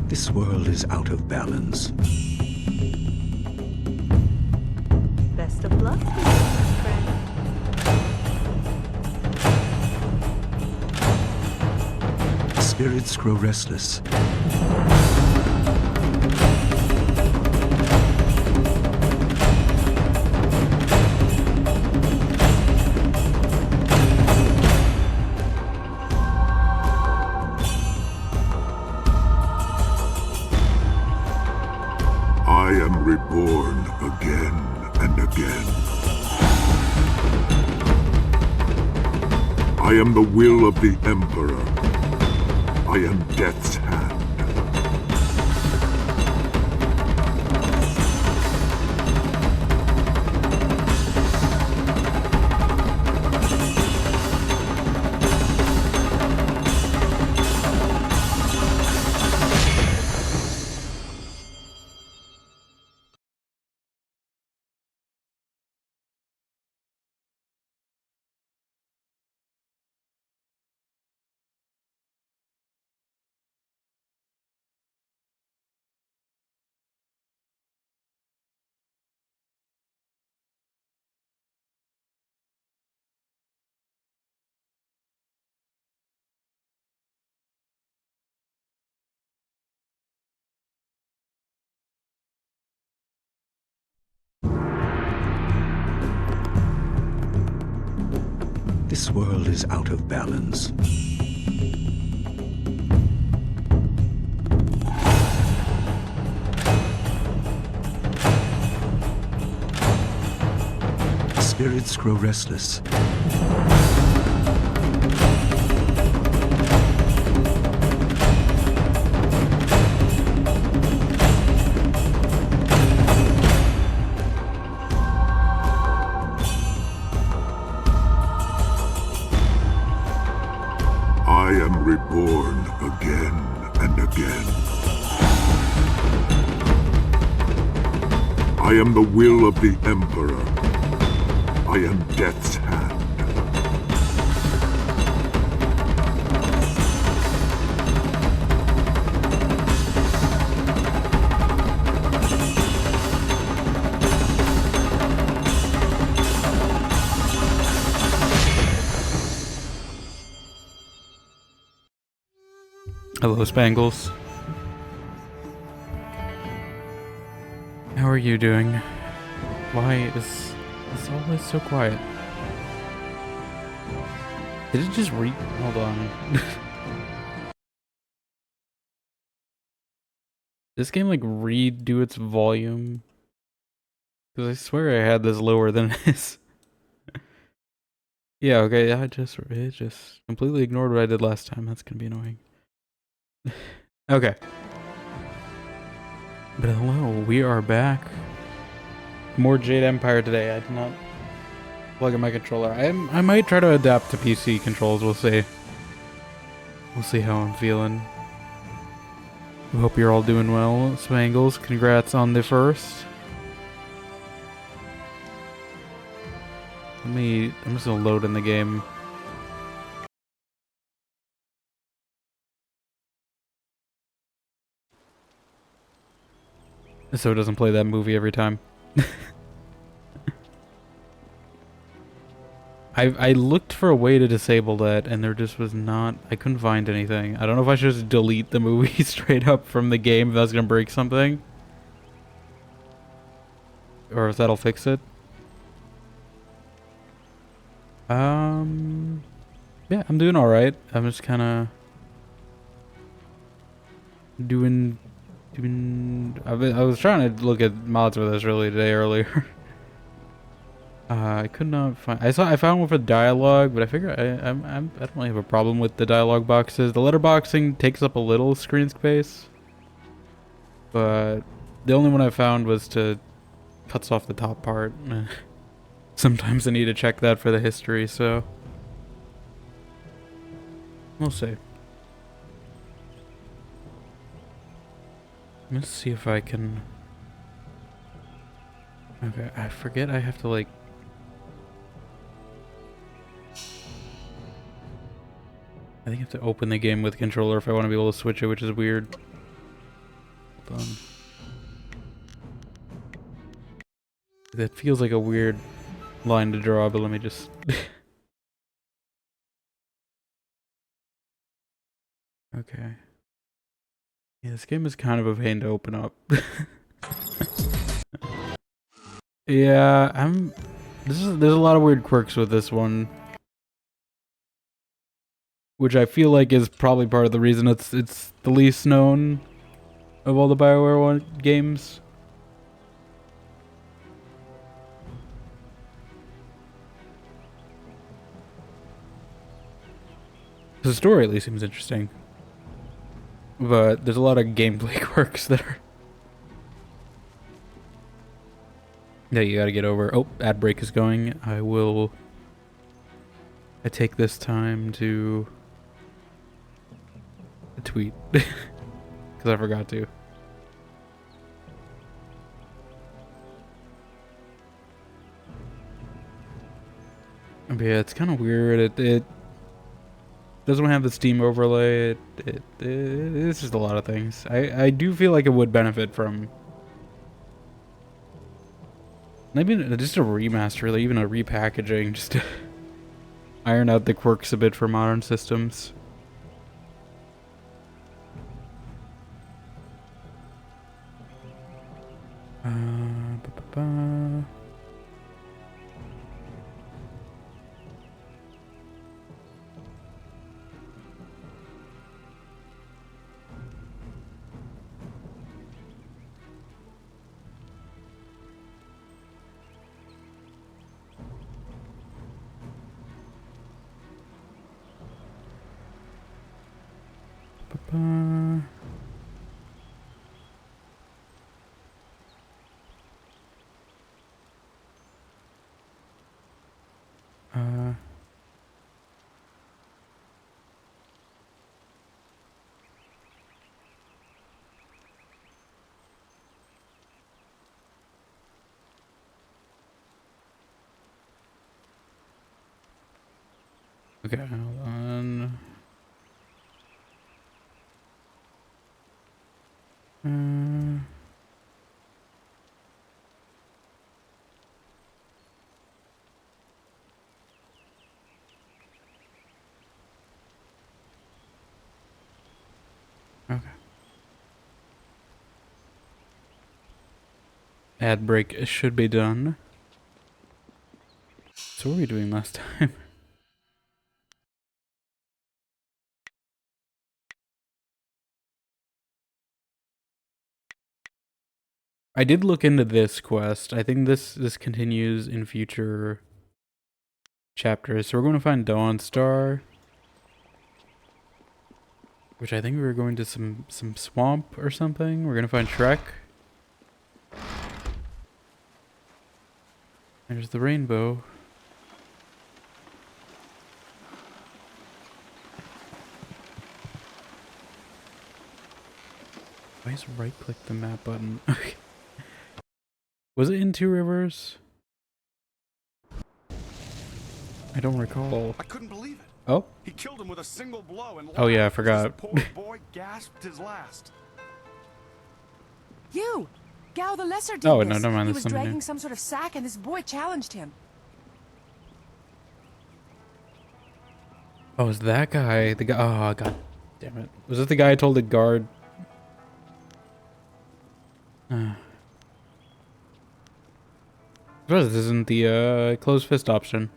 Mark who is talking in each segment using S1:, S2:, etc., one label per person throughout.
S1: This world is out of balance.
S2: Best of luck to you, my friend.
S1: Spirits grow restless.
S3: I am reborn again and again. I am the will of the Emperor. I am Death's hand.
S1: This world is out of balance. Spirits grow restless.
S3: I am reborn again and again. I am the will of the Emperor. I am Death's hand.
S4: Hello, Spangles. How are you doing? Why is this always so quiet? Did it just hold on. This game like redo its volume? Because I swear I had this lower than it is. Yeah, okay, it just completely ignored what I did last time. That's gonna be annoying. Okay. But hello, we are back. More Jade Empire today. I did not plug in my controller. I might try to adapt to PC controls. We'll see. We'll see how I'm feeling. I hope you're all doing well. Spangles, congrats on the first. I'm just gonna load in the game. So it doesn't play that movie every time. I looked for a way to disable that and there just was not, I couldn't find anything. I don't know if I should just delete the movie straight up from the game if that's gonna break something. Or if that'll fix it. Yeah, I'm doing alright. I'm just kinda I was trying to look at mods for this earlier. I could not find. I found one for dialogue, but I figure I don't really have a problem with the dialogue boxes. The letterboxing takes up a little screen space, but the only one I found was cuts off the top part. Sometimes I need to check that for the history, so we'll see. Let's see if I can. Okay, I forget I have to like. I think I have to open the game with controller if I want to be able to switch it, which is weird. That feels like a weird line to draw, but let me just... Okay. Yeah, this game is kind of a pain to open up. Yeah, there's a lot of weird quirks with this one, which I feel like is probably part of the reason it's the least known of all the BioWare games. The story at least seems interesting, but there's a lot of gameplay quirks that are... Yeah, you gotta get over. Oh, ad break is going. I take this time to tweet because I forgot to. But yeah, it's kind of weird. It doesn't have the Steam overlay. It's just a lot of things. I do feel like it would benefit from maybe just a remaster, really, even a repackaging, just to iron out the quirks a bit for modern systems. Ba-ba-ba. Ba-ba. Okay, hold on. Okay. Ad break should be done. So what were we doing last time? I did look into this quest. I think this continues in future chapters. So we're going to find Dawnstar, which I think we were going to some swamp or something. We're going to find Shrek. There's the rainbow. Why is right click the map button? Okay. Was it in Two Rivers? I don't recall.
S5: I couldn't believe it.
S4: Oh?
S5: He killed him with a single blow and
S4: Oh yeah, I
S5: laughed as
S4: forgot.
S5: this poor boy gasped his last.
S6: You! Gao the Lesser did
S4: Oh,
S6: this.
S4: no, never mind.
S6: He
S4: There's
S6: was
S4: something
S6: dragging
S4: new.
S6: some sort of sack and this boy challenged him.
S4: Oh, is that guy the guy? Oh, god damn it. Was it the guy I told the guard? This isn't the closed fist option.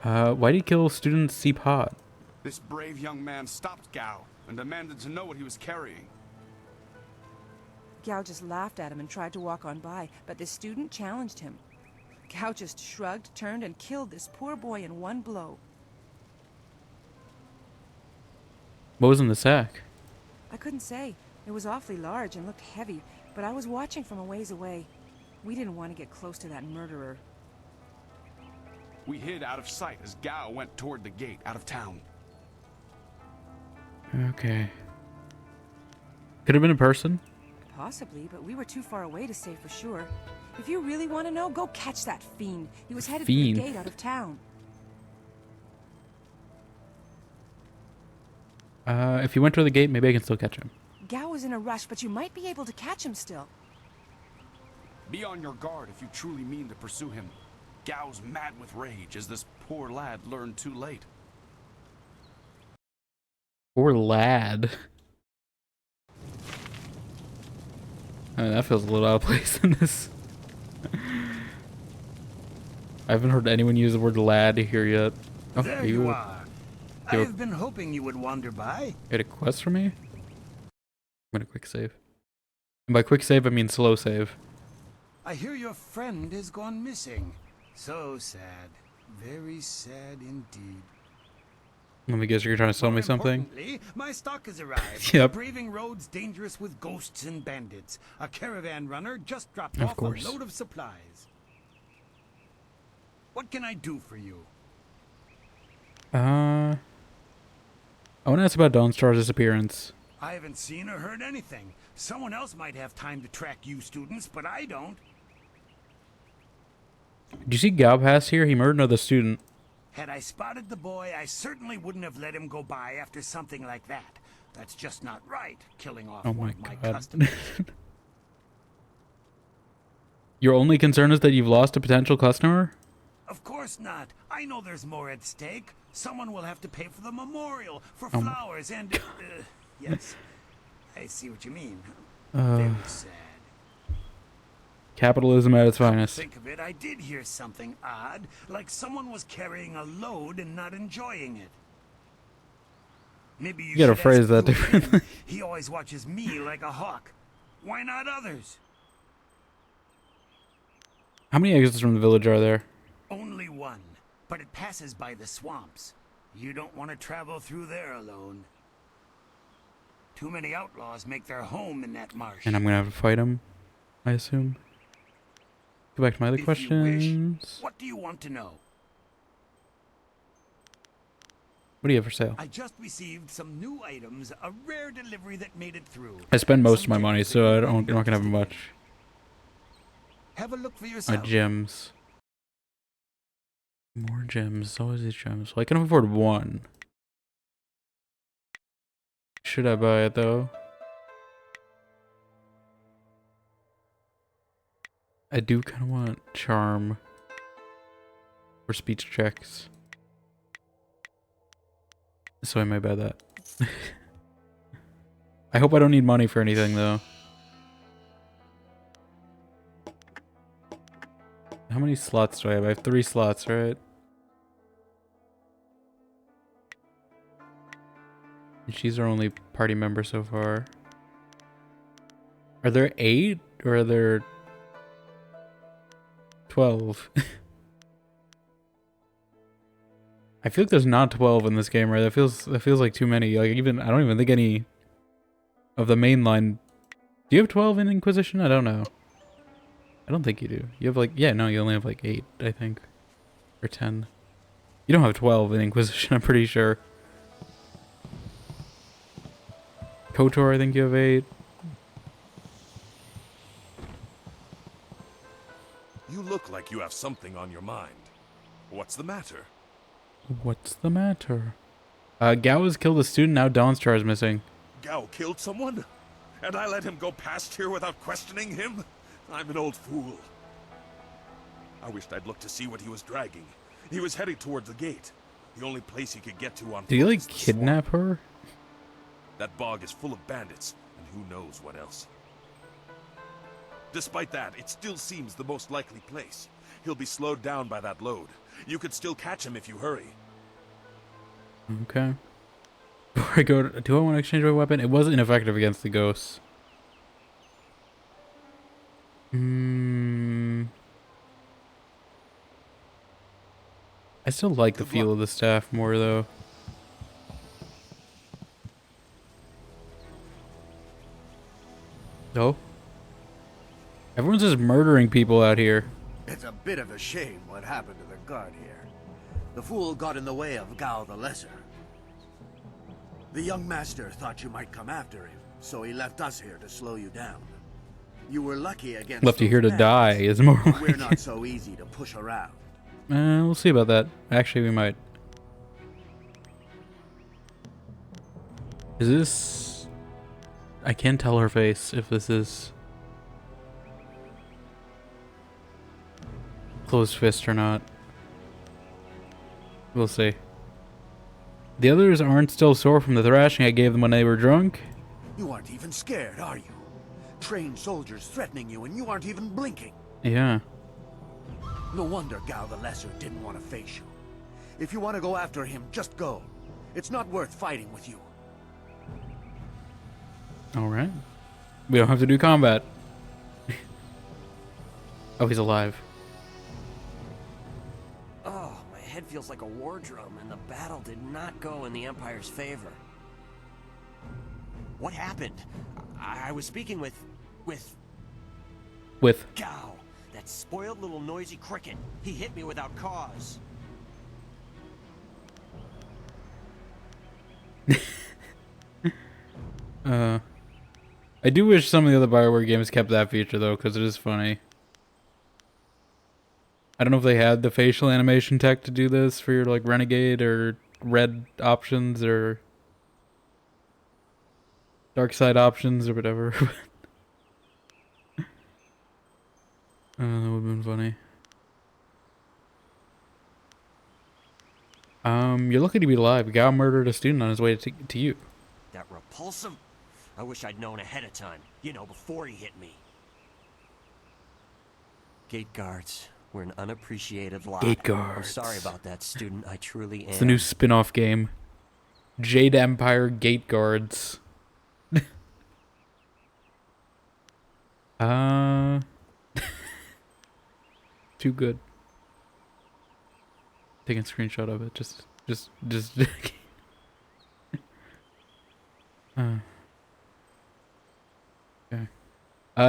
S4: Why'd he kill student Seep Hot?
S5: This brave young man stopped Gao and demanded to know what he was carrying.
S6: Gao just laughed at him and tried to walk on by, but the student challenged him. Gao just shrugged, turned, and killed this poor boy in one blow.
S4: What was in the sack?
S6: I couldn't say. It was awfully large and looked heavy, but I was watching from a ways away. We didn't want to get close to that murderer.
S5: We hid out of sight as Gao went toward the gate out of town.
S4: Okay. Could have been a person.
S6: Possibly, but we were too far away to say for sure. If you really want to know, go catch that fiend. He was headed for the
S4: Fiend?
S6: gate out of town.
S4: If he went to the gate, maybe I can still catch him.
S6: Gao is in a rush, but you might be able to catch him still.
S5: Be on your guard if you truly mean to pursue him. Gao's mad with rage as this poor lad learned too late.
S4: Poor lad. I mean, that feels a little out of place in this. I haven't heard anyone use the word lad here yet. Oh,
S7: There you are. I
S4: you-
S7: have been hoping you would wander by.
S4: You had a quest for me? I'm gonna quick save. And by quick save, I mean slow save.
S7: I hear your friend has gone missing. So sad. Very sad indeed.
S4: Let me guess, you're trying to sell me
S7: More
S4: something?
S7: importantly, my stock has arrived.
S4: Yep.
S7: Braving roads dangerous with ghosts and bandits. A caravan runner just dropped
S4: Of
S7: off
S4: course.
S7: a load of supplies. What can I do for you?
S4: I want to ask about Dawnstar's disappearance.
S7: I haven't seen or heard anything. Someone else might have time to track you students, but I don't.
S4: Did you see Gao pass here? He murdered another student.
S7: Had I spotted the boy, I certainly wouldn't have let him go by after something like that. That's just not right, killing off
S4: Oh
S7: one
S4: my
S7: of my
S4: god.
S7: customers.
S4: Your only concern is that you've lost a potential customer?
S7: Of course not. I know there's more at stake. Someone will have to pay for the memorial, for
S4: Oh my
S7: flowers, and... yes, I see what you mean.
S4: Uh,
S7: Very sad.
S4: Capitalism at its finest.
S7: Think of it, I did hear something odd, like someone was carrying a load and not enjoying it. Maybe you
S4: gotta
S7: should
S4: phrase
S7: ask
S4: that
S7: Blue
S4: differently.
S7: Man. He always watches me like a hawk. Why not others?
S4: How many exits from the village are there?
S7: Only one, but it passes by the swamps. You don't want to travel through there alone. Too many outlaws make their home in that marsh.
S4: And I'm gonna have to fight him, I assume. Go back to my other
S7: If you
S4: questions.
S7: wish, what do you want to know?
S4: What do you have for sale?
S7: I just received some new items, a rare delivery that made it through.
S4: I spend most of
S7: Some
S4: my money,
S7: gems
S4: so
S7: that
S4: I'm not gonna have much.
S7: Have a look for
S4: My
S7: yourself.
S4: gems. More gems. Always these gems. Well, I can afford one. Should I buy it though? I do kind of want charm or speech checks, so I might buy that. I hope I don't need money for anything though. How many slots do I have? I have 3 slots, right? And she's our only party member so far. Are there 8 or are there 12? I feel like there's not 12 in this game, right? That feels like too many. Like even I don't even think any of the main line. Do you have 12 in Inquisition? I don't know. I don't think you do. You have like, yeah, no, you only have like 8, I think. Or 10. You don't have 12 in Inquisition, I'm pretty sure. KOTOR, I think you have 8.
S8: You look like you have something on your mind. What's the matter?
S4: What's the matter? Gao has killed a student, now Dawnstar is missing.
S8: Gao killed someone? And I let him go past here without questioning him? I'm an old fool. I wished I'd looked to see what he was dragging. He was heading towards the gate. The only place he could get to on
S4: Did he
S8: foot
S4: like
S8: is the
S4: kidnap
S8: swamp.
S4: her?
S8: That bog is full of bandits, and who knows what else. Despite that, it still seems the most likely place. He'll be slowed down by that load. You could still catch him if you hurry.
S4: Okay. Before I go, do I want to exchange my weapon? It was ineffective against the ghosts. I still like the feel of the staff more though. Oh? Everyone's just murdering people out here.
S9: It's a bit of a shame what happened to the guard here. The fool got in the way of Gao the Lesser. The young master thought you might come after him, so he left us here to slow you down. You were lucky against
S4: Left you here to
S9: those
S4: die
S9: bandits,
S4: is more
S9: but we're
S4: like
S9: not
S4: it.
S9: so easy to push around.
S4: We'll see about that. Actually, we might. Is this... I can't tell her face if this is closed fist or not. We'll see. The others aren't still sore from the thrashing I gave them when they were drunk?
S9: You aren't even scared, are you? Trained soldiers threatening you and you aren't even blinking.
S4: Yeah.
S9: No wonder Gao the Lesser didn't want to face you. If you want to go after him, just go. It's not worth fighting with you.
S4: Alright. We don't have to do combat. Oh, he's alive.
S10: Oh, my head feels like a war drum, and the battle did not go in the Empire's favor. What happened? I was speaking with Gao, that spoiled little noisy cricket. He hit me without cause.
S4: I do wish some of the other Bioware games kept that feature though, because it is funny. I don't know if they had the facial animation tech to do this for your like Renegade or Red options or Dark Side options or whatever. That would have been funny. You're lucky to be alive. Gao murdered a student on his way to you.
S10: That repulsive? I wish I'd known ahead of time. You know, before he hit me. Gate guards. We're an unappreciated lot.
S4: Gate guards.
S10: I'm sorry about that, student. I truly am.
S4: It's the new spin-off game. Jade Empire Gate Guards. Too good. Taking a screenshot of it. Just. Okay.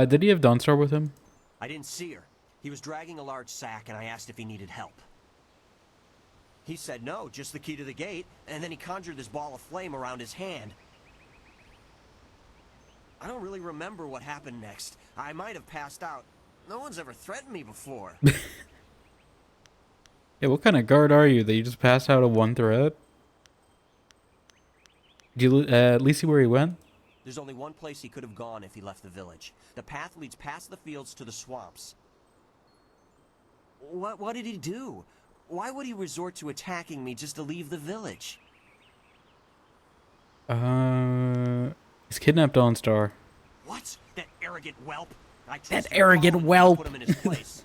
S4: Did he have Dawnstar with him?
S10: I didn't see her. He was dragging a large sack, and I asked if he needed help. He said no, just the key to the gate, and then he conjured this ball of flame around his hand. I don't really remember what happened next. I might have passed out. No one's ever threatened me before.
S4: Yeah, what kind of guard are you that you just passed out of one threat? Did you at least see where he went?
S10: There's only one place he could have gone if he left the village. The path leads past the fields to the swamps. What did he do? Why would he resort to attacking me just to leave the village?
S4: He's kidnapped Dawnstar.
S10: What? That arrogant whelp?
S4: That arrogant whelp!
S10: Put him in his place.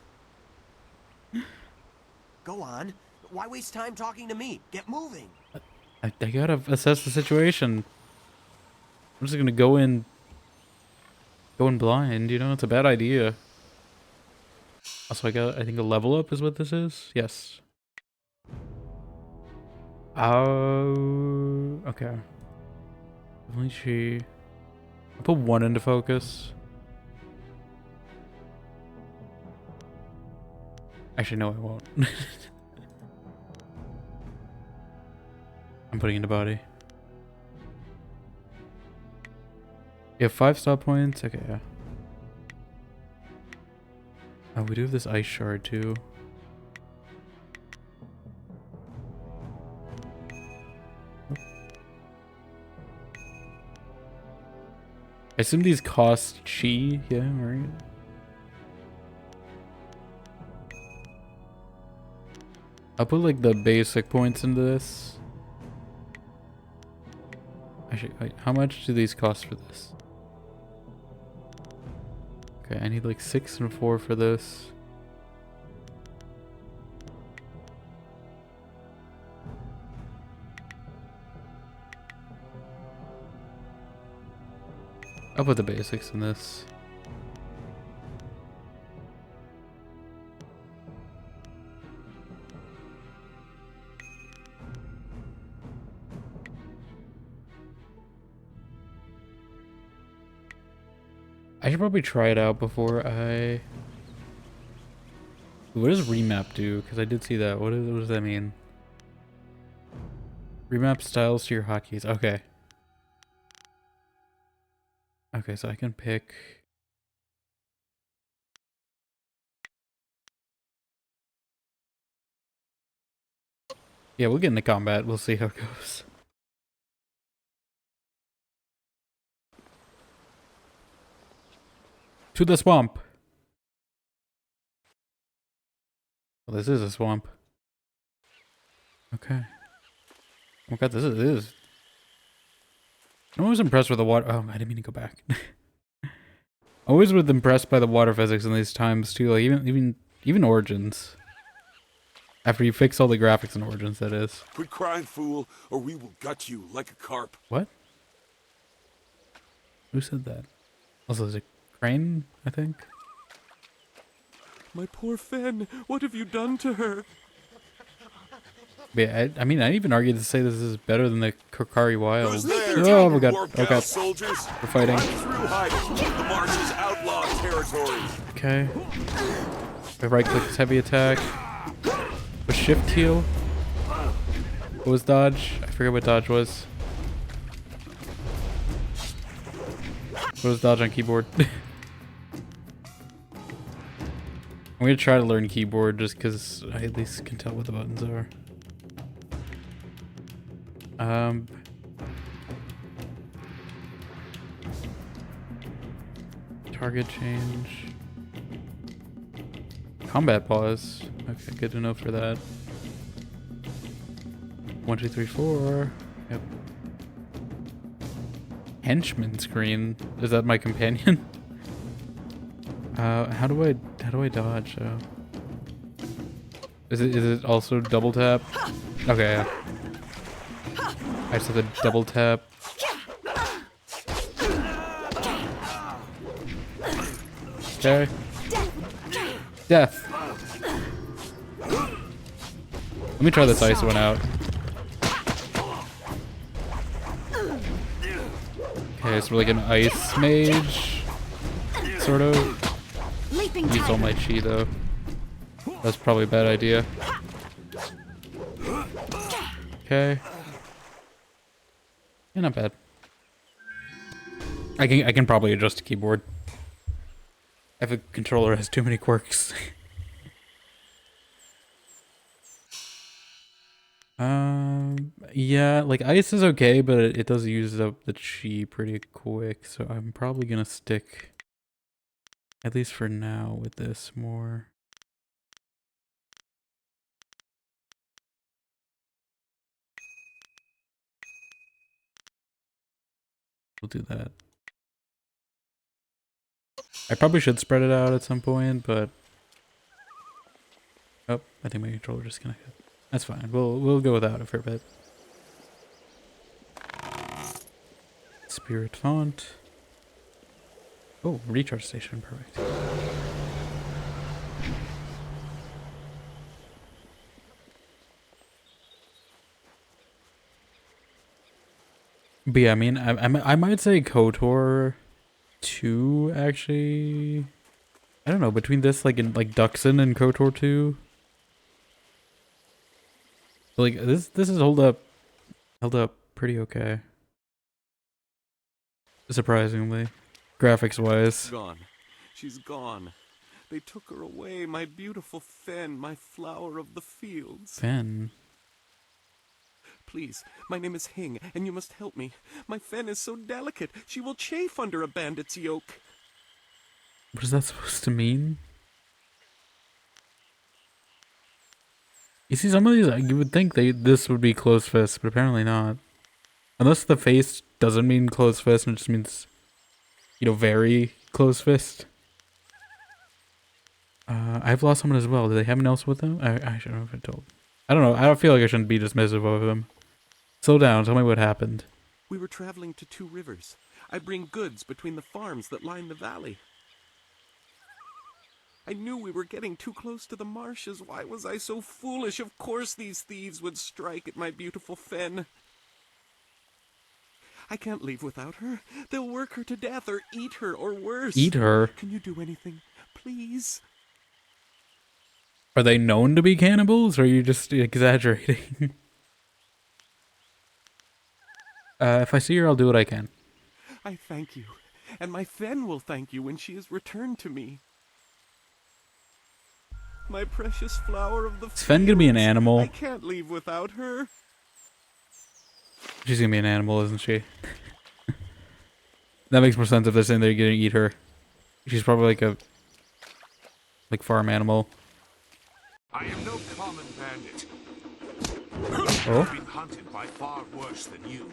S10: Go on. Why waste time talking to me? Get moving.
S4: I gotta assess the situation. I'm just gonna go in blind, you know, it's a bad idea. Also, I think a level up is what this is? Yes. Oh, okay. Definitely I'll put one into focus. Actually, no, I won't. I'm putting into body. You have 5 stop points? Okay, yeah. Oh, we do have this ice shard too. I assume these cost chi, yeah, right? I'll put like the basic points into this. Actually, wait, how much do these cost for this? Okay, I need like 6 and 4 for this. I'll put the basics in this. I should probably try it out before I... What does remap do? Because I did see that. What does that mean? Remap styles to your hotkeys. Okay. Okay, so I can pick... Yeah, we'll get into combat. We'll see how it goes. To the swamp. Well, this is a swamp. Okay. Oh god, this is. I'm always impressed with the water. Oh, I didn't mean to go back. Always was impressed by the water physics in these times too. Like even Origins. After you fix all the graphics in Origins, that is.
S8: Quit crying, fool, or we will gut you like a carp.
S4: What? Who said that? Also, is it Crane? I think.
S8: My poor Fen, what have you done to her?
S4: But yeah, I mean, I'd even argue to say this is better than the Kokari Wild.
S8: Who's there?
S4: Oh my god!
S8: Warp
S4: Okay,
S8: Gal soldiers.
S4: we're fighting.
S8: I'm through hiding. The marsh is outlaw territory.
S4: Okay. My right click is heavy attack. With shift heal. What was dodge? I forget what dodge was. What was dodge on keyboard? I'm gonna try to learn keyboard just because I at least can tell what the buttons are. Target change. Combat pause. Okay, good to know for that. 1, 2, 3, 4. Yep. Henchman screen. Is that my companion? How do I dodge? Is it also double tap? Okay. Yeah. I just have to double tap. Okay. Death. Let me try this ice one out. Okay, it's like an ice mage, sort of. Used all my chi though. That's probably a bad idea. Okay. Yeah, not bad. I can probably adjust the keyboard. If a controller has too many quirks. Yeah, like ice is okay, but it does use up the chi pretty quick, so I'm probably gonna stick, at least for now, with this more. We'll do that. I probably should spread it out at some point, but oh, I think my controller disconnected. That's fine. We'll go without it for a bit. Spirit font. Oh, recharge station, perfect. But yeah, I mean, I might say KOTOR 2 actually. I don't know, between this like Duxon and KOTOR 2. Like this is held up pretty okay. Surprisingly. Graphics wise.
S8: Gone. She's gone. They took her away, my beautiful Fen, my flower of the fields.
S4: Fen.
S8: Please, my name is Hing, and you must help me. My Fen is so delicate, she will chafe under a bandit's yoke.
S4: What is that supposed to mean? You see, some of these, you would think this would be close fist, but apparently not. Unless the face doesn't mean close fist, and it just means, you know, very close fist. I've lost someone as well. Do they have anyone else with them? I should have been told. I don't know. I don't feel like I shouldn't be dismissive of them. Slow down. Tell me what happened.
S8: We were traveling to 2 rivers. I bring goods between the farms that line the valley. I knew we were getting too close to the marshes. Why was I so foolish? Of course these thieves would strike at my beautiful Fen. I can't leave without her. They'll work her to death or eat her or worse.
S4: Eat her?
S8: Can you do anything? Please?
S4: Are they known to be cannibals, or are you just exaggerating? If I see her, I'll do what I can.
S8: I thank you. And my Fen will thank you when she is returned to me. My precious flower of the fields.
S4: Is Fen gonna be an animal?
S8: I can't leave without her.
S4: She's gonna be an animal, isn't she? That makes more sense if they're saying they're gonna eat her. She's probably like a farm animal.
S3: I am no common bandit.
S4: Oh.
S3: I've been hunted by far worse than you.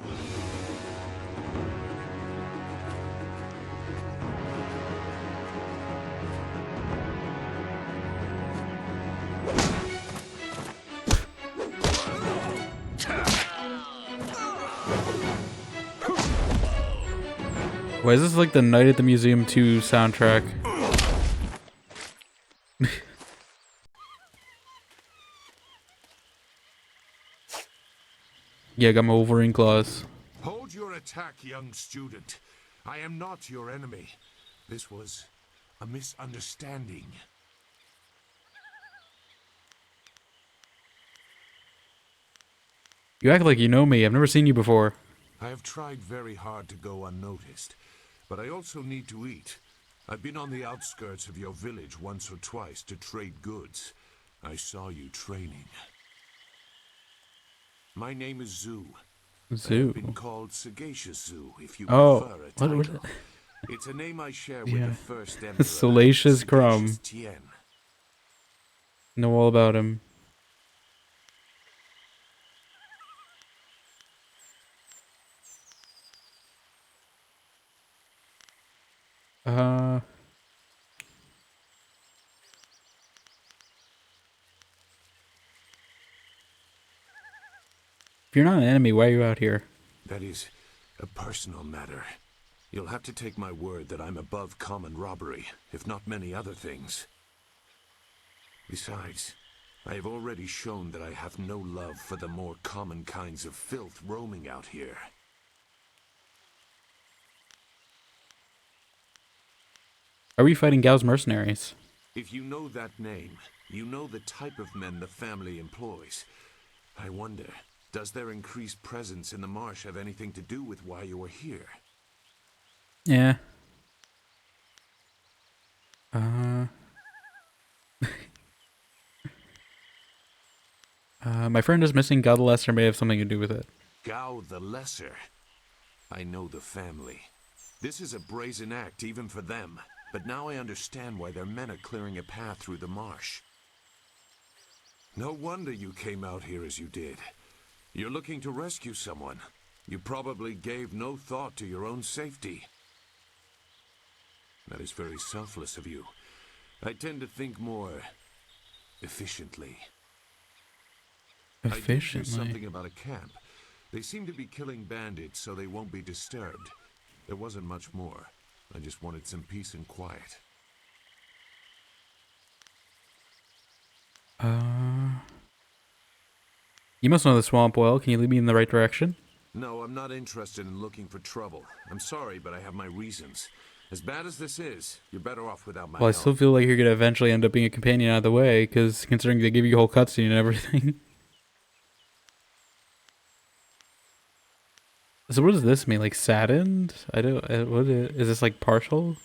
S4: Why is this like the Night at the Museum 2 soundtrack? Yeah, I got my Wolverine claws.
S3: Hold your attack, young student. I am not your enemy. This was a misunderstanding.
S4: You act like you know me. I've never seen you before.
S3: I have tried very hard to go unnoticed, but I also need to eat. I've been on the outskirts of your village once or twice to trade goods. I saw you training. My name is Zoo.
S4: Zoo.
S3: I've been called Sagacious Zoo, if you
S4: Oh,
S3: prefer a title.
S4: what?
S3: It's a name I share with
S4: Yeah.
S3: the first emperor,
S4: Salacious Crumb.
S3: Sagacious Tien.
S4: Know all about him. If you're not an enemy, why are you out here?
S3: That is a personal matter. You'll have to take my word that I'm above common robbery, if not many other things. Besides, I have already shown that I have no love for the more common kinds of filth roaming out here.
S4: Are we fighting Gao's mercenaries?
S3: If you know that name, you know the type of men the family employs. I wonder, does their increased presence in the marsh have anything to do with why you are here?
S4: Yeah. My friend is missing. Gao the Lesser may have something to do with it.
S3: Gao the Lesser. I know the family. This is a brazen act even for them, but now I understand why their men are clearing a path through the marsh. No wonder you came out here as you did. You're looking to rescue someone. You probably gave no thought to your own safety. That is very selfless of you. I tend to think more efficiently. I did hear something about a camp. They seem to be killing bandits so they won't be disturbed. There wasn't much more. I just wanted some peace and quiet.
S4: You must know the swamp well. Can you lead me in the right direction?
S3: No, I'm not interested in looking for trouble. I'm sorry, but I have my reasons. As bad as this is, you're better off without my
S4: Well, I
S3: help.
S4: still feel like you're gonna eventually end up being a companion out of the way, because considering they give you a whole cutscene and everything. So what does this mean? Like saddened? I don't. What is this like partial?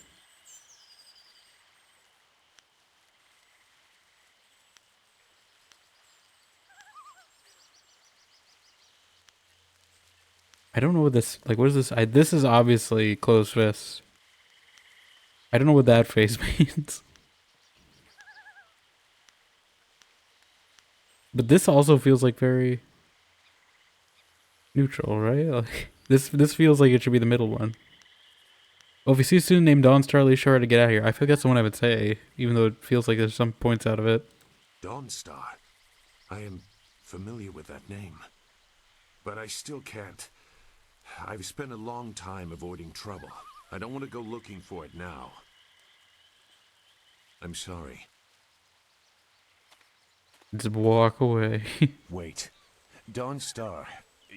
S4: I don't know what this like. What is this? This is obviously closed fist. I don't know what that face means. But this also feels like very neutral, right? Like this feels like it should be the middle one. Oh, if you see a student named Dawnstar, leave sure to get out of here. I feel like that's the one I would say, even though it feels like there's some points out of it.
S3: Dawnstar. I am familiar with that name. But I still can't. I've spent a long time avoiding trouble. I don't want to go looking for it now. I'm sorry.
S4: Just walk away.
S3: Wait. Dawnstar,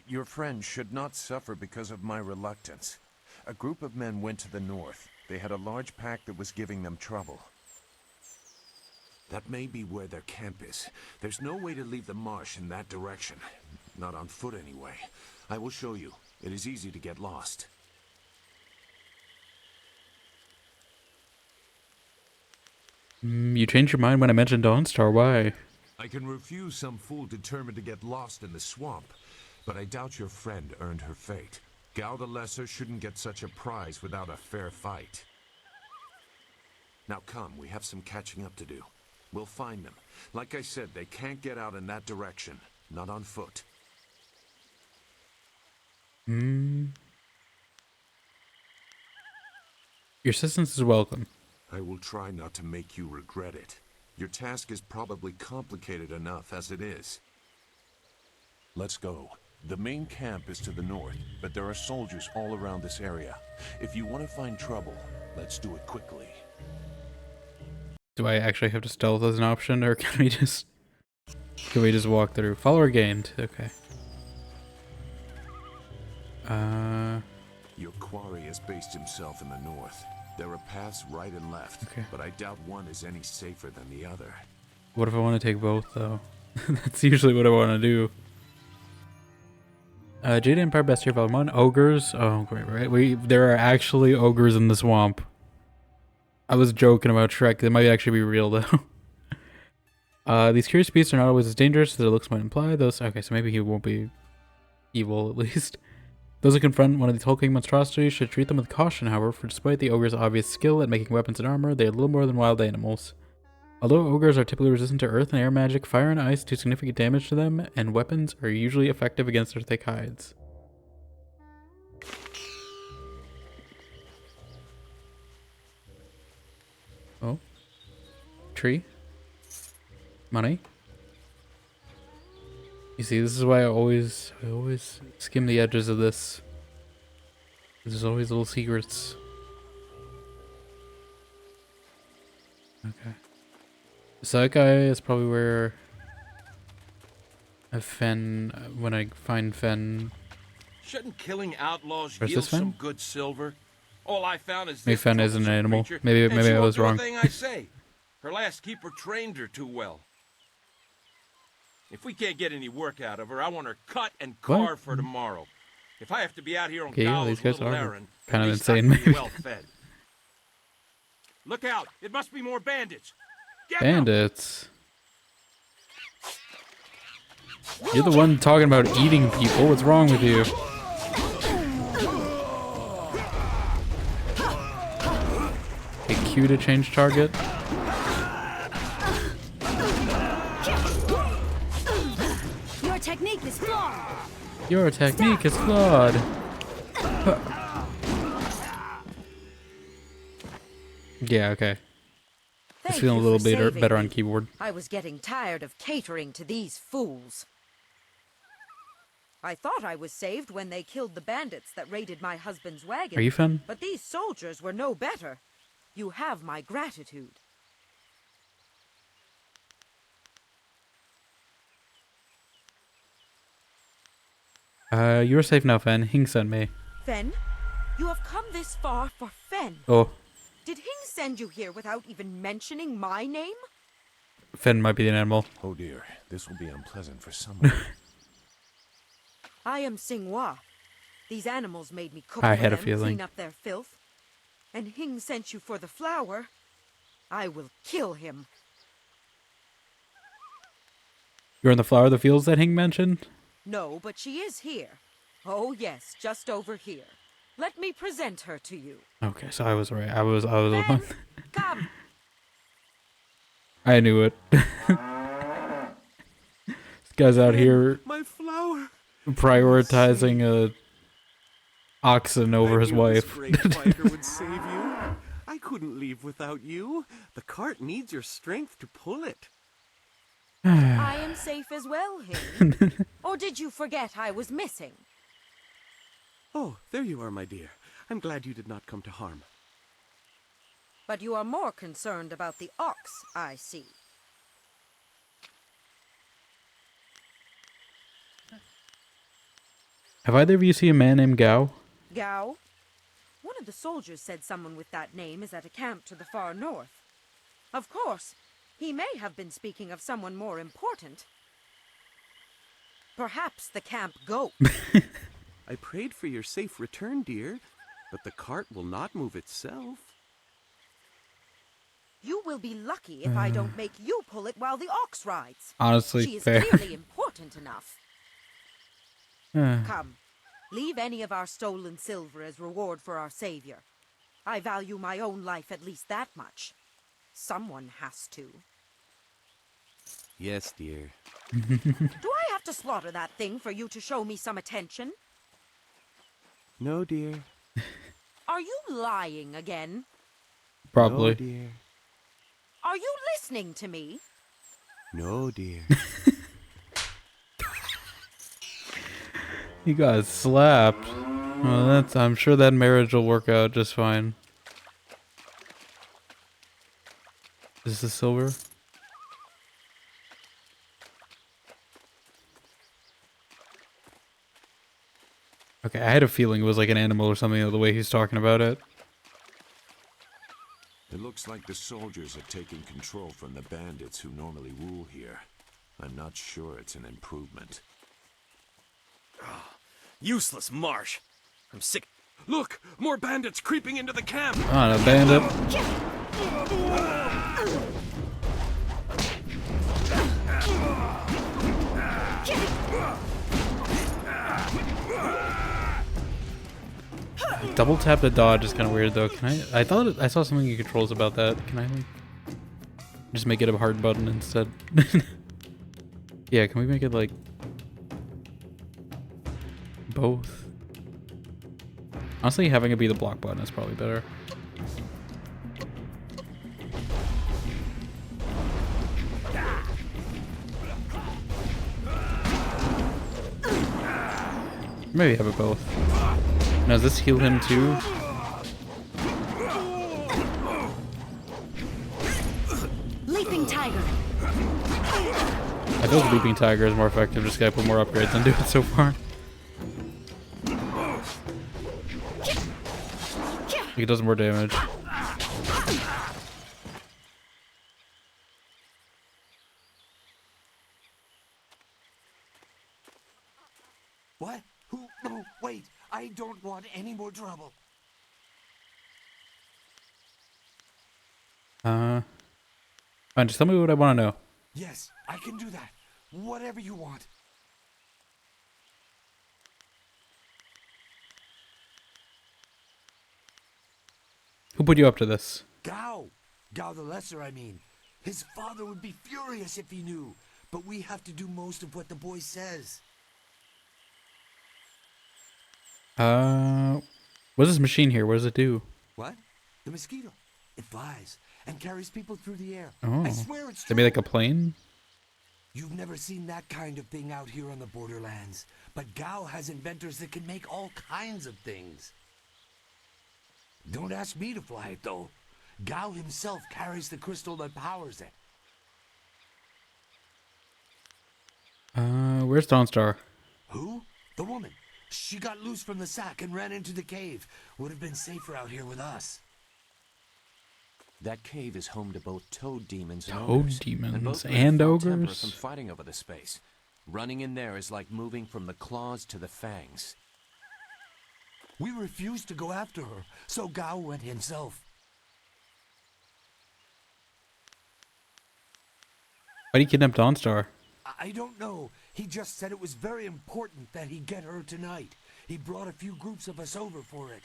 S3: your friend should not suffer because of my reluctance. A group of men went to the north. They had a large pack that was giving them trouble. That may be where their camp is. There's no way to leave the marsh in that direction. Not on foot anyway. I will show you. It is easy to get lost.
S4: You changed your mind when I mentioned Dawnstar. Why?
S3: I can refuse some fool determined to get lost in the swamp, but I doubt your friend earned her fate. Gao the Lesser shouldn't get such a prize without a fair fight. Now come, we have some catching up to do. We'll find them. Like I said, they can't get out in that direction. Not on foot.
S4: Your assistance is welcome.
S3: I will try not to make you regret it. Your task is probably complicated enough as it is. Let's go. The main camp is to the north, but there are soldiers all around this area. If you want to find trouble, let's do it quickly.
S4: Do I actually have to stealth as an option, or can we just walk through? Follower gained. Okay.
S3: Your quarry has based himself in the north. There are paths right and left,
S4: okay,
S3: but I doubt one is any safer than the other.
S4: What if I want to take both, though? That's usually what I want to do. JADE Empire Best Year Volume 1. Ogres. Oh, great, right? There are actually ogres in the swamp. I was joking about Shrek. They might actually be real, though. These curious beasts are not always as dangerous as their looks might imply. Okay, so maybe he won't be evil, at least. Those who confront one of these hulking monstrosities should treat them with caution, however, for despite the ogre's obvious skill at making weapons and armor, they are little more than wild animals. Although ogres are typically resistant to earth and air magic, fire and ice do significant damage to them, and weapons are usually effective against their thick hides. Oh. Tree. Money. You see, this is why I always skim the edges of this. There's always little secrets. Okay. So that guy is probably where when I find Fen.
S11: Shouldn't killing outlaws
S4: Where's
S11: yield
S4: this Fen?
S11: some good silver? All I found is
S4: Maybe
S11: this
S4: Fen isn't an
S11: troublesome
S4: animal.
S11: creature,
S4: Maybe
S11: and she
S4: I
S11: won't
S4: was
S11: do a
S4: wrong.
S11: thing I say. Her last keeper trained her too well. If we can't get any work out of her, I want her cut and carved for tomorrow. If I have to be out here on
S4: Okay, yeah,
S11: Gal's
S4: these guys
S11: little
S4: are
S11: errand,
S4: kind of
S11: at least I
S4: insane,
S11: can be
S4: maybe.
S11: well fed. Look out! It must be more bandits. Get
S4: Bandits. You're the one talking about eating people. What's wrong with you? Okay, Q to change target.
S12: Your technique is flawed.
S4: Your technique is flawed. Yeah, okay. Just feeling a little bit better on keyboard.
S13: I was getting tired of catering to these fools. I thought I was saved when they killed the bandits that raided my husband's wagon.
S4: Are you Fen?
S13: But these soldiers were no better. You have my gratitude.
S4: You're safe now, Fen. Hing sent me.
S13: Fen? You have come this far for Fen.
S4: Oh,
S13: Did Hing send you here without even mentioning my name?
S4: Fen might be an animal.
S3: Oh dear, this will be unpleasant for someone.
S13: I am Singhua. These animals made me cook
S4: I
S13: for
S4: had a
S13: them,
S4: feeling.
S13: clean up their filth. And Hing sent you for the flower. I will kill him.
S4: You're in the flower of the fields that Hing mentioned?
S13: No, but she is here. Oh yes, just over here. Let me present her to you.
S4: Okay, so I was right. I was wrong.
S13: Come.
S4: I knew it. This guy's out here
S8: My flower.
S4: prioritizing a oxen over his wife.
S14: This great fighter would save you. I couldn't leave without you. The cart needs your strength to pull it.
S13: I am safe as well, Hing. Or did you forget I was missing?
S14: Oh, there you are, my dear. I'm glad you did not come to harm.
S13: But you are more concerned about the ox, I see.
S4: Have either of you seen a man named Gao?
S13: Gao? One of the soldiers said someone with that name is at a camp to the far north. Of course, he may have been speaking of someone more important. Perhaps the camp goat.
S14: I prayed for your safe return, dear, but the cart will not move itself.
S13: You will be lucky if I don't make you pull it while the ox rides.
S4: Honestly,
S13: she is
S4: fair.
S13: clearly important enough. Come, leave any of our stolen silver as reward for our savior. I value my own life at least that much. Someone has to.
S14: Yes, dear.
S13: Do I have to slaughter that thing for you to show me some attention?
S14: No, dear.
S13: Are you lying again?
S4: Probably.
S14: No, dear.
S13: Are you listening to me?
S14: No, dear.
S4: He got slapped. Well, that's. I'm sure that marriage will work out just fine. Is this silver? Okay, I had a feeling it was like an animal or something the way he's talking about it.
S3: It looks like the soldiers are taking control from the bandits who normally rule here. I'm not sure it's an improvement.
S8: Useless marsh. I'm sick. Look, more bandits creeping into the camp.
S4: On a bandit. Double tap to dodge is kind of weird though. Can I? I thought I saw something in controls about that. Can I like just make it a hard button instead? Yeah, can we make it like both? Honestly, having it be the block button is probably better. Maybe have it both. Now, does this heal him too?
S12: Leaping Tiger.
S4: I feel like Leaping Tiger is more effective. Just gotta put more upgrades into it so far. It does more damage.
S7: What? Who? No, wait. I don't want any more trouble.
S4: Fine, just tell me what I want to know.
S7: Yes, I can do that. Whatever you want.
S4: Who put you up to this?
S7: Gao. Gao the Lesser, I mean. His father would be furious if he knew. But we have to do most of what the boy says.
S4: What's this machine here? What does it do?
S7: What? The mosquito. It flies and carries people through the air.
S4: Oh.
S7: I swear it's
S4: They
S7: true.
S4: made like a plane?
S7: You've never seen that kind of thing out here on the borderlands. But Gao has inventors that can make all kinds of things. Don't ask me to fly it, though. Gao himself carries the crystal that powers it.
S4: Where's Dawnstar?
S7: Who? The woman. She got loose from the sack and ran into the cave. Would have been safer out here with us.
S3: That cave is home to both toad demons and
S4: Toad
S3: ogres.
S4: demons
S3: both
S4: and
S3: bring foul temper
S4: ogres?
S3: from fighting over the space. Running in there is like moving from the claws to the fangs.
S7: We refused to go after her, so Gao went himself.
S4: Why did he kidnap Dawnstar?
S7: I don't know. He just said it was very important that he get her tonight. He brought a few groups of us over for it.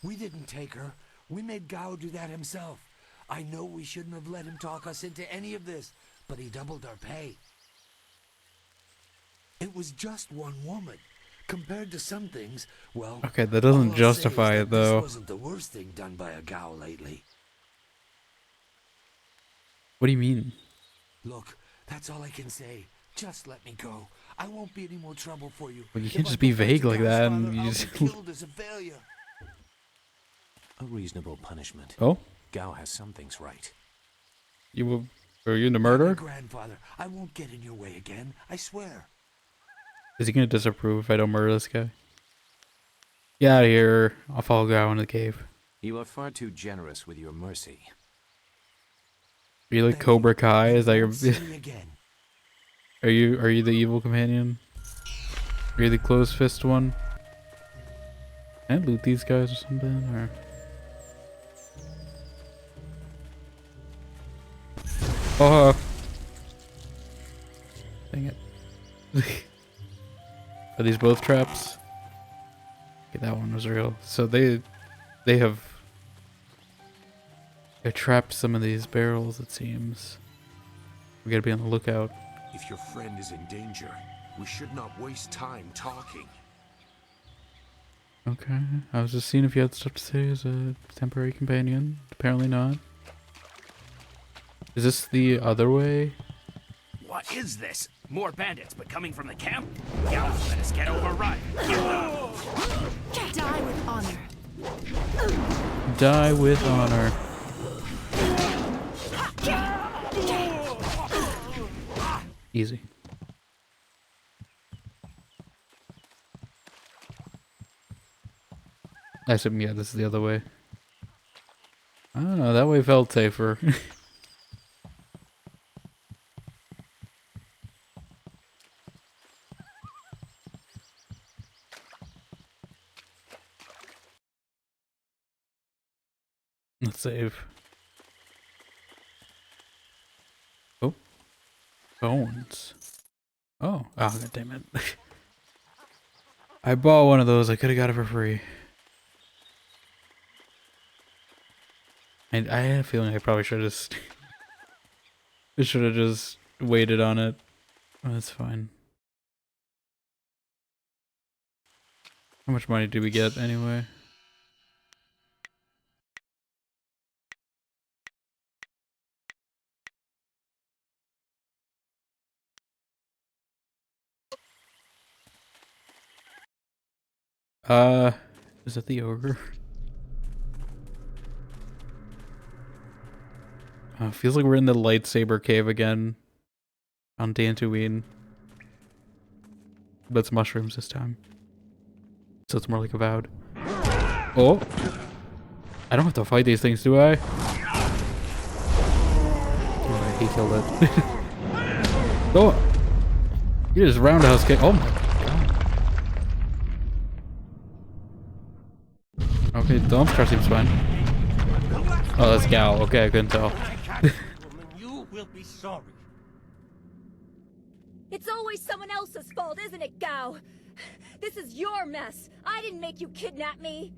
S7: We didn't take her. We made Gao do that himself. I know we shouldn't have let him talk us into any of this, but he doubled our pay. It was just one woman. Compared to some things, well...
S4: Okay, that doesn't
S7: all I'll
S4: justify
S7: say is
S4: it,
S7: that
S4: though.
S7: This wasn't the worst thing done by a Gao lately.
S4: What do you mean?
S7: Look, that's all I can say. Just let me go. I won't be any more trouble for you.
S4: Well, you
S7: If
S4: can't
S7: I
S4: just be
S7: go back
S4: vague
S7: to
S4: like
S7: Gao's
S4: that
S7: father,
S4: and you
S7: I'll
S4: just...
S7: be killed as a failure.
S3: A reasonable punishment.
S4: Oh?
S3: Gao has some things right.
S4: Are you into
S7: My
S4: murder?
S7: grandfather, I won't get in your way again. I swear.
S4: Is he gonna disapprove if I don't murder this guy? Get out of here. I'll follow Gao into the cave.
S3: You are far too generous with your mercy.
S4: Are you like Cobra Kai? Is that your...
S7: See me again.
S4: Are you the evil companion? Are you the closed fist one? Can I loot these guys or something? Or... Oh! Dang it. Are these both traps? Okay, that one was real. So they have I trapped some of these barrels, it seems. We gotta be on the lookout.
S3: If your friend is in danger, we should not waste time talking.
S4: Okay, I was just seeing if you had stuff to say as a temporary companion. Apparently not. Is this the other way?
S5: What is this? More bandits, but coming from the camp? Gals let us get overrun.
S12: Die with honor.
S4: Die with honor. Easy. I assume, yeah, this is the other way. I don't know, that way felt safer. Let's save. Oh. Bones. Oh. Oh, god damn it. I bought one of those. I could have got it for free. I had a feeling I probably should have just... I should have just waited on it. Oh, that's fine. How much money did we get anyway? Is that the ogre? Feels like we're in the lightsaber cave again. On Dantooine. But it's mushrooms this time. So it's more like Avowed. Oh! I don't have to fight these things, do I? Oh, he killed it. Oh! You just roundhouse kick. Oh my god. Okay, the dump car seems fine. Oh, that's Gal. Okay, I couldn't tell.
S15: You will be sorry.
S16: It's always someone else's fault, isn't it, Gao? This is your mess. I didn't make you kidnap me.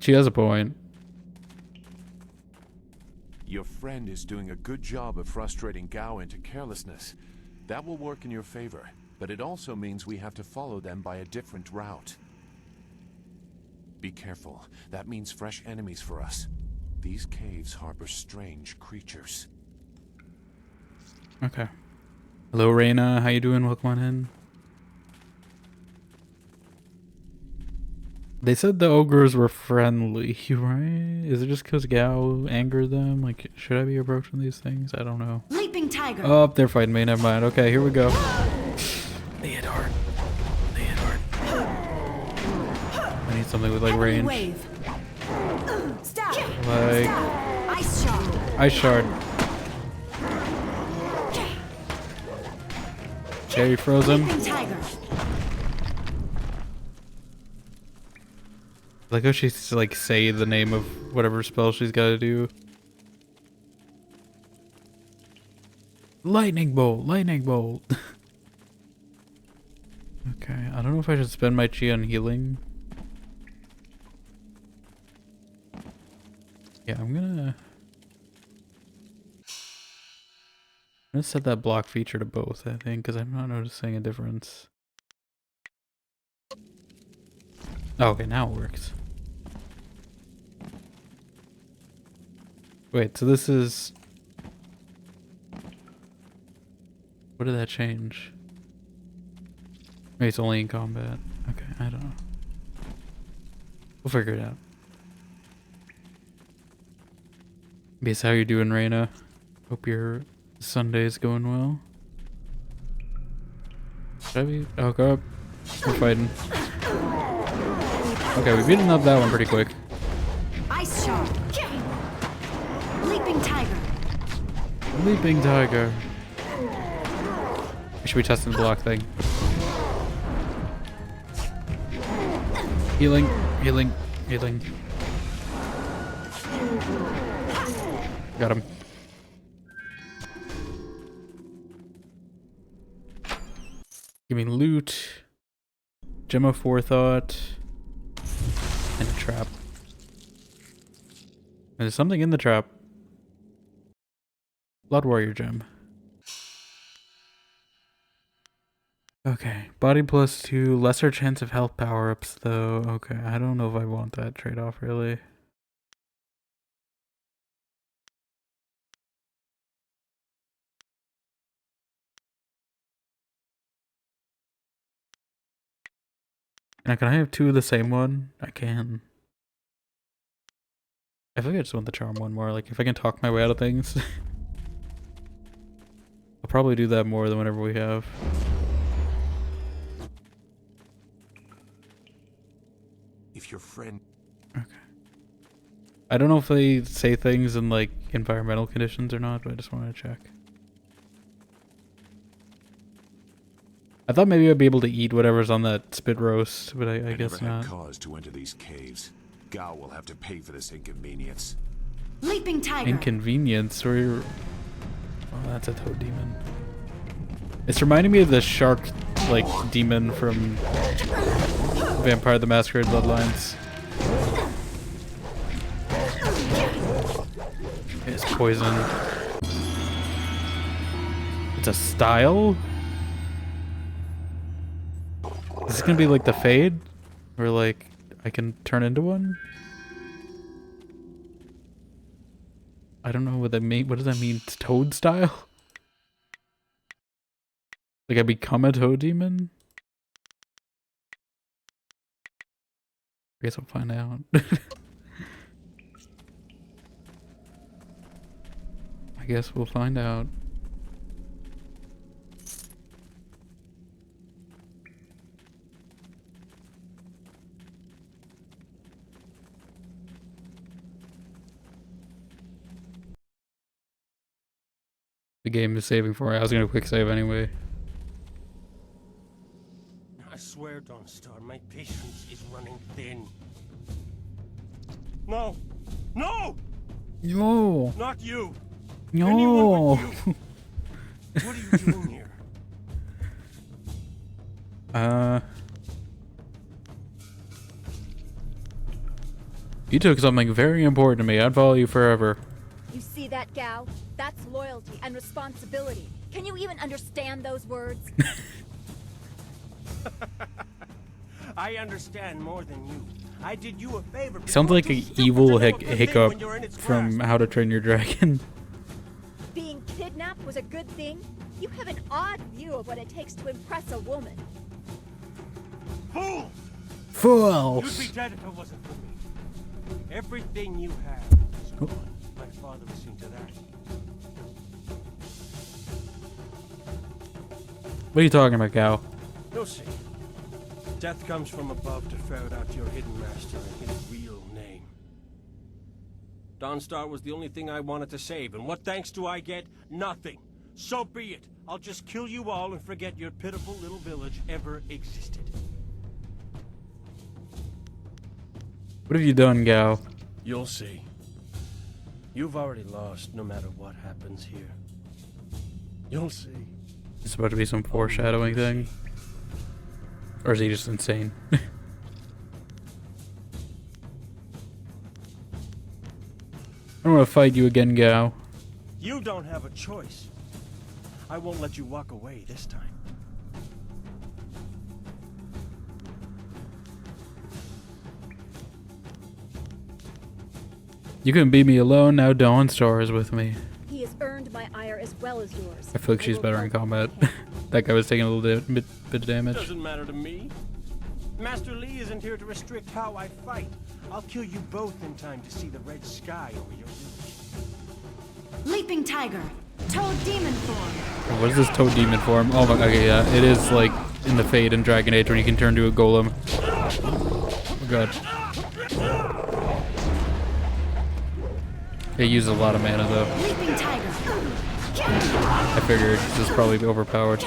S4: She has a point.
S3: Your friend is doing a good job of frustrating Gao into carelessness. That will work in your favor, but it also means we have to follow them by a different route. Be careful. That means fresh enemies for us. These caves harbor strange creatures.
S4: Okay. Hello, Reina. How you doing? Welcome on in. They said the ogres were friendly, right? Is it just because Gao angered them? Like, should I be approaching these things? I don't know.
S12: Leaping tiger.
S4: Oh, they're fighting me. Never mind. Okay, here we go. Theodore. I need something with like range.
S12: Wave. Stop.
S4: Like
S12: Stop. Ice shard.
S4: Ice shard. Cherry frozen.
S12: Leaping tiger.
S4: Like how she's like say the name of whatever spell she's got to do. Lightning bolt. Lightning bolt. Okay, I don't know if I should spend my chi on healing. Yeah, I'm gonna set that block feature to both, I think, because I'm not noticing a difference. Oh, okay, now it works. Wait, so this is... What did that change? Maybe it's only in combat. Okay, I don't know. We'll figure it out. Guess how you doing, Reina? Hope your Sunday's going well. Should I be? Oh, go up. We're fighting. Okay, we've beaten up that one pretty quick.
S12: Ice shard. Leaping tiger.
S4: Leaping tiger. We should be testing the block thing. Healing, healing, healing. Got him. Give me loot. Gem of Forethought. And a trap. There's something in the trap. Blood Warrior Gem. Okay, body +2, lesser chance of health power-ups though. Okay, I don't know if I want that trade-off really. Now, can I have 2 of the same one? I can. I feel like I just want the charm one more, like if I can talk my way out of things. I'll probably do that more than whenever we have.
S3: If your friend...
S4: Okay. I don't know if they say things in like environmental conditions or not, but I just wanted to check. I thought maybe I'd be able to eat whatever's on that spit roast, but I guess
S3: never
S4: not.
S3: had cause to enter these caves. Gao will have to pay for this inconvenience.
S12: Leaping tiger.
S4: Inconvenience, or oh, that's a toad demon. It's reminding me of the shark, like demon from Vampire the Masquerade Bloodlines. It's poison. It's a style? Is this gonna be like the Fade? Or like I can turn into one? I don't know what that mean. What does that mean? It's toad style? Like I become a toad demon? I guess I'll find out. I guess we'll find out. The game is saving for me. I was gonna quick save anyway.
S15: I swear, Dawnstar, my patience is running thin. No! No!
S4: No!
S15: Not you!
S4: No!
S15: Anyone but you! What are you doing here?
S4: You took something very important to me. I'd follow you forever.
S16: You see that, Gao? That's loyalty and responsibility. Can you even understand those words?
S15: I understand more than you. I did you a favor.
S4: Sounds like an evil hiccup from How to Train Your Dragon.
S16: Being kidnapped was a good thing? You have an odd view of what it takes to impress a woman.
S15: Fool!
S4: Fools!
S15: You'd be dead if it wasn't for me. Everything you have is gone. My father was seen to that.
S4: What are you talking about, Gao?
S15: You'll see. Death comes from above to ferret out your hidden master and his real name. Dawnstar was the only thing I wanted to save, and what thanks do I get? Nothing. So be it. I'll just kill you all and forget your pitiful little village ever existed.
S4: What have you done, Gao?
S15: You'll see. You've already lost no matter what happens here. You'll see.
S4: It's about to be some foreshadowing thing. Or is he just insane? I don't want to fight you again, Gao.
S15: You don't have a choice. I won't let you walk away this time.
S4: You couldn't beat me alone, now Dawnstar is with me.
S16: He has earned my ire as well as yours.
S4: I feel like she's better in combat. That guy was taking a little bit of damage.
S15: Doesn't matter to me. Master Li isn't here to restrict how I fight. I'll kill you both in time to see the red sky over your village.
S12: Leaping tiger. Toad demon form.
S4: What is this toad demon form? Oh my god, okay, yeah. It is like in the Fade and Dragon Age when you can turn to a golem. Oh god. It uses a lot of mana though.
S12: Leaping tiger.
S4: I figured this is probably overpowered.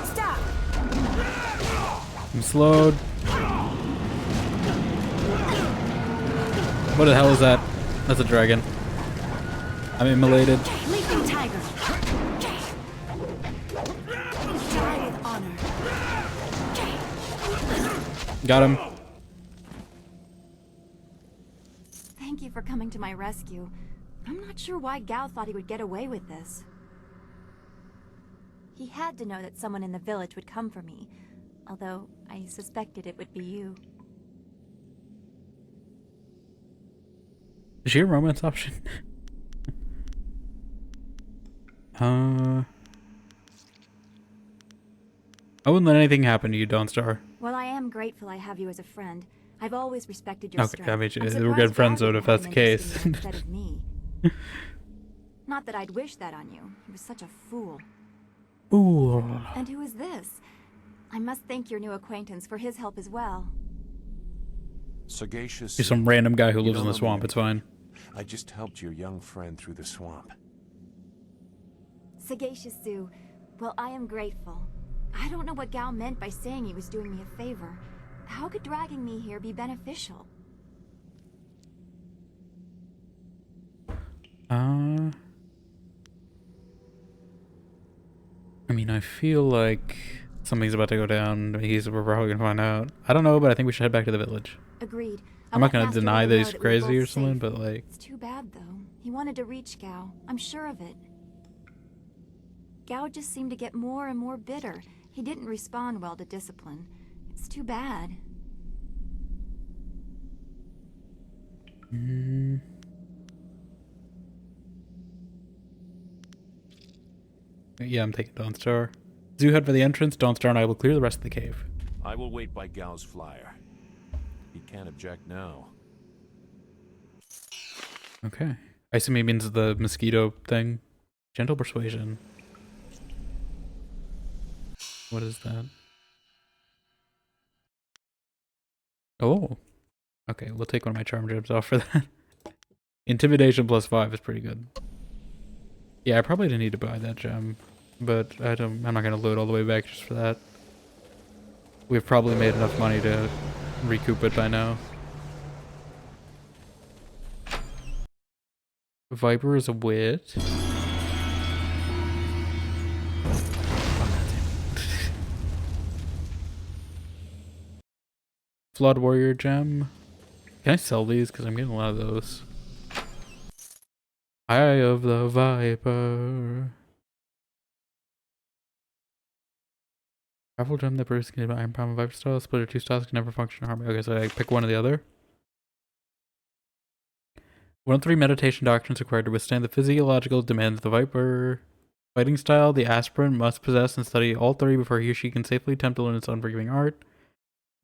S12: Stop.
S4: I'm slowed. What the hell is that? That's a dragon. I'm immolated.
S12: Leaping tiger. Die with honor.
S4: Got him.
S17: Thank you for coming to my rescue. I'm not sure why Gao thought he would get away with this. He had to know that someone in the village would come for me, although I suspected it would be you.
S4: Is she a romance option? I wouldn't let anything happen to you, Dawnstar.
S17: Well, I am grateful I have you as a friend. I've always respected your
S4: Okay, I mean,
S17: strength.
S4: we're good friends, though, if that's the case.
S17: Instead of me. Not that I'd wish that on you. He was such a fool.
S4: Ooh.
S17: And who is this? I must thank your new acquaintance for his help as well.
S3: Sagacious.
S4: He's some random guy who
S3: You
S4: lives
S3: don't
S4: in the
S3: owe me
S4: swamp. It's fine.
S3: I just helped your young friend through the swamp.
S17: Sagacious Zoo. Well, I am grateful. I don't know what Gao meant by saying he was doing me a favor. How could dragging me here be beneficial?
S4: I mean, I feel like something's about to go down. We're probably gonna find out. I don't know, but I think we should head back to the village.
S17: Agreed.
S4: I'm not gonna deny that he's crazy or something, but like...
S17: It's too bad, though. He wanted to reach Gao. I'm sure of it. Gao just seemed to get more and more bitter. He didn't respond well to discipline. It's too bad.
S4: Yeah, I'm taking Dawnstar. Zoo, head for the entrance. Dawnstar and I will clear the rest of the cave.
S3: I will wait by Gao's flyer. He can't object now.
S4: Okay. I assume he means the mosquito thing. Gentle persuasion. What is that? Oh. Okay, we'll take one of my charm gems off for that. Intimidation +5 is pretty good. Yeah, I probably didn't need to buy that gem, but I'm not gonna load all the way back just for that. We've probably made enough money to recoup it by now. Viper is a wit. Flood Warrior gem. Can I sell these? Because I'm getting a lot of those. Eye of the Viper. Powerful gem that produces can iron palm and viper style. Split or 2 styles can never function in harmony. Okay, so I pick one or the other. 1 of 3 meditation doctrines required to withstand the physiological demands of the Viper. Fighting style, the aspirant must possess and study all 3 before he or she can safely attempt to learn its unforgiving art.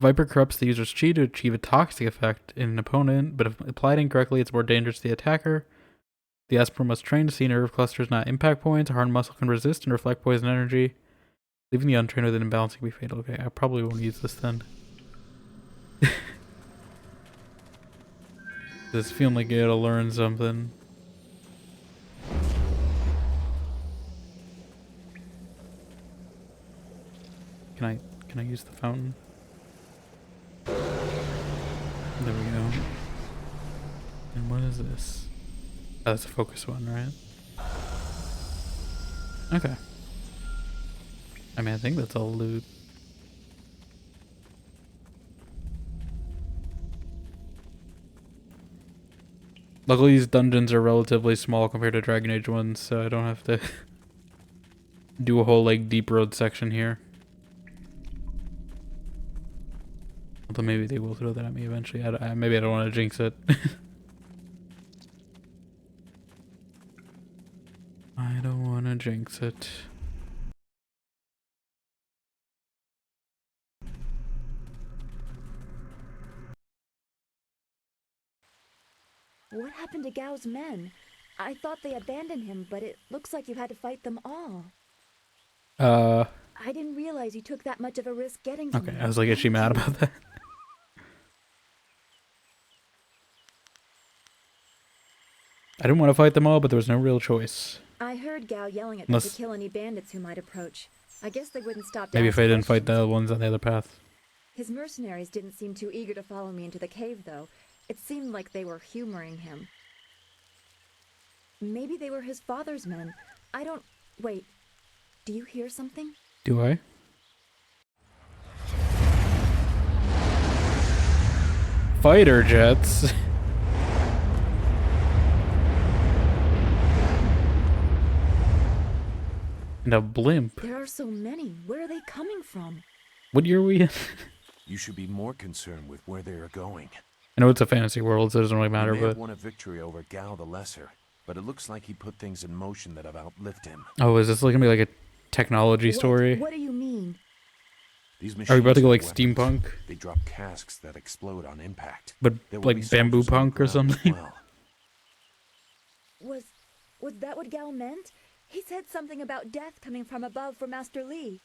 S4: Viper corrupts the user's chi to achieve a toxic effect in an opponent, but if applied incorrectly, it's more dangerous to the attacker. The aspirant must train to see nerve clusters, not impact points. A hard muscle can resist and reflect poison energy. Leaving the untrained with an imbalance can be fatal. Okay, I probably won't use this then. This feeling like you gotta learn something. Can I use the fountain? There we go. And what is this? Oh, that's a focus one, right? Okay. I mean, I think that's all loot. Luckily, these dungeons are relatively small compared to Dragon Age ones, so I don't have to do a whole, like, deep road section here. Although maybe they will throw that at me eventually. Maybe I don't want to jinx it. I don't want to jinx it.
S17: What happened to Gao's men? I thought they abandoned him, but it looks like you had to fight them all. I didn't realize you took that much of a risk getting to me.
S4: Okay, I was like, is she mad about that? I didn't want to fight them all, but there was no real choice.
S17: I heard Gao yelling at them to kill any bandits who might approach. I guess they wouldn't stop to
S4: Maybe
S17: ask
S4: if I didn't fight
S17: questions.
S4: the ones on the other path.
S17: His mercenaries didn't seem too eager to follow me into the cave, though. It seemed like they were humoring him. Maybe they were his father's men. I don't... Wait. Do you hear something?
S4: Do I? Fighter jets. And a blimp.
S17: There are so many. Where are they coming from?
S4: What year are we in?
S3: You should be more concerned with where they are going.
S4: I know it's a fantasy world, so it doesn't really matter,
S3: He may
S4: but...
S3: have won a victory over Gao the Lesser, but it looks like he put things in motion that have outlived him.
S4: Oh, is this gonna be like a technology story?
S17: What do you mean?
S3: These
S4: Are we about to go like
S3: machines are
S4: steampunk?
S3: weapons. They drop casks that explode on impact.
S4: But
S3: There will
S4: like
S3: be
S4: bamboo
S3: soldiers on
S4: punk
S3: the
S4: or
S3: ground as
S4: something?
S3: well.
S17: Was that what Gao meant? He said something about death coming from above for Master Li.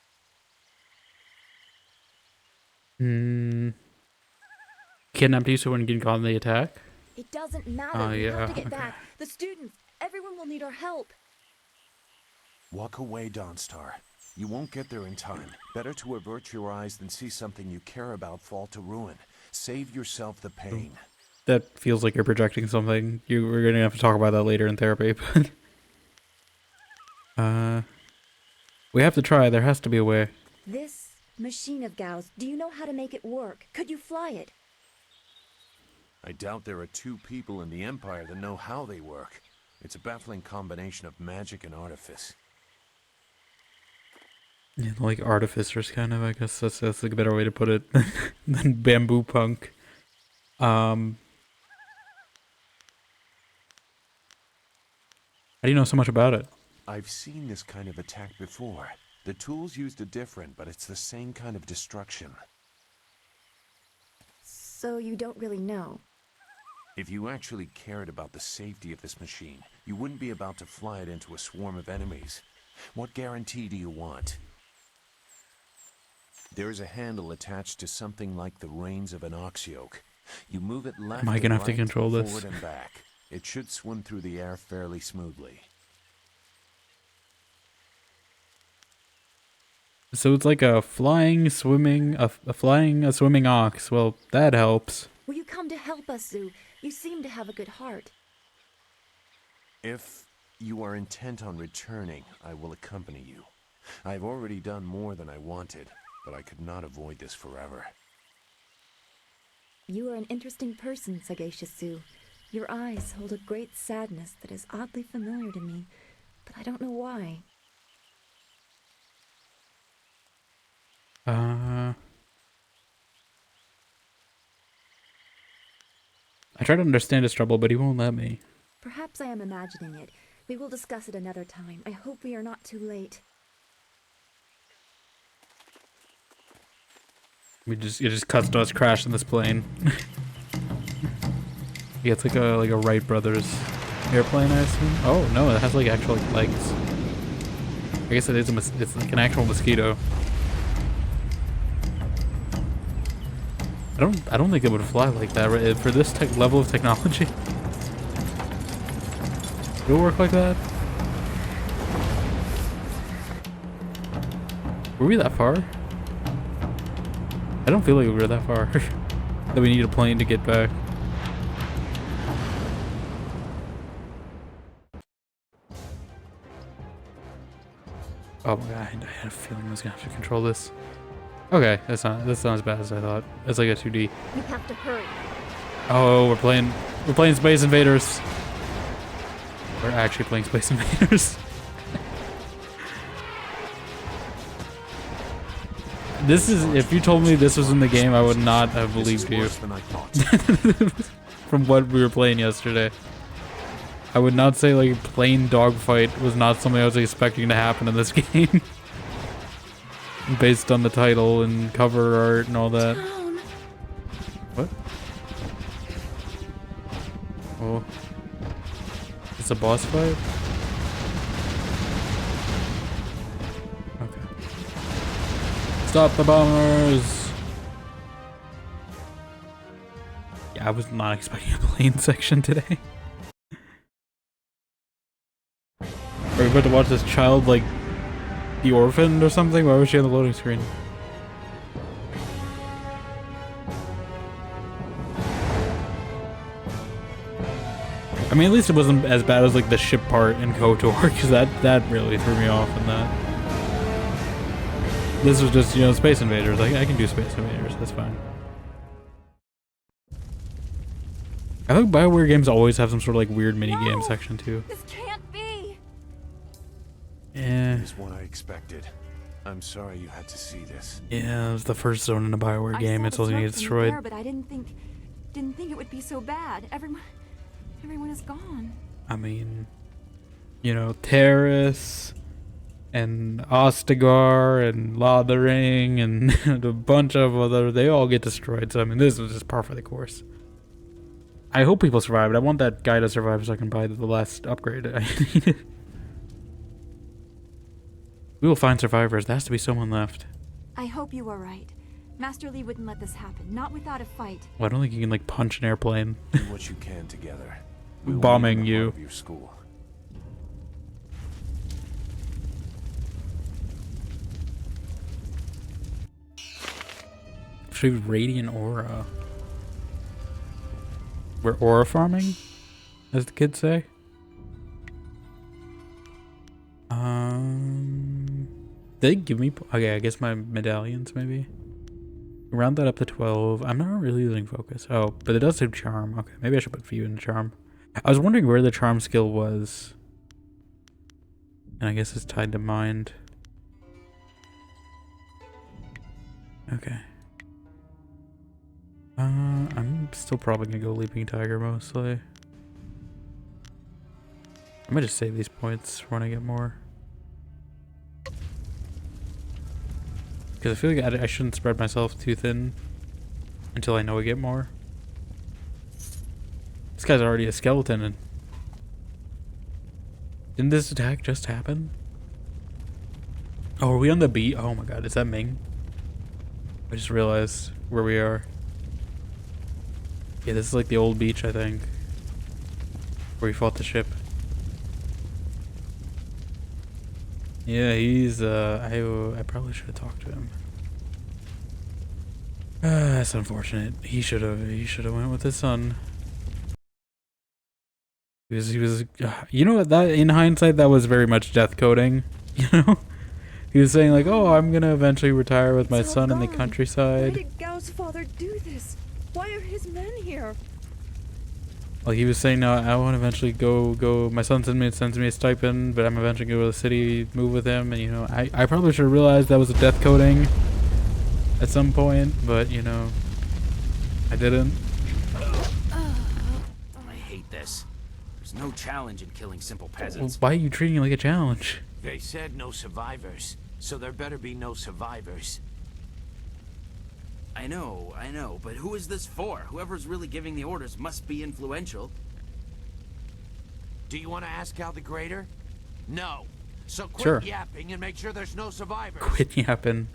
S4: Kidnapped you so when getting caught in the attack?
S17: It doesn't matter.
S4: Oh,
S17: We
S4: yeah,
S17: have to get
S4: okay.
S17: back. The students, everyone will need our help.
S3: Walk away, Dawnstar. You won't get there in time. Better to avert your eyes than see something you care about fall to ruin. Save yourself the pain.
S4: That feels like you're projecting something. We're gonna have to talk about that later in therapy, but... we have to try. There has to be a way.
S17: This machine of Gao's, do you know how to make it work? Could you fly it?
S3: I doubt there are two people in the Empire that know how they work. It's a baffling combination of magic and artifice.
S4: Yeah, like artificers, kind of. I guess that's like a better way to put it than bamboo punk. How do you know so much about it?
S3: I've seen this kind of attack before. The tools used are different, but it's the same kind of destruction.
S17: So you don't really know.
S3: If you actually cared about the safety of this machine, you wouldn't be about to fly it into a swarm of enemies. What guarantee do you want? There's a handle attached to something like the reins of an ox yoke. You move it left
S4: Am I
S3: and
S4: gonna have to
S3: right,
S4: control this?
S3: forward and back. It should swim through the air fairly smoothly.
S4: So it's like a flying, swimming, a swimming ox. Well, that helps.
S17: Will you come to help us, Zoo? You seem to have a good heart.
S3: If you are intent on returning, I will accompany you. I've already done more than I wanted, but I could not avoid this forever.
S17: You are an interesting person, Sagacious Zoo. Your eyes hold a great sadness that is oddly familiar to me, but I don't know why.
S4: I try to understand his trouble, but he won't let me.
S17: Perhaps I am imagining it. We will discuss it another time. I hope we are not too late.
S4: It just cuts to us crashing this plane. Yeah, it's like a Wright Brothers airplane, I assume. Oh no, it has like actual legs. I guess it is it's like an actual mosquito. I don't think it would fly like that, right? For this level of technology. Would it work like that? Were we that far? I don't feel like we were that far. That we need a plane to get back. Oh my god, I had a feeling I was gonna have to control this. Okay, that's not as bad as I thought. It's like a 2D.
S17: You have to hurry.
S4: Oh, we're playing Space Invaders. We're actually playing Space Invaders. This is, if you told me this was in the game, I would not have believed you. From what we were playing yesterday. I would not say like plain dogfight was not something I was expecting to happen in this game. Based on the title and cover art and all that. What? Oh. It's a boss fight? Okay. Stop the bombers! Yeah, I was not expecting a plane section today. Are we about to watch this child, like, be orphaned or something? Why was she on the loading screen? I mean, at least it wasn't as bad as, like, the ship part in KOTOR, because that really threw me off in that. This was just, you know, Space Invaders. I can do Space Invaders, that's fine. I think BioWare games always have some sort of, like, weird mini-game section, too.
S16: This can't be!
S4: Yeah.
S3: It was what I expected. I'm sorry you had to see this.
S4: Yeah, it was the first zone in a Bioware
S17: I
S4: game.
S17: saw
S4: It's
S17: the
S4: only
S17: smoke
S4: get
S17: from
S4: destroyed.
S17: there, but I didn't think it would be so bad. Everyone is gone.
S4: I mean, you know, Terrace and Ostagar and Lothering and a bunch of other, they all get destroyed. So I mean, this was just par for the course. I hope people survived. I want that guy to survive so I can buy the last upgrade I needed. We will find survivors. There has to be someone left.
S17: I hope you are right. Master Lee wouldn't let this happen, not without a fight.
S4: Well, I don't think you can like punch an airplane.
S3: Do what you can together. We will
S4: Bombing
S3: meet in the
S4: you.
S3: heart of your school.
S4: Actually, Radiant Aura. We're aura farming, as the kids say. They give me, okay, I guess my medallions maybe. Round that up to 12. I'm not really using focus. Oh, but it does have charm. Okay, maybe I should put view in charm. I was wondering where the charm skill was. And I guess it's tied to mind. Okay. I'm still probably gonna go Leaping Tiger mostly. I might just save these points for when I get more. Because I feel like I shouldn't spread myself too thin until I know I get more. This guy's already a skeleton, and didn't this attack just happen? Oh, are we on the beach? Oh my god, is that Ming? I just realized where we are. Yeah, this is like the old beach, I think, where we fought the ship. Yeah, he's, I probably should have talked to him. That's unfortunate. He should have went with his son. He was, you know what, that, in hindsight, that was very much death coding, you know? He was saying like, oh, I'm gonna eventually retire with my son in the countryside.
S17: Why did Gao's father do this? Why are his men here?
S4: Well, he was saying, no, I want to eventually go. My son sends me a stipend, but I'm eventually going to go to the city, move with him. And, you know, I probably should have realized that was a death coding at some point, but, you know, I didn't.
S5: I hate this. There's no challenge in killing simple
S4: Well,
S5: peasants.
S4: why are you treating it like a challenge?
S3: They said no survivors, so there better be no survivors.
S5: I know, but who is this for? Whoever's really giving the orders must be influential.
S3: Do you want to ask Cal the Greater? No. So quit
S4: Sure.
S3: yapping and make sure there's no survivors.
S4: Quit yapping.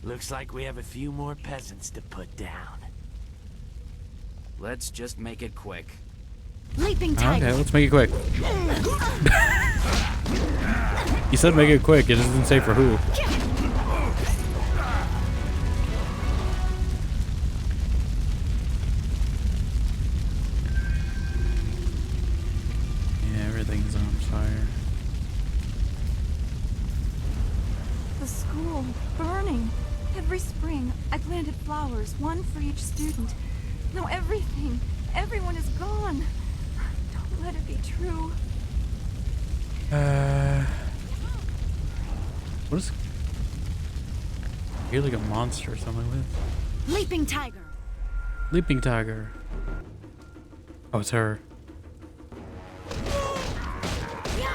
S3: Looks like we have a few more peasants to put down.
S5: Let's just make it quick.
S17: Leaping Tiger.
S4: Okay, let's make it quick. You said make it quick, it just didn't say for who. Yeah, everything's on fire.
S17: The school, burning. Every spring, I planted flowers, one for each student. Now everything, everyone is gone. Don't let it be true.
S4: What is... You're like a monster or something with.
S12: Leaping Tiger.
S4: Leaping Tiger. Oh, it's her.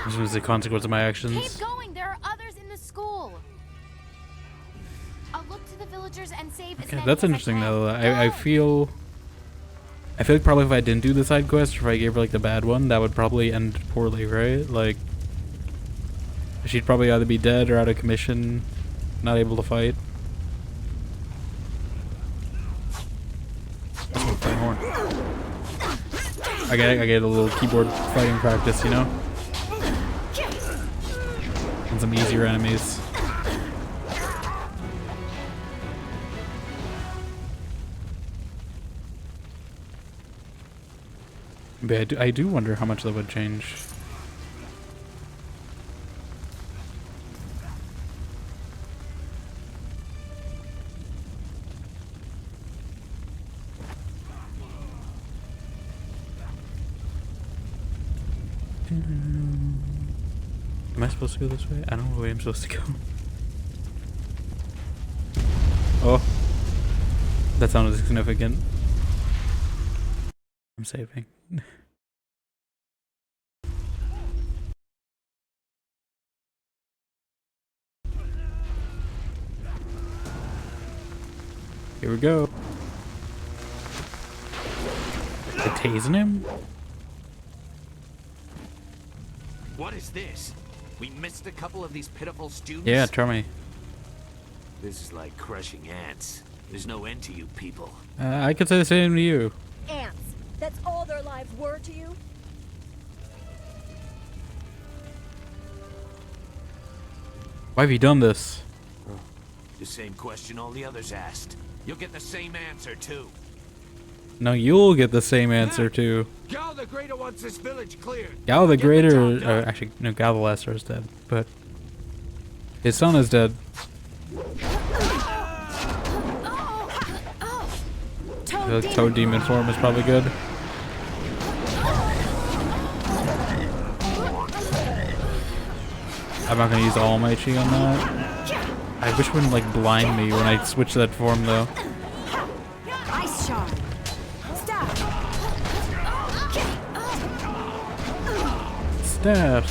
S4: This was the consequence of my actions.
S18: Keep going. There are others in the school. I'll look to the villagers and save as
S4: Okay,
S18: many
S4: that's
S18: as I
S4: interesting
S18: can.
S4: though. I feel like probably if I didn't do the side quest, or if I gave her like the bad one, that would probably end poorly, right? Like, she'd probably either be dead or out of commission, not able to fight. I get a little keyboard fighting practice, you know? And some easier enemies. But I do wonder how much that would change. Am I supposed to go this way? I don't know where I'm supposed to go. Oh. That sounded significant. I'm saving. Here we go. They're tasing him?
S3: What is this? We missed a couple of these pitiful students?
S4: Yeah, try me.
S3: This is like crushing ants. There's no end to you people.
S4: I could say the same to you.
S16: Ants. That's all their lives were to you?
S4: Why have you done this?
S3: The same question all the others asked. You'll get the same answer too.
S4: No, you'll get the same answer too.
S3: Gal the Greater wants this village cleared.
S4: Gal the Greater, actually, no, Gal the Lesser is dead, but his son is dead. I feel like Toad Demon form is probably good. I'm not gonna use all my chi on that. I wish it wouldn't like blind me when I switch that form though.
S12: Ice shard. Stop.
S4: Staff.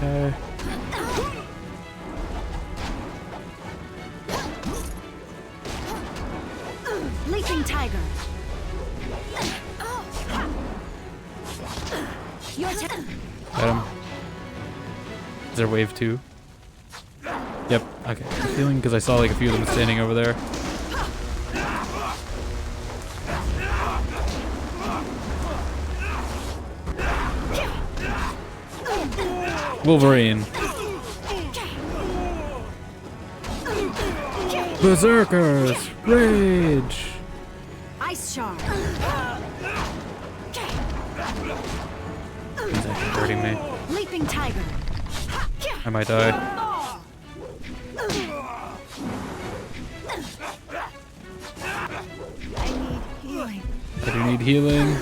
S4: Okay.
S12: Leaping tiger. Your turn.
S4: Got him. Is there wave 2? Yep. Okay. I'm feeling because I saw like a few of them standing over there. Wolverine. Berserkers! Rage!
S12: Ice shard.
S4: He's actually hurting me.
S12: Leaping tiger.
S4: I might die.
S12: I need healing.
S4: I do need healing.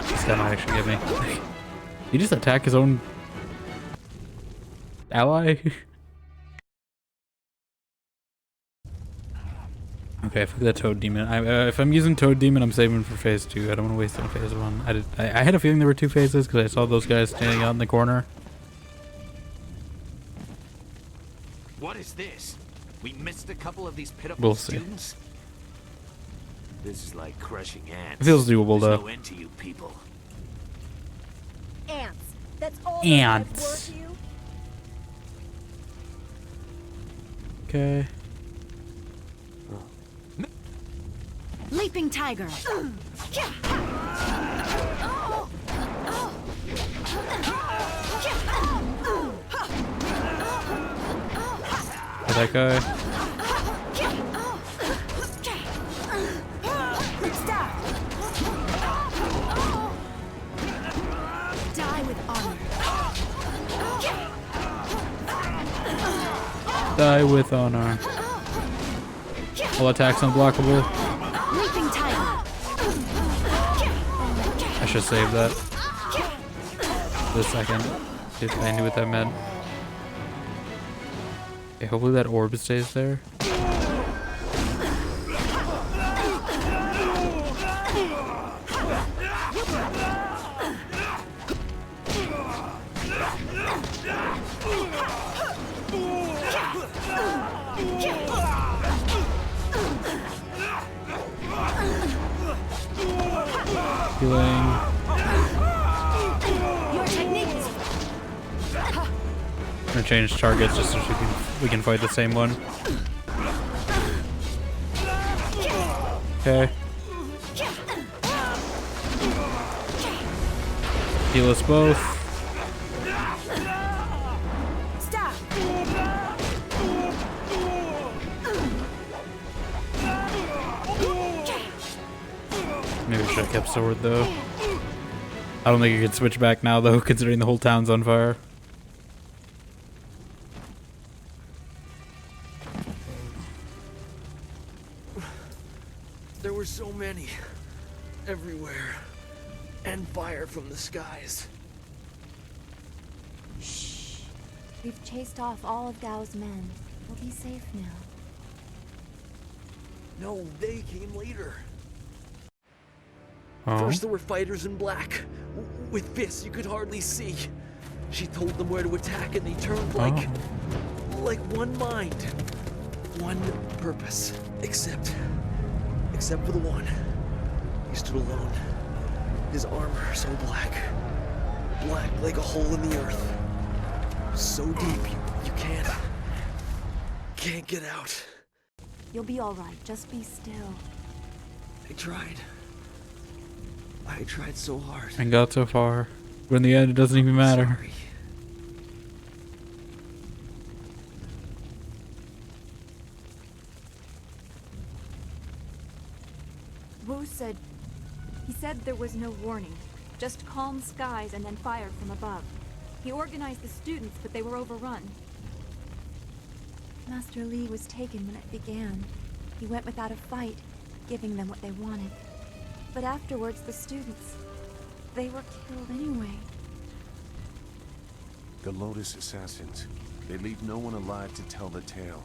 S4: This guy might actually get me. He just attack his own ally? Okay, fuck that Toad Demon. If I'm using Toad Demon, I'm saving for phase 2. I don't want to waste it on phase 1. I had a feeling there were 2 phases because I saw those guys standing out in the corner.
S3: What is this? We missed a couple of these pitiful
S4: We'll see.
S3: students? This is like crushing ants.
S4: It feels doable
S3: There's
S4: though.
S3: no end to you people.
S16: Ants. That's all their lives
S4: Ants.
S16: were to you?
S4: Okay.
S12: Leaping tiger.
S4: Hit that guy.
S12: Stop. Die with honor.
S4: Die with honor. All attacks unblockable.
S12: Leaping tiger.
S4: I should save that. For a second. If I knew what that meant. Okay, hopefully that orb stays there. Healing.
S12: Your technique is.
S4: I'm gonna change targets just so we can fight the same one. Okay. Heal us both.
S12: Stop.
S4: Maybe I should have kept sword though. I don't think you can switch back now though, considering the whole town's on fire.
S19: fire from the skies.
S17: Shh. We've chased off all of Gao's men. We'll be safe now.
S19: No, they came later.
S4: Oh.
S19: First there were fighters in black, with fists you could hardly see. She told them where to attack and they turned like one mind. One purpose. Except for the one. He stood alone. His armor so black. Black like a hole in the earth. So deep you can't get out.
S17: You'll be alright, just be still.
S19: I tried so hard.
S4: And got so far. But in the end, it doesn't even matter.
S19: Sorry.
S17: Wu said... He said there was no warning. Just calm skies and then fire from above. He organized the students, but they were overrun. Master Li was taken when it began. He went without a fight, giving them what they wanted. But afterwards, the students... they were killed anyway.
S3: The Lotus Assassins. They leave no one alive to tell the tale.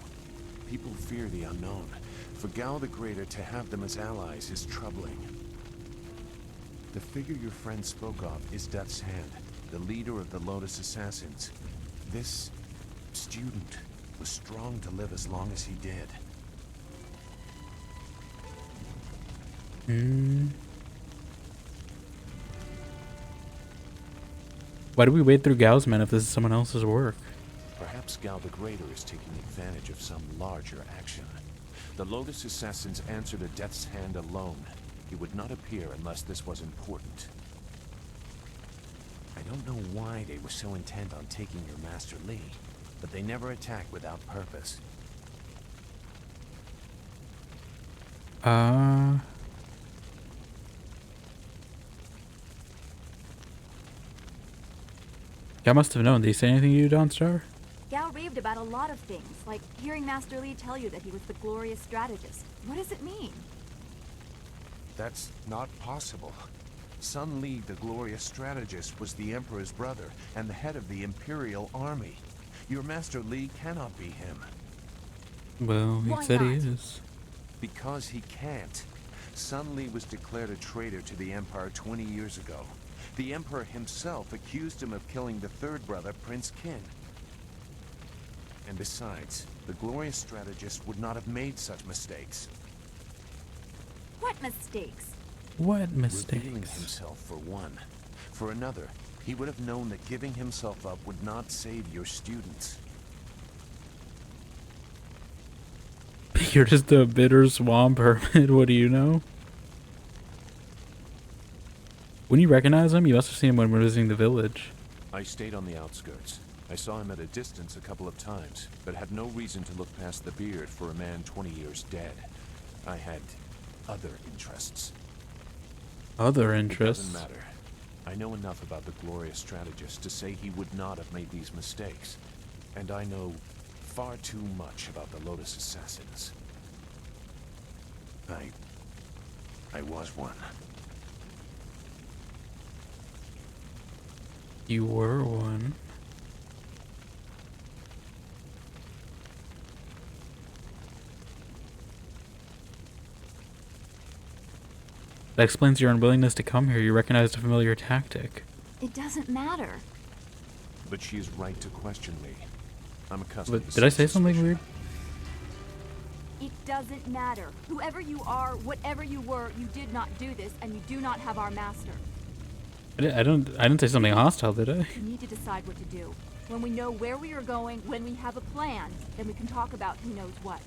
S3: People fear the unknown. For Gao the Greater to have them as allies is troubling. The figure your friend spoke of is Death's Hand, the leader of the Lotus Assassins. This student was strong to live as long as he did.
S4: Why do we wade through Gao's men if this is someone else's work?
S3: Perhaps Gao the Greater is taking advantage of some larger action. The Lotus Assassins answered to Death's Hand alone. He would not appear unless this was important. I don't know why they were so intent on taking your Master Li, but they never attack without purpose.
S4: Gao must have known. Did he say anything to you, Dawnstar?
S17: Gao raved about a lot of things, like hearing Master Li tell you that he was the glorious strategist. What does it mean?
S3: That's not possible. Sun Li, the glorious strategist, was the Emperor's brother and the head of the Imperial Army. Your Master Li cannot be him.
S4: Well, he said he is.
S3: Because he can't. Sun Li was declared a traitor to the Empire 20 years ago. The Emperor himself accused him of killing the third brother, Prince Qin. And besides, the glorious strategist would not have made such mistakes.
S17: What mistakes?
S4: What mistakes?
S3: Revealing himself, for one. For another, he would have known that giving himself up would not save your students.
S4: You're just a bitter swamp hermit. What do you know? When you recognize him, you must have seen him when we were visiting the village.
S3: I stayed on the outskirts. I saw him at a distance a couple of times, but had no reason to look past the beard for a man 20 years dead. I had other interests.
S4: Other interests?
S3: It doesn't matter. I know enough about the glorious strategist to say he would not have made these mistakes. And I know far too much about the Lotus Assassins. I was one.
S4: You were one. That explains your unwillingness to come here. You recognized a familiar tactic.
S17: It doesn't matter.
S3: But she is right to question me. I'm accustomed to
S4: Did I say something weird?
S17: It doesn't matter. Whoever you are, whatever you were, you did not do this, and you do not have our master.
S4: I didn't say something hostile, did I?
S17: We need to decide what to do. When we know where we are going, when we have a plan, then we can talk about who knows what.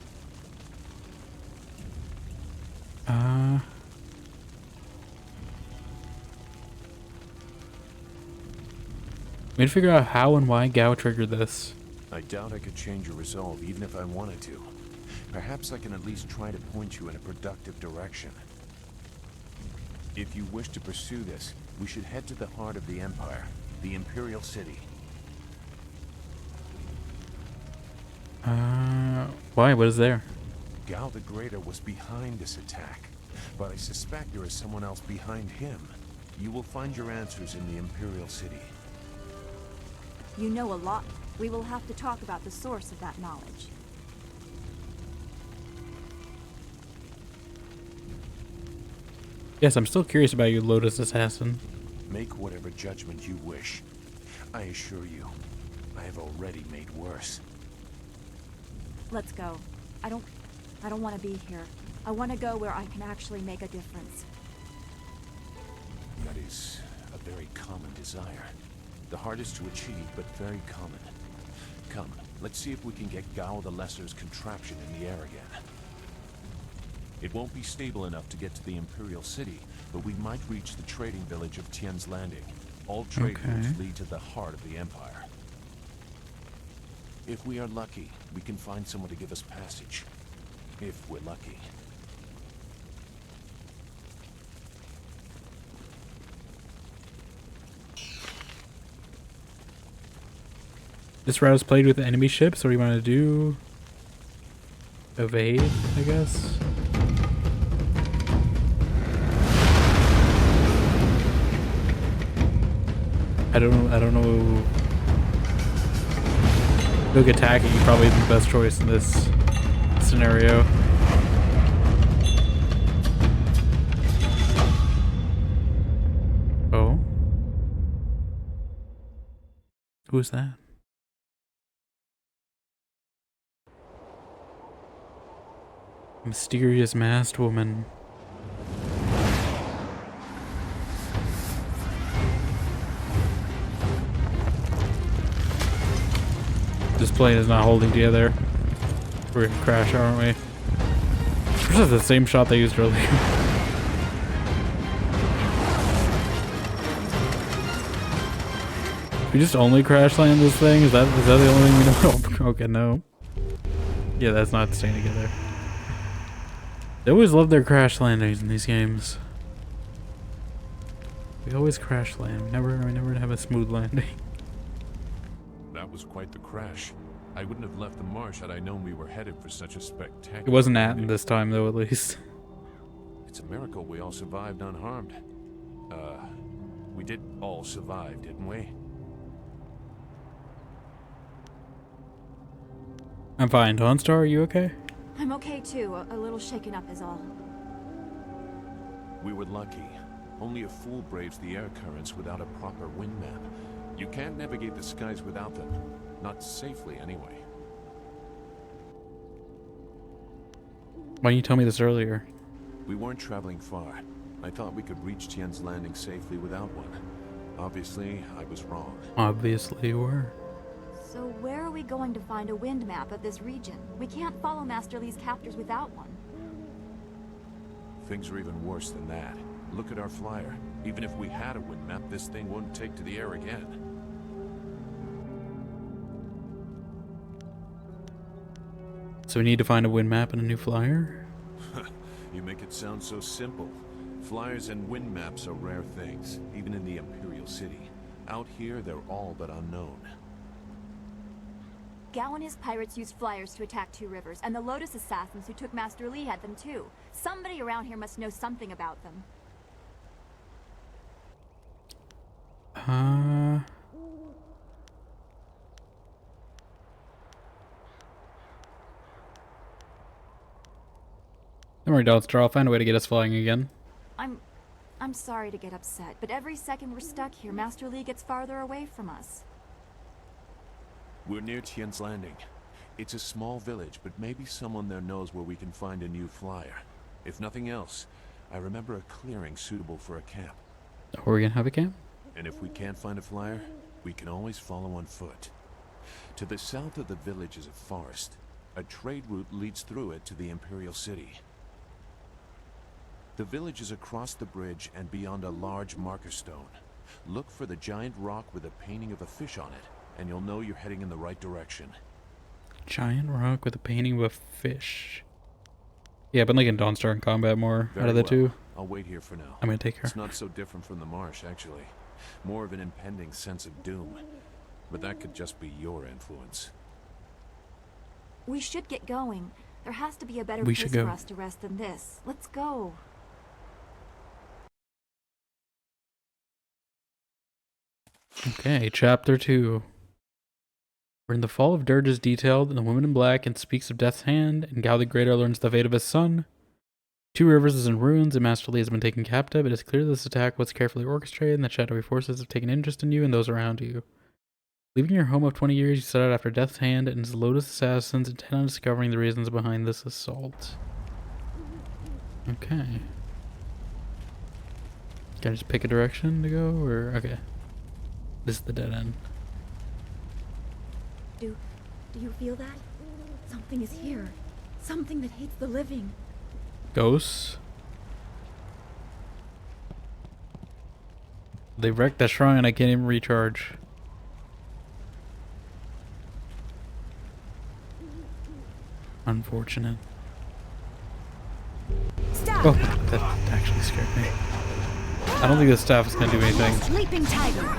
S4: We need to figure out how and why Gao triggered this.
S3: I doubt I could change your resolve even if I wanted to. Perhaps I can at least try to point you in a productive direction. If you wish to pursue this, we should head to the heart of the Empire, the Imperial City.
S4: Why? What is there?
S3: Gao the Greater was behind this attack, but I suspect there is someone else behind him. You will find your answers in the Imperial City.
S17: You know a lot. We will have to talk about the source of that knowledge.
S4: Yes, I'm still curious about you, Lotus Assassin.
S3: Make whatever judgment you wish. I assure you, I have already made worse.
S17: Let's go. I don't want to be here. I want to go where I can actually make a difference.
S3: That is a very common desire. The hardest to achieve, but very common. Come, let's see if we can get Gao the Lesser's contraption in the air again. It won't be stable enough to get to the Imperial City, but we might reach the trading village of Tien's Landing. All trade routes lead to the heart of the Empire. If we are lucky, we can find someone to give us passage. If we're lucky.
S4: This route is played with enemy ships, so what do you want to do? Evade, I guess? I don't know. Big attacking probably isn't the best choice in this scenario. Oh? Who's that? Mysterious masked woman. This plane is not holding together. We're gonna crash, aren't we? This is the same shot they used earlier. We just only crash land this thing? Is that the only thing we know? Okay, no. Yeah, that's not staying together. They always love their crash landings in these games. We always crash land. We never have a smooth landing.
S3: That was quite the crash. I wouldn't have left the marsh had I known we were headed for such a spectacular...
S4: It wasn't Atten this time, though, at least.
S3: It's a miracle we all survived unharmed. We did all survive, didn't we?
S4: I'm fine. Dawnstar, are you okay?
S17: I'm okay too. A little shaken up is all.
S3: We were lucky. Only a fool braves the air currents without a proper wind map. You can't navigate the skies without them. Not safely, anyway.
S4: Why didn't you tell me this earlier?
S3: We weren't traveling far. I thought we could reach Tien's Landing safely without one. Obviously, I was wrong.
S4: Obviously you were.
S17: So where are we going to find a wind map of this region? We can't follow Master Li's captors without one.
S3: Things are even worse than that. Look at our flyer. Even if we had a wind map, this thing wouldn't take to the air again.
S4: So we need to find a wind map and a new flyer?
S3: You make it sound so simple. Flyers and wind maps are rare things, even in the Imperial City. Out here, they're all but unknown.
S17: Gao and his pirates used flyers to attack Two Rivers, and the Lotus Assassins who took Master Li had them too. Somebody around here must know something about them.
S4: Don't worry, Dawnstar. I'll find a way to get us flying again.
S17: I'm sorry to get upset, but every second we're stuck here, Master Li gets farther away from us.
S3: We're near Tien's Landing. It's a small village, but maybe someone there knows where we can find a new flyer. If nothing else, I remember a clearing suitable for a camp.
S4: Are we gonna have a camp?
S3: And if we can't find a flyer, we can always follow on foot. To the south of the village is a forest. A trade route leads through it to the Imperial City. The village is across the bridge and beyond a large marker stone. Look for the giant rock with a painting of a fish on it, and you'll know you're heading in the right direction.
S4: Giant rock with a painting of a fish. Yeah, I've been liking Dawnstar in combat more
S3: Very
S4: out of the
S3: well.
S4: two.
S3: I'll wait here for now.
S4: I'm gonna take her.
S3: It's not so different from the marsh, actually. More of an impending sense of doom. But that could just be your influence.
S17: We should get going. There has to be a better
S4: We
S17: place
S4: should go.
S17: for us to rest than this. Let's go.
S4: Okay, chapter 2. Wherein the fall of Dirge is detailed, and the woman in black and speaks of Death's Hand, and Gao the Greater learns the fate of his son. Two Rivers is in ruins, and Master Li has been taken captive. It is clear this attack was carefully orchestrated, and that shadowy forces have taken interest in you and those around you. Leaving your home of 20 years, you set out after Death's Hand and his Lotus assassins, intent on discovering the reasons behind this assault. Okay. Can I just pick a direction to go, or... Okay. This is the dead end.
S17: Do you feel that? Something is here. Something that hates the living.
S4: Ghosts? They wrecked that shrine, I can't even recharge. Unfortunate.
S12: Stop.
S4: Oh, that actually scared me. I don't think this staff is gonna do anything.
S12: Sleeping tiger.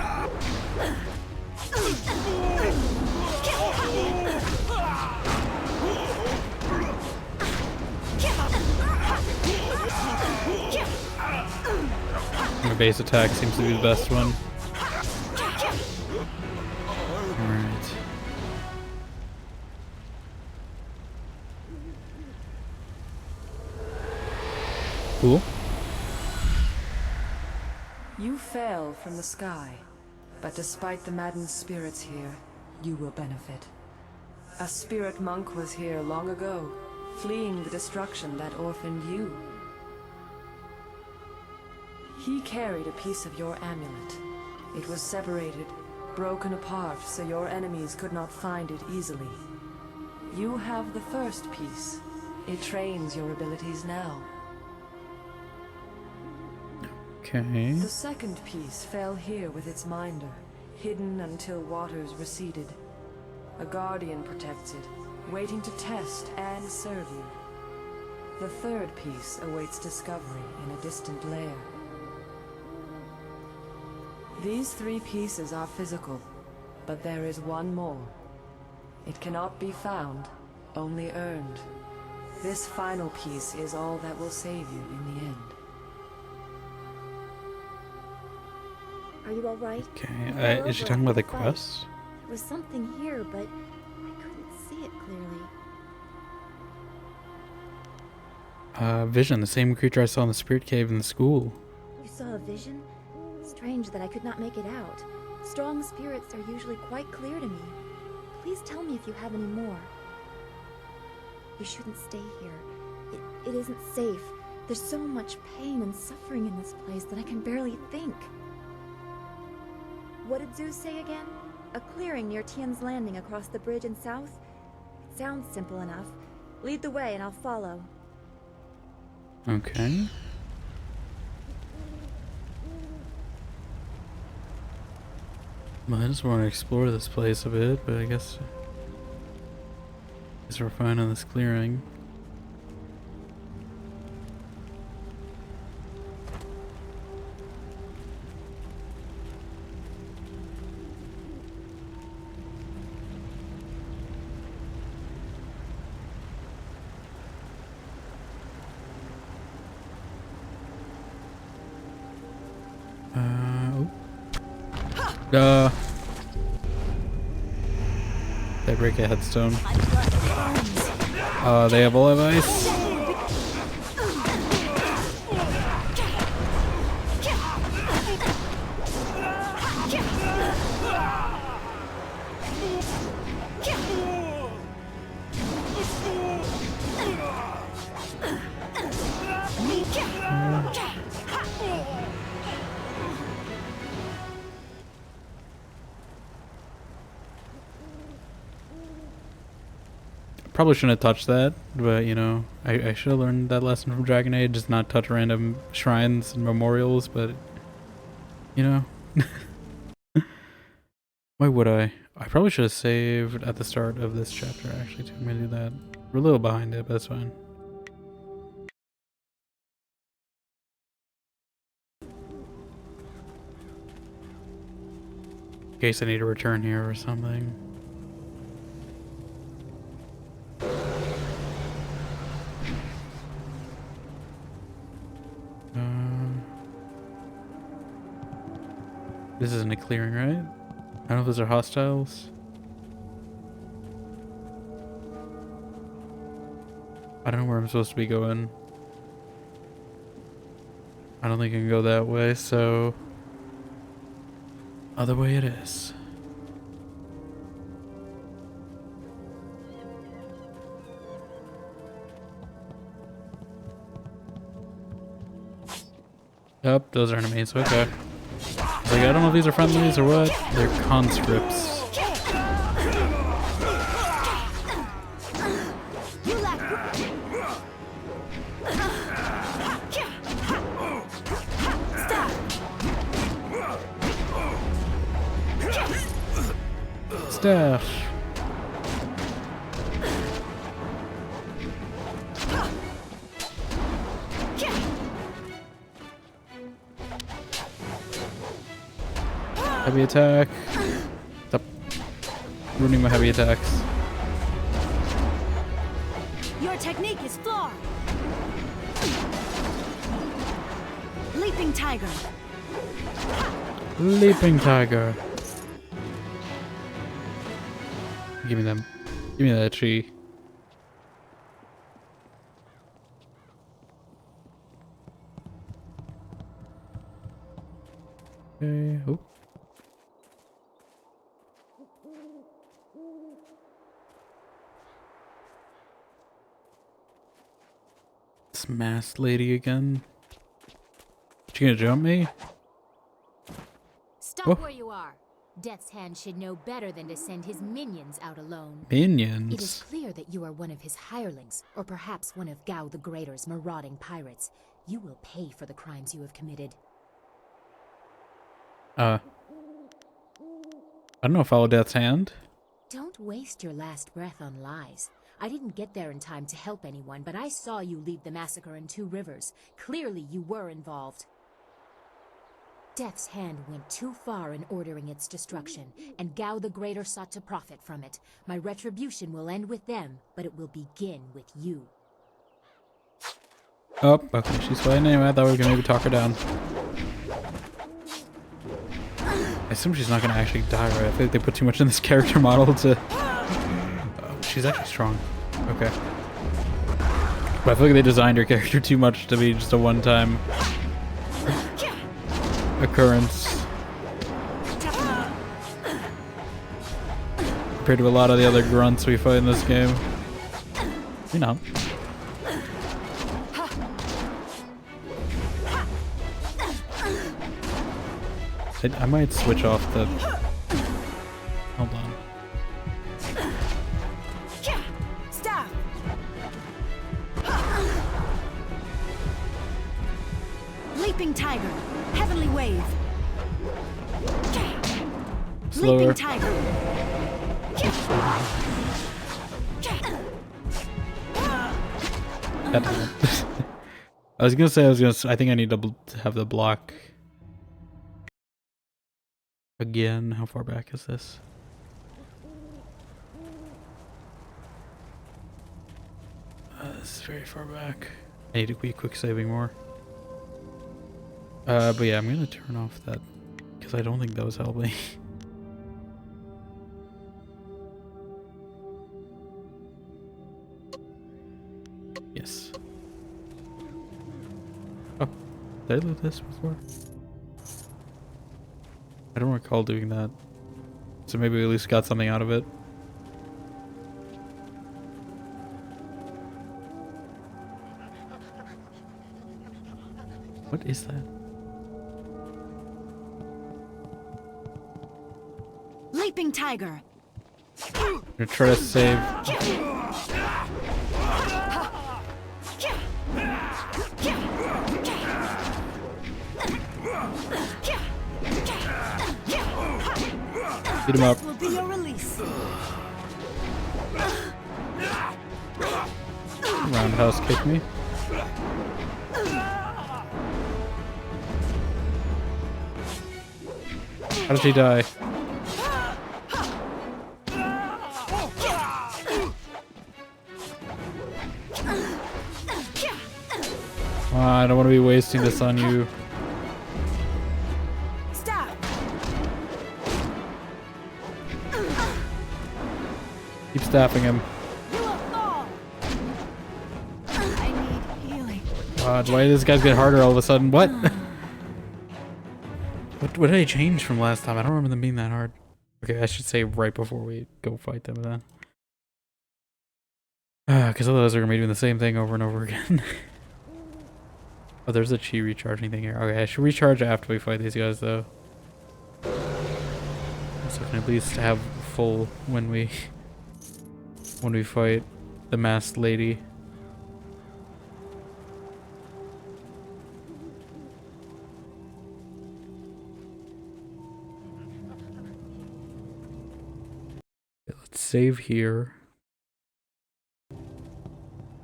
S4: My base attack seems to be the best one. Alright. Cool.
S6: You fell from the sky, but despite the maddened spirits here, you will benefit. A spirit monk was here long ago, fleeing the destruction that orphaned you. He carried a piece of your amulet. It was separated, broken apart, so your enemies could not find it easily. You have the first piece. It trains your abilities now.
S4: Okay.
S6: The second piece fell here with its minder, hidden until waters receded. A guardian protects it, waiting to test and serve you. The third piece awaits discovery in a distant lair. These three pieces are physical, but there is one more. It cannot be found, only earned. This final piece is all that will save you in the end.
S17: Are you alright?
S4: Okay, is she talking about the quest?
S17: There was something here, but I couldn't see it clearly.
S4: Vision, the same creature I saw in the spirit cave in the school.
S17: You saw a vision? Strange that I could not make it out. Strong spirits are usually quite clear to me. Please tell me if you have any more. You shouldn't stay here. It isn't safe. There's so much pain and suffering in this place that I can barely think. What did Zeus say again? A clearing near Tian's Landing across the bridge in south? It sounds simple enough. Lead the way and I'll follow.
S4: Okay. Well, I just want to explore this place a bit, but I guess we're fine on this clearing. They break a headstone. They have all of ice. Probably shouldn't have touched that, but you know, I should have learned that lesson from Dragon Age, just not touch random shrines and memorials, but you know. Why would I? I probably should have saved at the start of this chapter actually too. I'm gonna do that. We're a little behind it, but that's fine. In case I need to return here or something. This This isn't a clearing, right? I don't know if those are hostiles. I don't know where I'm supposed to be going. I don't think I can go that way, so... other way it is. Yep, those are enemies, okay. Like, I don't know if these are friendlies or what. They're conscripts. Staff. Heavy attack. Stop ruining my heavy attacks.
S12: Your technique is flawed. Leaping tiger.
S4: Leaping tiger. Give me them. Give me that chi. Okay. Oh. This masked lady again. She gonna jump me?
S18: Stop
S4: Oh.
S18: where you are. Death's Hand should know better than to send his minions out alone.
S4: Minions?
S18: It is clear that you are one of his hirelings, or perhaps one of Gao the Greater's marauding pirates. You will pay for the crimes you have committed.
S4: I don't know, follow Death's Hand.
S18: Don't waste your last breath on lies. I didn't get there in time to help anyone, but I saw you lead the massacre in Two Rivers. Clearly you were involved. Death's Hand went too far in ordering its destruction, and Gao the Greater sought to profit from it. My retribution will end with them, but it will begin with you.
S4: Oh, okay, she's fine anyway. I thought we were gonna maybe talk her down. I assume she's not gonna actually die, right? I feel like they put too much in this character model to... Oh, she's actually strong. Okay. But I feel like they designed her character too much to be just a one-time occurrence. Compared to a lot of the other grunts we fight in this game. You know. I might switch off the... Hold on.
S12: Stop. Leaping tiger. Heavenly wave.
S4: Slower.
S12: Leaping tiger.
S4: I was gonna say I think I need to have the block again. How far back is this? This is very far back. I need to be quick saving more. But yeah, I'm gonna turn off that because I don't think that was helping. Yes. Oh, did I loot this before? I don't recall doing that. So maybe we at least got something out of it. What is that?
S12: Leaping tiger.
S4: I'm gonna try to save. Beat him up.
S12: Will be your release.
S4: Roundhouse kick me. How did she die? I don't want to be wasting this on you.
S12: Stop.
S4: Keep staffing him.
S12: You will fall. I need healing.
S4: God, why did this guys get harder all of a sudden? What? What did I change from last time? I don't remember them being that hard. Okay, I should say right before we go fight them then. Because otherwise they're going to be doing the same thing over and over again. Oh, there's a chi recharging thing here. Okay, I should recharge after we fight these guys though. So I can at least have full when we fight the masked lady. Okay, let's save here.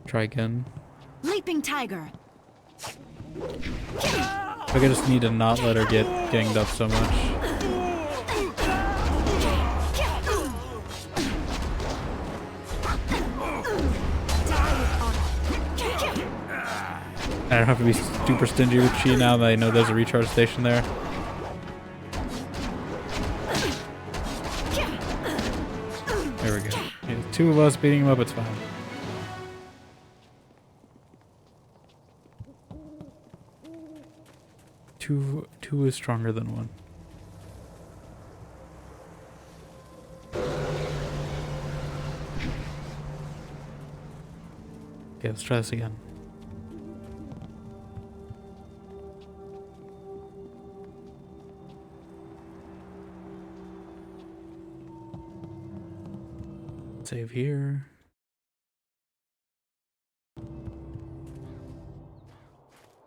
S4: Try again.
S12: Leaping tiger.
S4: I think I just need to not let her get ganged up so much. I don't have to be super stingy with chi now that I know there's a recharge station there. There we go. Yeah, two of us beating him up, it's fine. Two is stronger than one. Okay, let's try this again. Save here.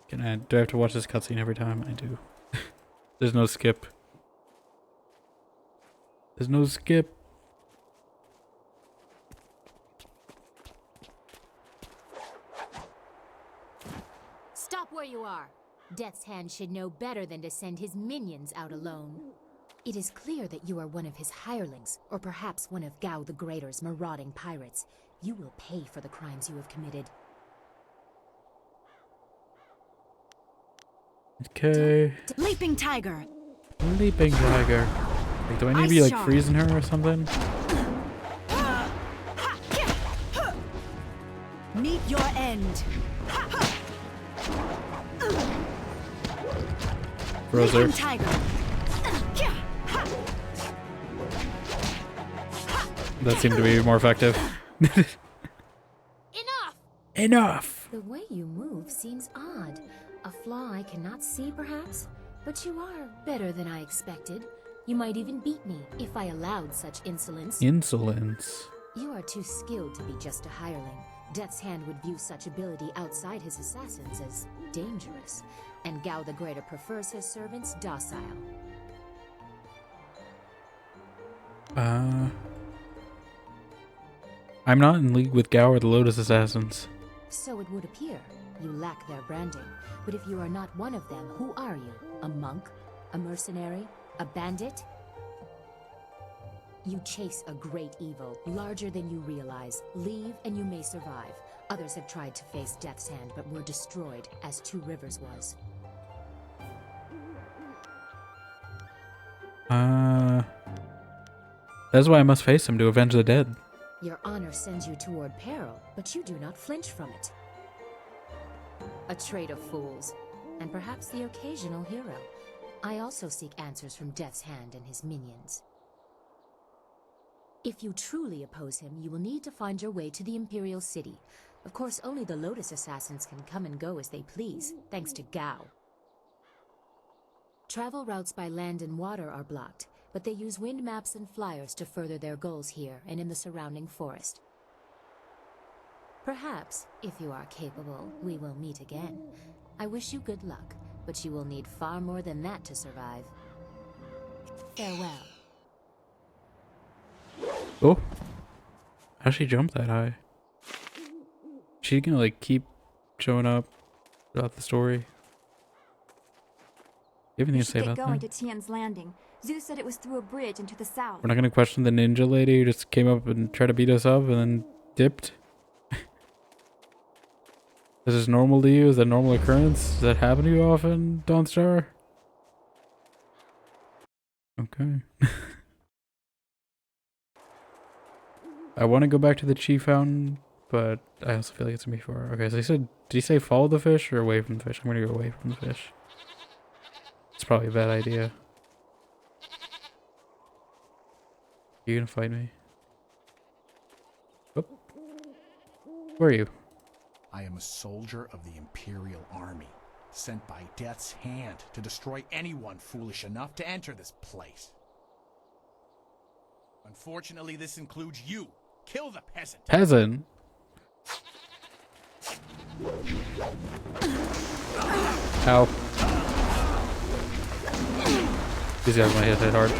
S4: Do I have to watch this cutscene every time? I do. There's no skip. There's no skip.
S18: Stop where you are. Death's Hand should know better than to send his minions out alone. It is clear that you are one of his hirelings, or perhaps one of Gao the Greater's marauding pirates. You will pay for the crimes you have committed.
S4: Okay.
S12: Leaping tiger.
S4: Leaping tiger. Like, do I need to be like freezing her or something?
S12: Meet your end.
S4: Froze her. That seemed to be more effective.
S18: Enough!
S4: Enough!
S18: The way you move seems odd. A flaw I cannot see, perhaps? But you are better than I expected. You might even beat me if I allowed such insolence.
S4: Insolence?
S18: You are too skilled to be just a hireling. Death's Hand would view such ability outside his assassins as dangerous, and Gao the Greater prefers his servants docile.
S4: I'm not in league with Gao or the Lotus Assassins.
S18: So it would appear. You lack their branding. But if you are not one of them, who are you? A monk? A mercenary? A bandit? You chase a great evil, larger than you realize. Leave and you may survive. Others have tried to face Death's Hand, but were destroyed, as Two Rivers was.
S4: That's why I must face him to avenge the dead.
S18: Your honor sends you toward peril, but you do not flinch from it. A trait of fools, and perhaps the occasional hero. I also seek answers from Death's Hand and his minions. If you truly oppose him, you will need to find your way to the Imperial City. Of course, only the Lotus Assassins can come and go as they please, thanks to Gao. Travel routes by land and water are blocked, but they use wind maps and flyers to further their goals here and in the surrounding forest. Perhaps, if you are capable, we will meet again. I wish you good luck, but you will need far more than that to survive. Farewell.
S4: Oh. How'd she jump that high? She gonna like keep showing up throughout the story? You have anything to say about
S17: going
S4: that?
S17: to Tian's Landing. Zeus said it was through a bridge into the south.
S4: We're not gonna question the ninja lady who just came up and tried to beat us up and then dipped? Is this normal to you? Is that a normal occurrence? Does that happen to you often, Dawnstar? Okay. I want to go back to the Chi Fountain, but I also feel like it's gonna be far. Okay, so he said, did he say follow the fish or away from the fish? I'm gonna go away from the fish. It's probably a bad idea. You gonna fight me? Oh. Where are you?
S20: I am a soldier of the Imperial Army, sent by Death's hand to destroy anyone foolish enough to enter this place. Unfortunately, this includes you. Kill the peasant.
S4: Peasant? Ow. These guys might hit hard.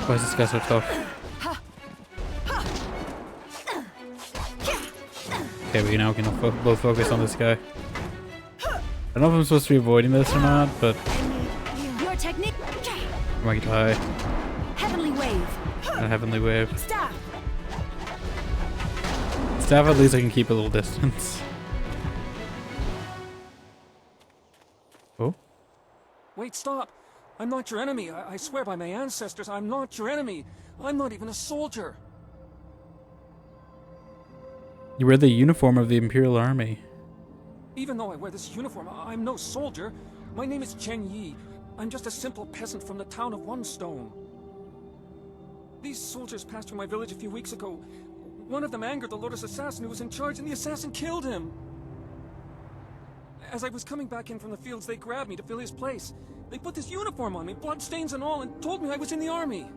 S4: Why is this guy so tough? Okay, we now can both focus on this guy. I don't know if I'm supposed to be avoiding this or not, but
S12: Your technique.
S4: I might die.
S12: Heavenly wave.
S4: A heavenly wave.
S12: Stop.
S4: Staff, at least I can keep a little distance. Oh?
S15: Wait, stop! I'm not your enemy. I swear by my ancestors, I'm not your enemy. I'm not even a soldier.
S4: You wear the uniform of the Imperial Army.
S15: Even though I wear this uniform, I'm no soldier. My name is Chen Yi. I'm just a simple peasant from the town of One Stone. These soldiers passed through my village a few weeks ago. One of them angered the Lotus assassin who was in charge, and the assassin killed him. As I was coming back in from the fields, they grabbed me to fill his place. They put this uniform on me, bloodstains and all, and told me I was in the army.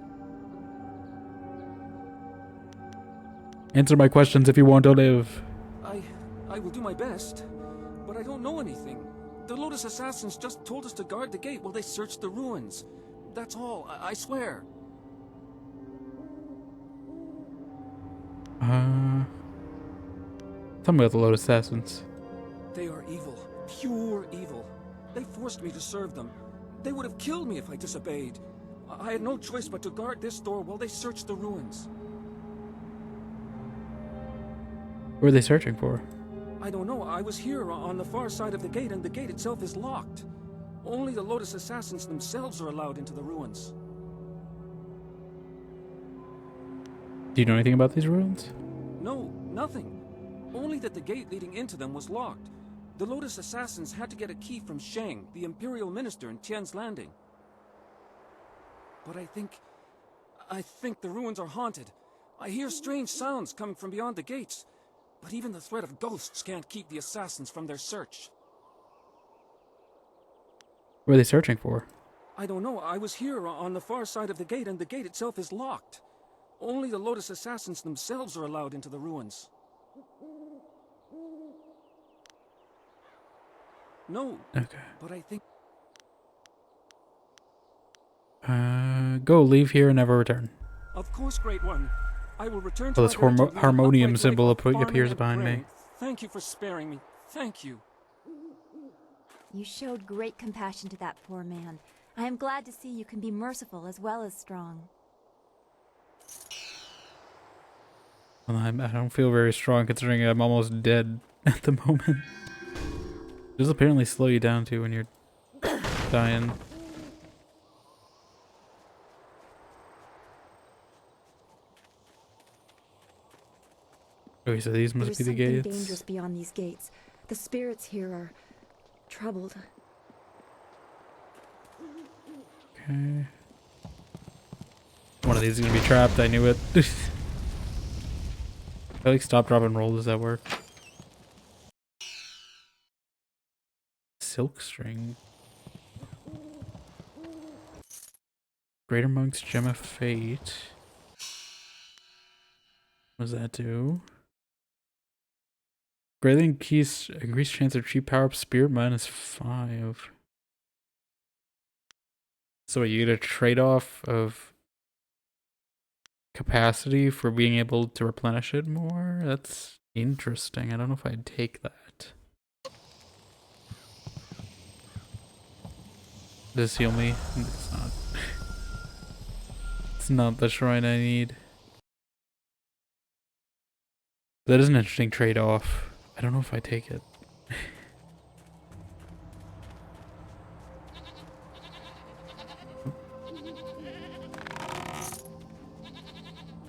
S4: Answer my questions if you want to live.
S15: I will do my best, but I don't know anything. The Lotus assassins just told us to guard the gate while they searched the ruins. That's all, I swear.
S4: Tell me about the Lotus Assassins.
S15: They are evil, pure evil. They forced me to serve them. They would have killed me if I disobeyed. I had no choice but to guard this door while they searched the ruins.
S4: What were they searching for?
S15: I don't know. I was here on the far side of the gate, and the gate itself is locked. Only the Lotus assassins themselves are allowed into the ruins.
S4: Do you know anything about these ruins?
S15: No, nothing. Only that the gate leading into them was locked. The Lotus assassins had to get a key from Shang, the Imperial Minister in Tian's Landing. But I think the ruins are haunted. I hear strange sounds coming from beyond the gates. But even the threat of ghosts can't keep the assassins from their search.
S4: What are they searching for?
S15: I don't know. I was here on the far side of the gate, and the gate itself is locked. Only the Lotus assassins themselves are allowed into the ruins. No.
S4: Okay.
S15: But I think...
S4: Go, leave here and never return.
S15: Of course, Great One. I will return to
S4: Oh, this harmonium symbol appears behind me.
S15: Thank you for sparing me. Thank you.
S17: You showed great compassion to that poor man. I am glad to see you can be merciful as well as strong.
S4: Well, I don't feel very strong considering I'm almost dead at the moment. This apparently slow you down too when you're dying. Okay, so these must be the gates.
S17: There's something dangerous beyond these gates. The spirits here are troubled.
S4: Okay. One of these is gonna be trapped, I knew it. I like stop, drop, and roll. Does that work? Silk string. Greater Monk's Gem of Fate. What does that do? Greatly increased chance of cheap power up spirit -5. So you get a trade-off of capacity for being able to replenish it more? That's interesting. I don't know if I'd take that. Does this heal me? It's not. It's not the shrine I need. That is an interesting trade-off. I don't know if I take it.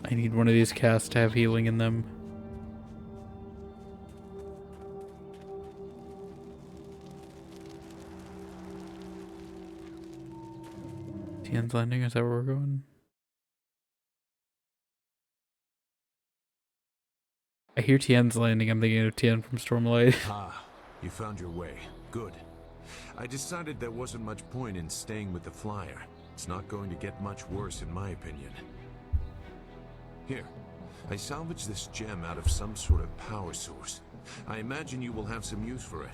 S4: I need one of these casts to have healing in them. Tien's Landing, is that where we're going? I hear Tien's Landing, I'm thinking of Tien from Stormlight.
S3: Ah, you found your way. Good. I decided there wasn't much point in staying with the flyer. It's not going to get much worse in my opinion. Here, I salvaged this gem out of some sort of power source. I imagine you will have some use for it.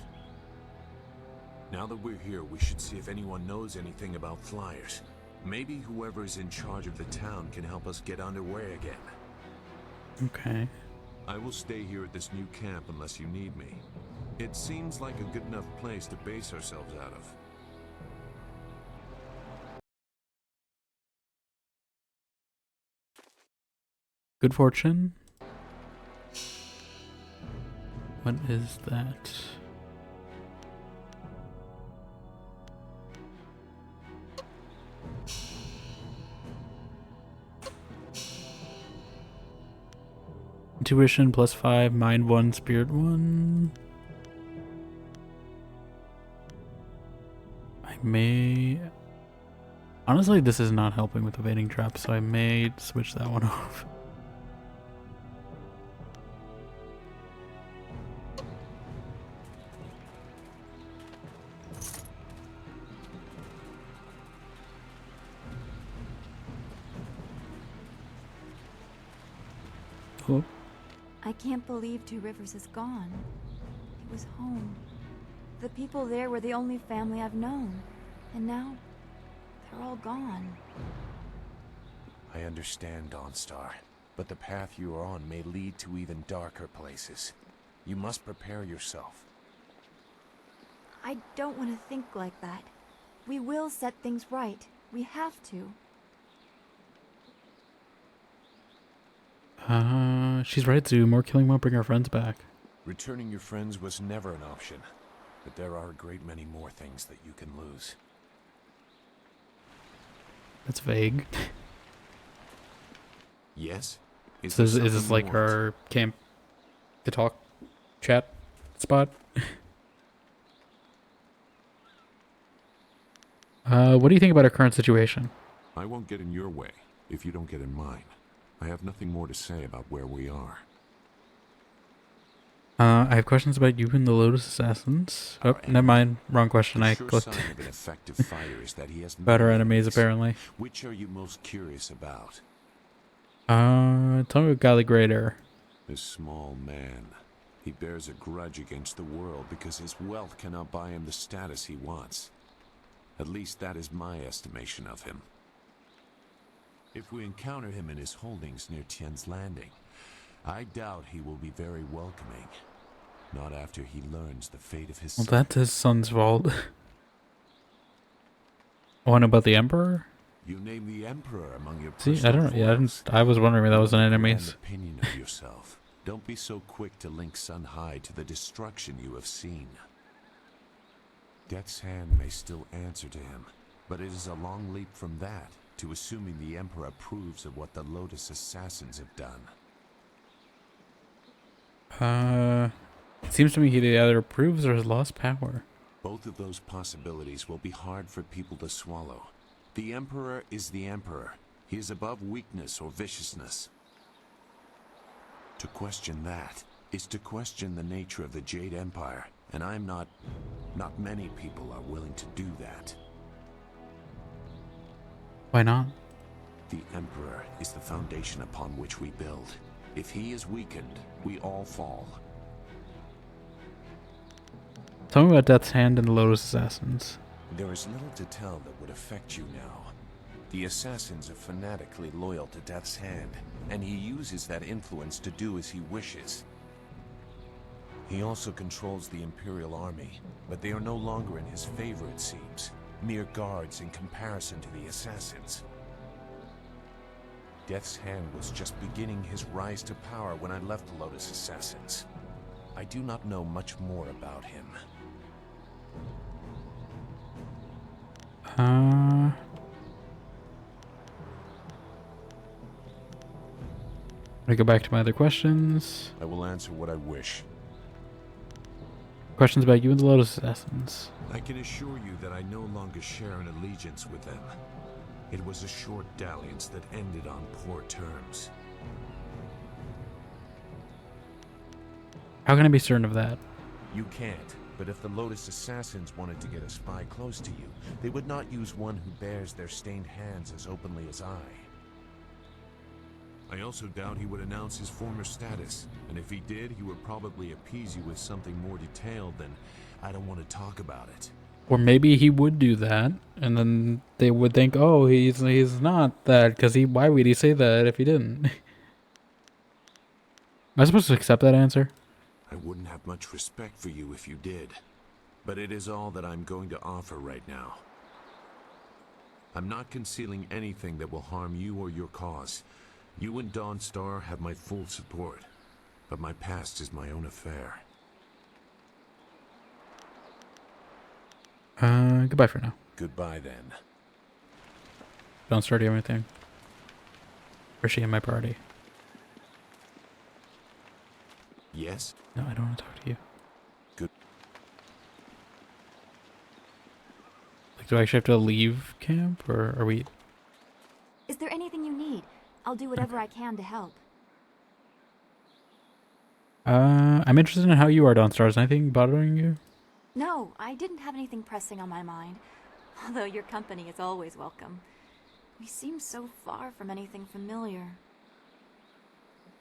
S3: Now that we're here, we should see if anyone knows anything about flyers. Maybe whoever is in charge of the town can help us get underway again.
S4: Okay.
S3: I will stay here at this new camp unless you need me. It seems like a good enough place to base ourselves out of.
S4: Good fortune. What is that? Intuition +5, mind 1, spirit 1. I may... Honestly, this is not helping with evading traps, so I may switch that one off. Oh.
S17: I can't believe Two Rivers is gone. It was home. The people there were the only family I've known. And now, they're all gone.
S3: I understand, Dawnstar, but the path you are on may lead to even darker places. You must prepare yourself.
S17: I don't want to think like that. We will set things right. We have to.
S4: She's right, Zoo. More killing won't bring our friends back.
S3: Returning your friends was never an option, but there are a great many more things that you can lose.
S4: That's vague.
S3: Yes?
S4: Is this like our camp to talk chat spot? What do you think about our current situation?
S3: I won't get in your way if you don't get in mine. I have nothing more to say about where we are.
S4: I have questions about you and the Lotus Assassins. Oh, never mind. Wrong question. I clicked.
S3: Sign of an effective fighter is that he has
S4: about our
S3: many
S4: enemies,
S3: enemies.
S4: apparently.
S3: Which are you most curious about?
S4: Tell me about Golly Greater.
S3: This small man. He bears a grudge against the world because his wealth cannot buy him the status he wants. At least that is my estimation of him. If we encounter him in his holdings near Tien's Landing, I doubt he will be very welcoming. Not after he learns the fate of his son.
S4: Well, that's his son's fault. One about the Emperor?
S3: You name the Emperor among your
S4: See, I don't. Yeah, I was wondering if that was an enemy's.
S3: Opinion of yourself. Don't be so quick to link Sun High to the destruction you have seen. Death's hand may still answer to him, but it is a long leap from that to assuming the Emperor approves of what the Lotus Assassins have done.
S4: It seems to me he either approves or has lost power.
S3: Both of those possibilities will be hard for people to swallow. The Emperor is the Emperor. He is above weakness or viciousness. To question that is to question the nature of the Jade Empire, and not many people are willing to do that.
S4: Why not?
S3: The Emperor is the foundation upon which we build. If he is weakened, we all fall.
S4: Tell me about Death's Hand and the Lotus Assassins.
S3: There is little to tell that would affect you now. The Assassins are fanatically loyal to Death's Hand, and he uses that influence to do as he wishes. He also controls the Imperial Army, but they are no longer in his favor, it seems. Mere guards in comparison to the Assassins. Death's Hand was just beginning his rise to power when I left the Lotus Assassins. I do not know much more about him.
S4: Let me go back to my other questions.
S3: I will answer what I wish.
S4: Questions about you and the Lotus Assassins.
S3: I can assure you that I no longer share an allegiance with them. It was a short dalliance that ended on poor terms.
S4: How can I be certain of that?
S3: You can't, but if the Lotus Assassins wanted to get a spy close to you, they would not use one who bears their stained hands as openly as I. I also doubt he would announce his former status, and if he did, he would probably appease you with something more detailed than, "I don't want to talk about it."
S4: Or maybe he would do that, and then they would think, "Oh, he's not that," because why would he say that if he didn't? Am I supposed to accept that answer?
S3: I wouldn't have much respect for you if you did, but it is all that I'm going to offer right now. I'm not concealing anything that will harm you or your cause. You and Dawnstar have my full support, but my past is my own affair.
S4: Goodbye for now.
S3: Goodbye then.
S4: Don't start anything. Or is she in my party?
S3: Yes?
S4: No, I don't want to talk to you.
S3: Good.
S4: Like, do I actually have to leave camp, or are we...
S17: Is there anything you need? I'll do whatever I can to help.
S4: I'm interested in how you are, Dawnstar. Is anything bothering you?
S17: No, I didn't have anything pressing on my mind. Although your company is always welcome. We seem so far from anything familiar.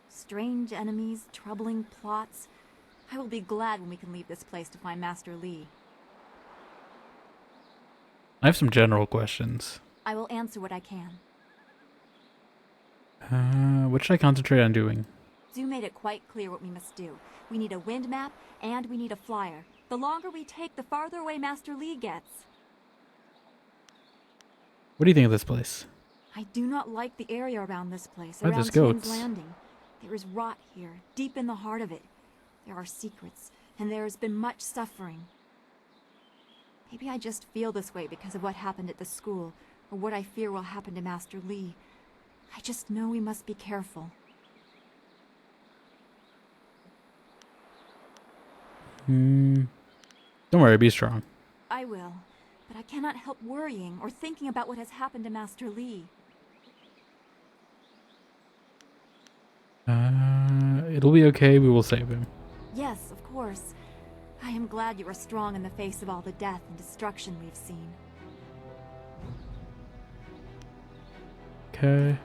S17: Strange enemies, troubling plots. I will be glad when we can leave this place to find Master Li.
S4: I have some general questions.
S17: I will answer what I can.
S4: What should I concentrate on doing?
S17: Zoo made it quite clear what we must do. We need a wind map, and we need a flyer. The longer we take, the farther away Master Li gets.
S4: What do you think of this place?
S17: I do not like the area around this place,
S4: Why,
S17: around
S4: there's goats.
S17: Tian's Landing. There is rot here, deep in the heart of it. There are secrets, and there has been much suffering. Maybe I just feel this way because of what happened at the school, or what I fear will happen to Master Li. I just know we must be careful.
S4: Don't worry, be strong.
S17: I will, but I cannot help worrying or thinking about what has happened to Master Li.
S4: It'll be okay. We will save him.
S17: Yes, of course. I am glad you are strong in the face of all the death and destruction we've seen.
S4: Okay.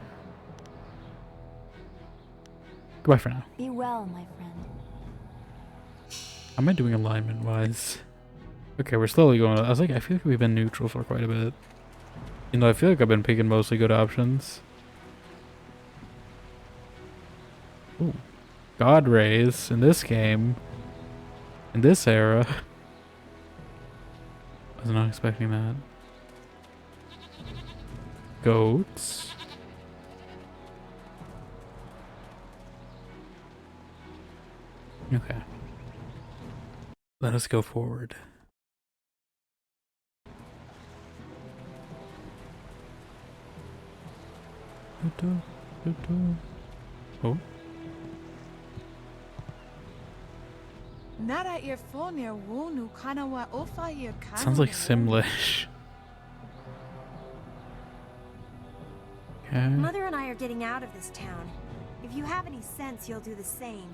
S4: Goodbye for now.
S17: Be well, my friend.
S4: How am I doing alignment-wise? Okay, we're slowly going. I was like, I feel like we've been neutral for quite a bit. You know, I feel like I've been picking mostly good options. Ooh. God rays in this game. In this era. I was not expecting that. Goats. Okay. Let us go forward. Oh. Sounds like Simlish. Okay.
S21: Mother and I are getting out of this town. If you have any sense, you'll do the same.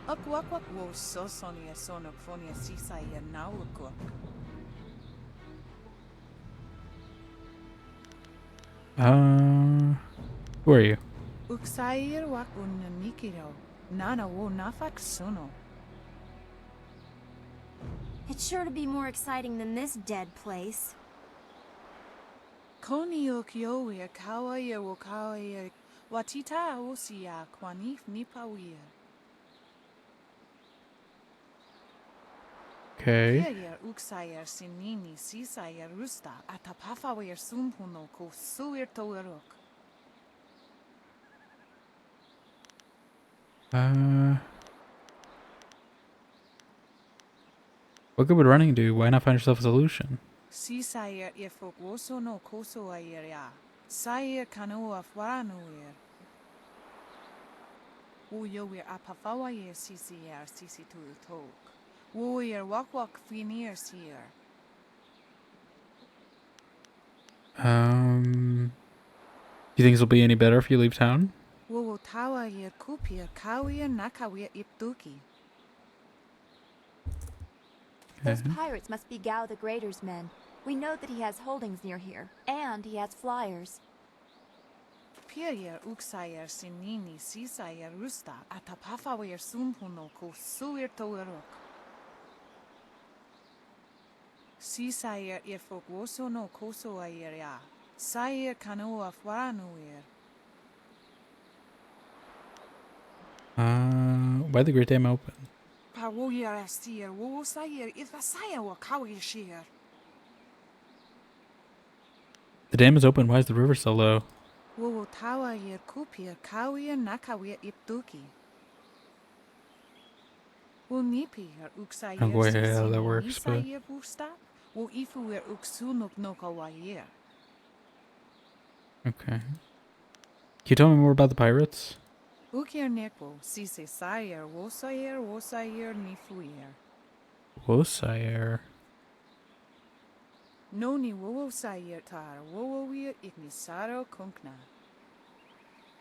S4: Who are you?
S21: It's sure to be more exciting than this dead place.
S4: Okay. What good would running do? Why not find yourself a solution? Do you think this will be any better if you leave town?
S17: Those pirates must be Gao the Greater's men. We know that he has holdings near here, and he has flyers.
S4: Why the Great Dam open? The dam is open. Why is the river so low? I'm going how that works, but... Okay. Can you tell me more about the pirates? Wosayer.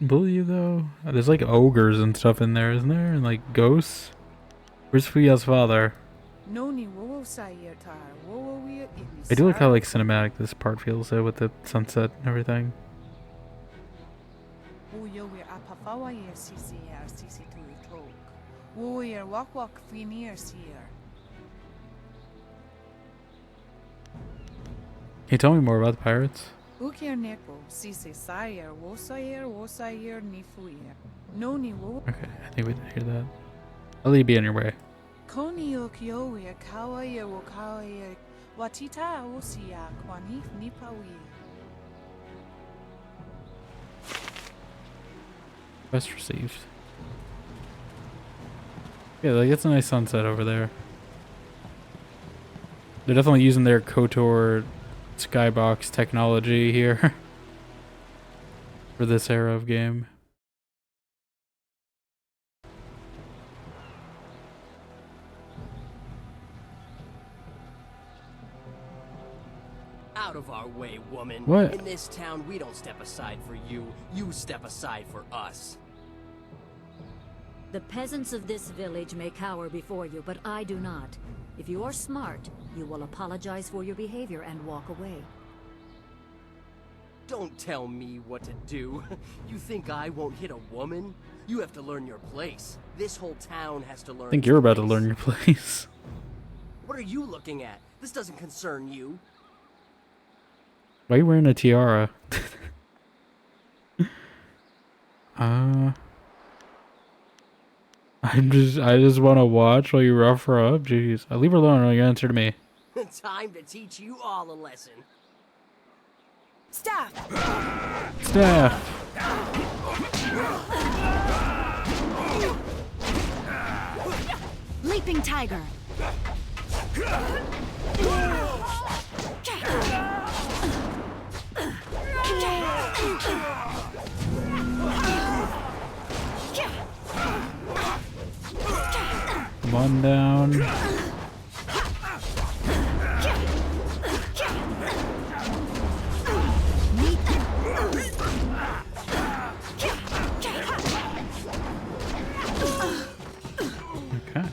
S4: Believe you though? There's like ogres and stuff in there, isn't there? And like ghosts? Where's Fuya's father? I do like how like cinematic this part feels though, with the sunset and everything. Can you tell me more about the pirates? Okay, I think we did hear that. I'll let you be on your way. Quest received. Yeah, like it's a nice sunset over there. They're definitely using their KOTOR skybox technology here for this era of game.
S2: Out of our way, woman.
S4: What?
S2: In this town, we don't step aside for you. You step aside for us.
S22: The peasants of this village may cower before you, but I do not. If you are smart, you will apologize for your behavior and walk away.
S2: Don't tell me what to do. You think I won't hit a woman? You have to learn your place. This whole town has to learn.
S4: I think you're about to learn your place.
S2: What are you looking at? This doesn't concern you.
S4: Why are you wearing a tiara? I just want to watch while you rough her up. Jeez, leave her alone. You answer to me.
S2: Time to teach you all a lesson.
S21: Staff.
S4: Staff.
S12: Leaping tiger.
S4: Come on down. Okay.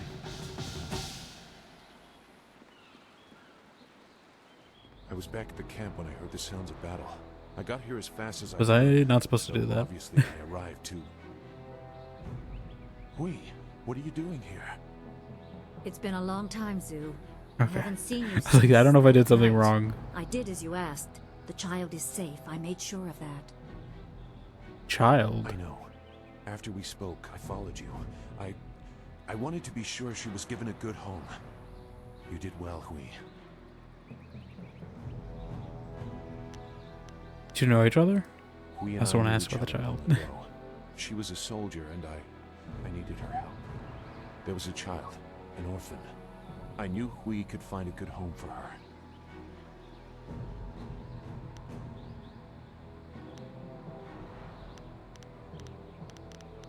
S3: I was back at the camp when I heard the sounds of battle. I got here as fast as
S4: Was
S3: I
S4: I not supposed to do that?
S3: Obviously, I arrived too. Hui, what are you doing here?
S22: It's been a long time, Zhu.
S4: Okay.
S22: I haven't seen you
S4: I was like, I don't know if I did something wrong.
S22: I did as you asked. The child is safe. I made sure of that.
S4: Child?
S3: I know. After we spoke, I followed you. I wanted to be sure she was given a good home. You did well, Hui.
S4: Do you know each other?
S3: Hui
S4: I
S3: and
S4: also want to
S3: knew
S4: ask
S3: each
S4: about the
S3: other
S4: child.
S3: long ago. She was a soldier, and I needed her help. There was a child, an orphan. I knew Hui could find a good home for her.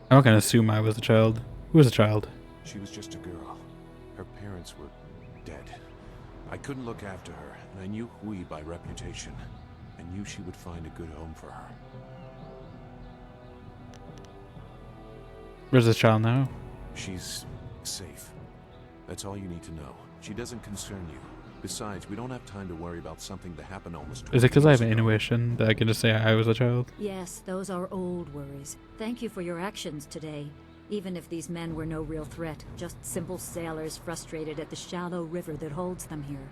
S4: I'm not gonna assume I was the child. Who was the child?
S3: She was just a girl. Her parents were dead. I couldn't look after her, and I knew Hui by reputation. I knew she would find a good home for her.
S4: Where's this child now?
S3: She's safe. That's all you need to know. She doesn't concern you. Besides, we don't have time to worry about something that happened almost 20
S4: Is it because I have
S3: years
S4: an
S3: ago.
S4: intuition that I can just say I was a child?
S22: Yes, those are old worries. Thank you for your actions today. Even if these men were no real threat, just simple sailors frustrated at the shallow river that holds them here.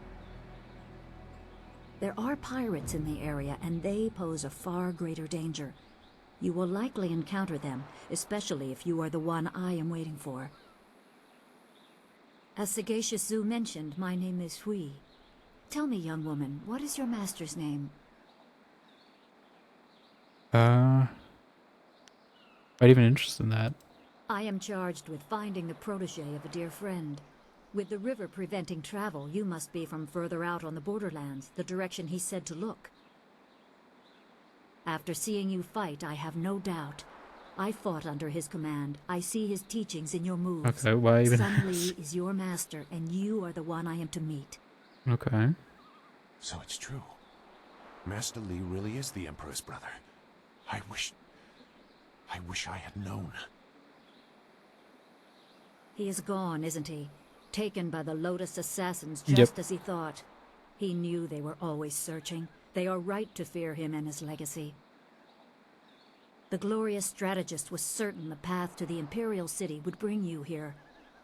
S22: There are pirates in the area, and they pose a far greater danger. You will likely encounter them, especially if you are the one I am waiting for. As Sagacious Zoo mentioned, my name is Hui. Tell me, young woman, what is your master's name?
S4: Not even interested in that.
S22: I am charged with finding the protege of a dear friend. With the river preventing travel, you must be from further out on the borderlands, the direction he said to look. After seeing you fight, I have no doubt. I fought under his command. I see his teachings in your moves.
S4: Okay, why even
S22: Sun
S4: ask?
S22: Li is your master, and you are the one I am to meet.
S4: Okay.
S3: So it's true. Master Li really is the Emperor's brother. I wish I had known.
S22: He is gone, isn't he? Taken by the Lotus assassins
S4: Yep.
S22: just as he thought. He knew they were always searching. They are right to fear him and his legacy. The glorious strategist was certain the path to the Imperial City would bring you here.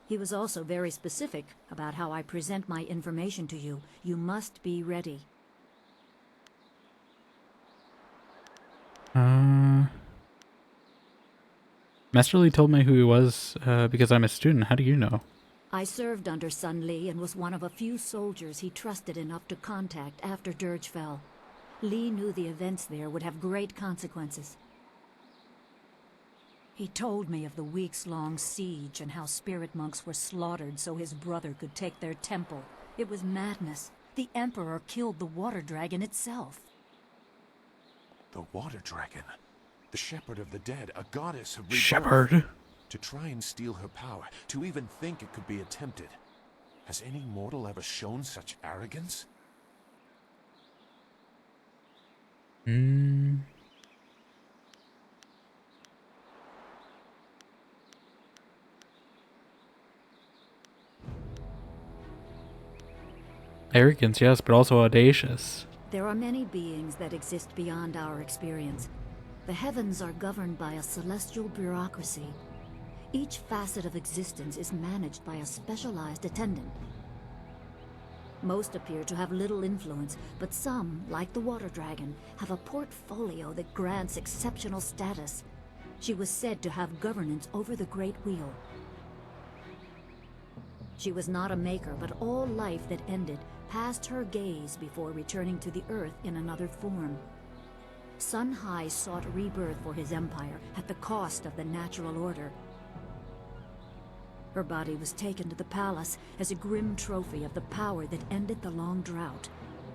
S22: He was also very specific about how I present my information to you. You must be ready.
S4: Master Lee told me who he was because I'm a student. How do you know?
S22: I served under Sun Li and was one of a few soldiers he trusted enough to contact after Dirge fell. Li knew the events there would have great consequences. He told me of the weeks-long siege and how spirit monks were slaughtered so his brother could take their temple. It was madness. The Emperor killed the water dragon itself.
S3: The water dragon. The shepherd of the dead, a goddess of rebirth.
S4: Shepherd?
S3: To try and steal her power, to even think it could be attempted. Has any mortal ever shown such arrogance?
S4: Arrogance, yes, but also audacious.
S22: There are many beings that exist beyond our experience. The heavens are governed by a celestial bureaucracy. Each facet of existence is managed by a specialized attendant. Most appear to have little influence, but some, like the water dragon, have a portfolio that grants exceptional status. She was said to have governance over the Great Wheel. She was not a maker, but all life that ended passed her gaze before returning to the earth in another form. Sun Hai sought rebirth for his empire at the cost of the natural order. Her body was taken to the palace as a grim trophy of the power that ended the long drought.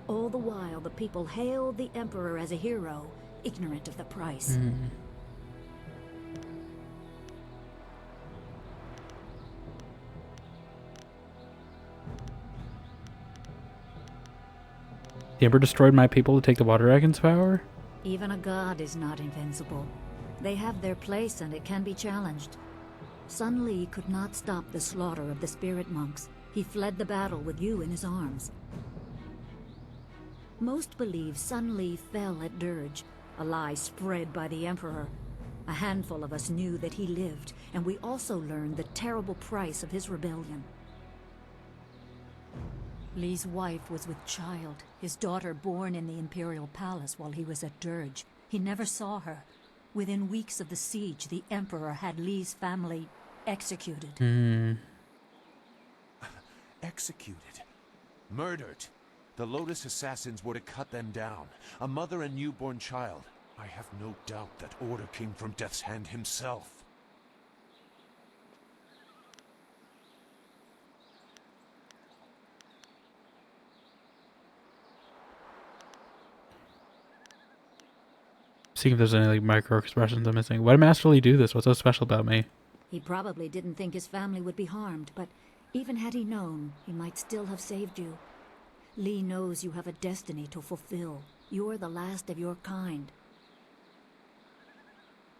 S22: All the while, the people hailed the Emperor as a hero, ignorant of the price.
S4: The Emperor destroyed my people to take the water dragon's power?
S22: Even a god is not invincible. They have their place and it can be challenged. Sun Li could not stop the slaughter of the spirit monks. He fled the battle with you in his arms. Most believe Sun Li fell at Dirge, a lie spread by the Emperor. A handful of us knew that he lived, and we also learned the terrible price of his rebellion. Li's wife was with child, his daughter born in the Imperial Palace while he was at Dirge. He never saw her. Within weeks of the siege, the Emperor had Li's family executed.
S3: Executed? Murdered. The Lotus assassins were to cut them down. A mother and newborn child. I have no doubt that order came from Death's Hand himself.
S4: See if there's any like micro expressions I'm missing. Why did Master Lee do this? What's so special about me?
S22: He probably didn't think his family would be harmed, but even had he known, he might still have saved you. Lee knows you have a destiny to fulfill. You're the last of your kind.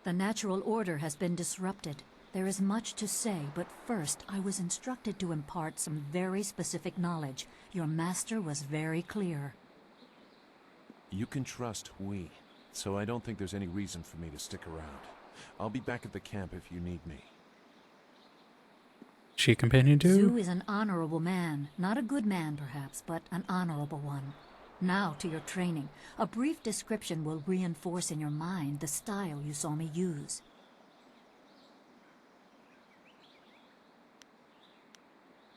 S22: The natural order has been disrupted. There is much to say, but first I was instructed to impart some very specific knowledge. Your master was very clear.
S3: You can trust we, so I don't think there's any reason for me to stick around. I'll be back at the camp if you need me.
S4: She a companion too?
S22: Zhu is an honorable man. Not a good man, perhaps, but an honorable one. Now to your training. A brief description will reinforce in your mind the style you saw me use.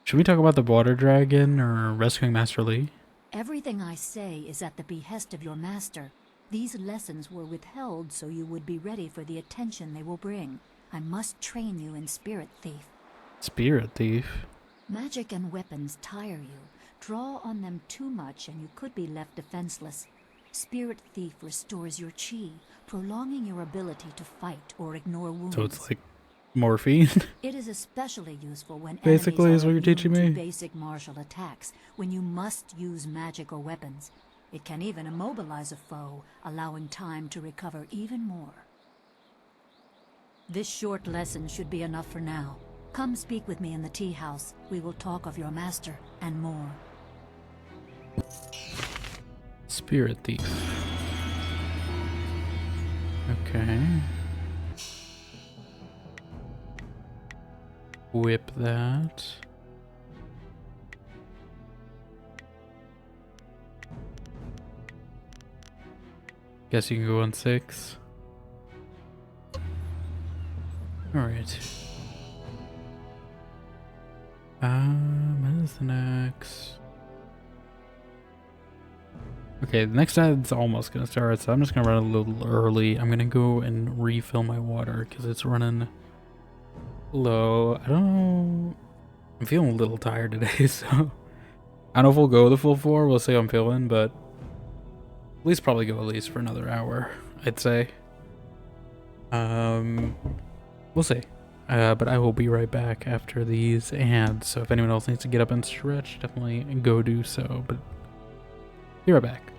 S4: Should we talk about the water dragon or rescuing Master Lee?
S22: Everything I say is at the behest of your master. These lessons were withheld so you would be ready for the attention they will bring. I must train you in Spirit Thief.
S4: Spirit Thief?
S22: Magic and weapons tire you. Draw on them too much and you could be left defenseless. Spirit Thief restores your chi, prolonging your ability to fight or ignore wounds.
S4: So it's like morphine?
S22: It is especially useful when
S4: Basically
S22: enemies
S4: is what you're teaching
S22: immune
S4: me?
S22: to basic martial attacks, when you must use magic or weapons. It can even immobilize a foe, allowing time to recover even more. This short lesson should be enough for now. Come speak with me in the tea house. We will talk of your master and more.
S4: Spirit Thief. Okay. Whip that. Guess you can go on 6. Alright. When is the next? Okay, the next ad's almost gonna start, so I'm just gonna run a little early. I'm gonna go and refill my water because it's running low. I don't know. I'm feeling a little tired today, so I don't know if we'll go the full 4. We'll see how I'm feeling, but at least probably go at least for another hour, I'd say. We'll see. But I will be right back after these ads, so if anyone else needs to get up and stretch, definitely go do so, but be right back.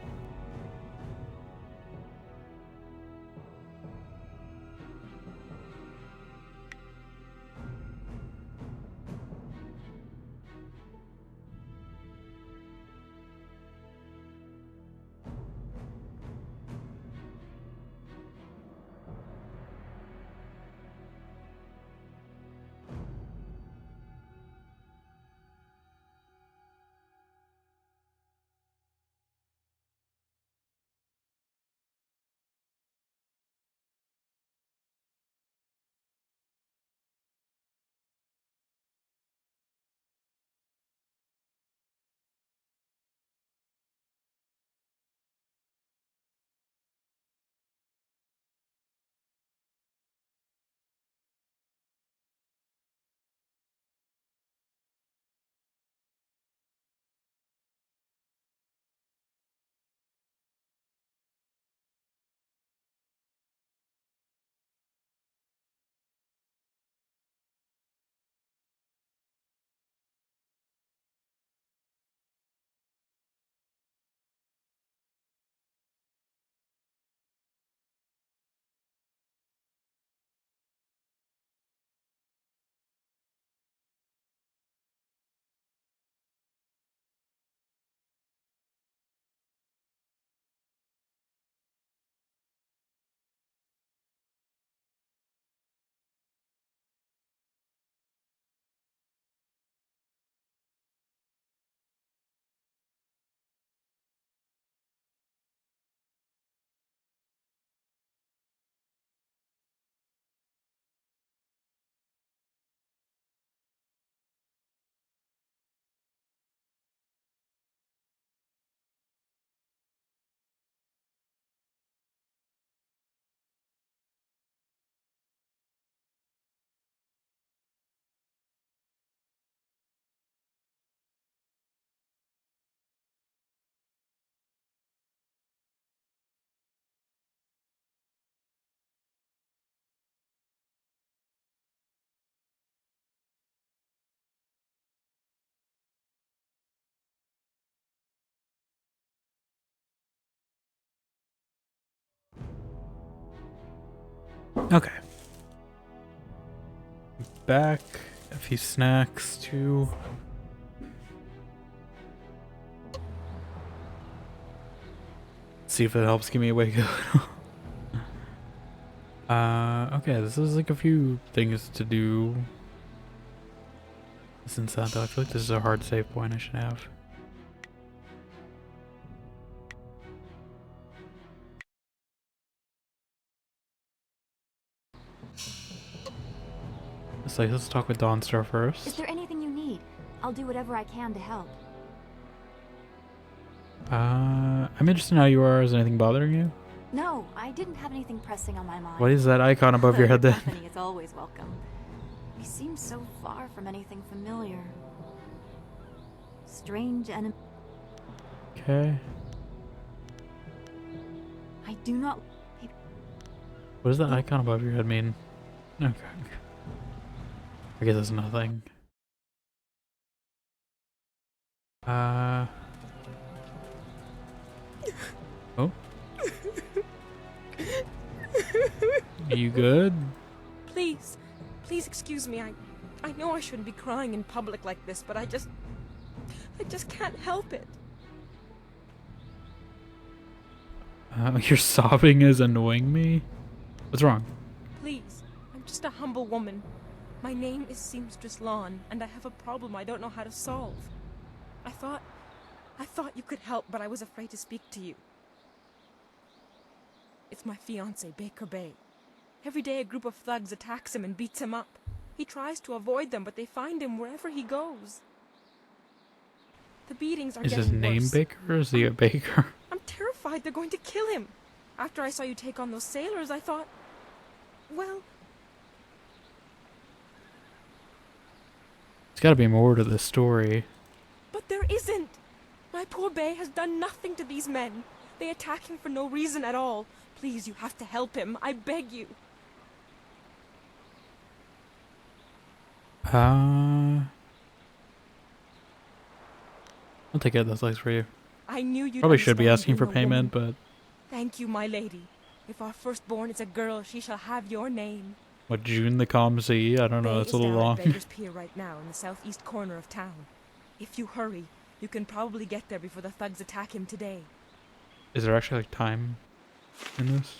S4: Okay. Back. A few snacks too. See if it helps keep me awake. Okay, this is like a few things to do. Since that though, I feel like this is a hard save point I should have. Let's talk with Dawnstar first.
S17: Is there anything you need? I'll do whatever I can to help.
S4: I'm interested in how you are. Is anything bothering you?
S17: No, I didn't have anything pressing on my mind.
S4: What is that icon above your head then?
S17: Company is always welcome. We seem so far from anything familiar. Strange enemy.
S4: Okay.
S17: I do not.
S4: What does that icon above your head mean? Okay. I guess it's nothing. Oh. Are you good?
S13: Please, please excuse me. I know I shouldn't be crying in public like this, but I just can't help it.
S4: Your sobbing is annoying me. What's wrong?
S13: Please, I'm just a humble woman. My name is Seamstress Lawn, and I have a problem I don't know how to solve. I thought you could help, but I was afraid to speak to you. It's my fiancé, Baker Bay. Every day a group of thugs attacks him and beats him up. He tries to avoid them, but they find him wherever he goes. The beatings are getting worse.
S4: Is his name Baker, or is he a baker?
S13: I'm terrified they're going to kill him. After I saw you take on those sailors, I thought, well...
S4: There's gotta be more to this story.
S13: But there isn't! My poor Bay has done nothing to these men. They attack him for no reason at all. Please, you have to help him. I beg you.
S4: I'll take it. That's nice for you.
S13: I knew you'd
S4: probably should be asking
S13: understand
S4: for
S13: being a
S4: payment,
S13: woman.
S4: but
S13: Thank you, my lady. If our firstborn is a girl, she shall have your name.
S4: what, June the Comsey? I don't know.
S13: Bay
S4: That's
S13: is
S4: a little
S13: down
S4: long.
S13: at Beggar's Pier right now in the southeast corner of town. If you hurry, you can probably get there before the thugs attack him today.
S4: Is there actually like time in this?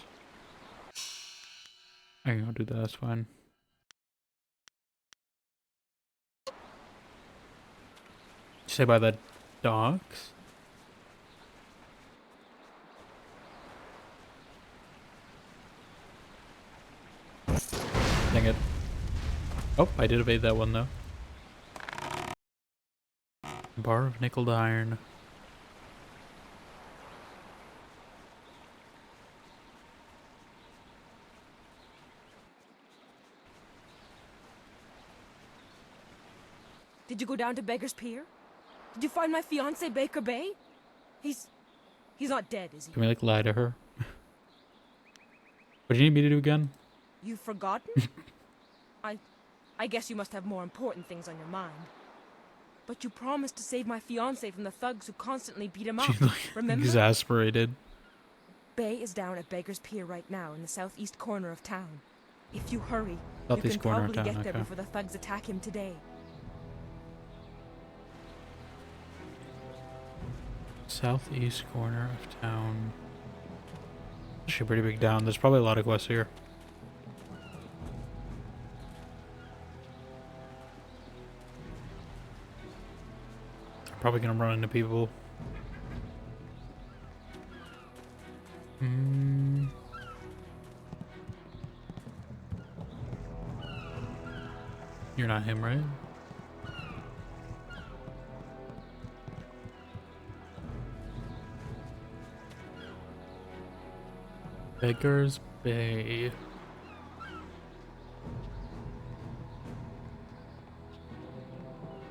S4: I can go do that. That's fine. Say by the docks. Dang it. Oh, I did evade that one though. Bar of nickel iron.
S13: Did you go down to Beggar's Pier? Did you find my fiancé, Baker Bay? He's not dead, is he?
S4: Can we like lie to her? What do you need me to do again?
S13: You've forgotten? I guess you must have more important things on your mind. But you promised to save my fiancé from the thugs who constantly beat him up.
S4: She's like
S13: remember?
S4: exasperated.
S13: Bay is down at Beggar's Pier right now in the southeast corner of town. If you hurry, you
S4: Southeast
S13: can
S4: corner of
S13: probably
S4: town,
S13: get there
S4: okay.
S13: before the thugs attack him today.
S4: Southeast corner of town. Actually, a pretty big town. There's probably a lot of quests here. I'm probably gonna run into people. You're not him, right? Beggar's Bay.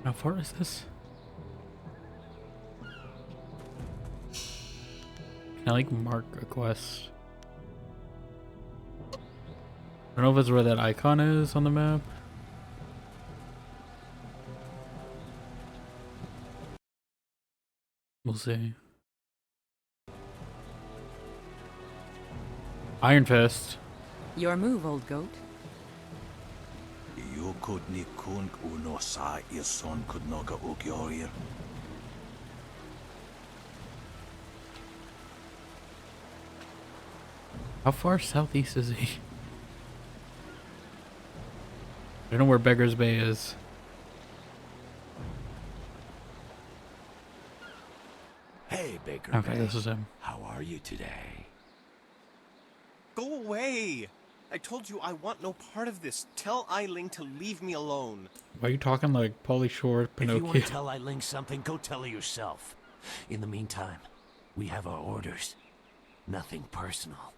S4: How far is this? Can I like mark a quest? I don't know if it's where that icon is on the map. We'll see. Iron Fist.
S1: Your move, old goat.
S4: How far southeast is he? I don't know where Beggar's Bay is.
S7: Hey, Baker.
S4: Okay,
S7: Bay.
S4: this is him.
S7: How are you today?
S9: Go away! I told you I want no part of this. Tell Eiling to leave me alone.
S4: Why are you talking like Pauly Shore, Pinocchio?
S7: If you want to tell Eiling something, go tell her yourself. In the meantime, we have our orders. Nothing personal.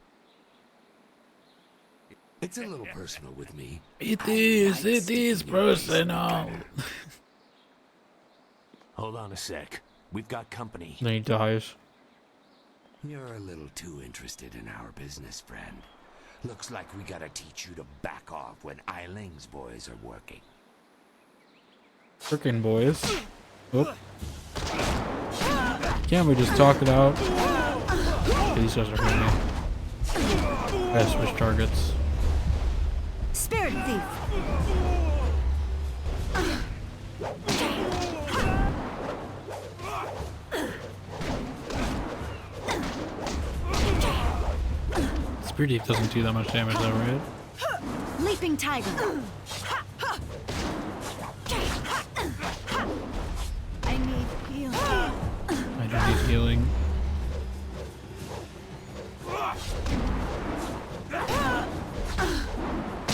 S7: It's a little personal with me.
S4: It is personal.
S7: Hold on a sec. We've got company.
S4: Then he dies.
S7: You're a little too interested in our business, friend. Looks like we gotta teach you to back off when Eiling's boys are working.
S4: Frickin' boys. Oop. Can't we just talk it out? Okay, these guys are hitting me. I gotta switch targets.
S17: Spirit thief.
S4: Spirit Thief doesn't do that much damage though, right?
S17: Leaping tiger. I need healing.
S4: I do need healing.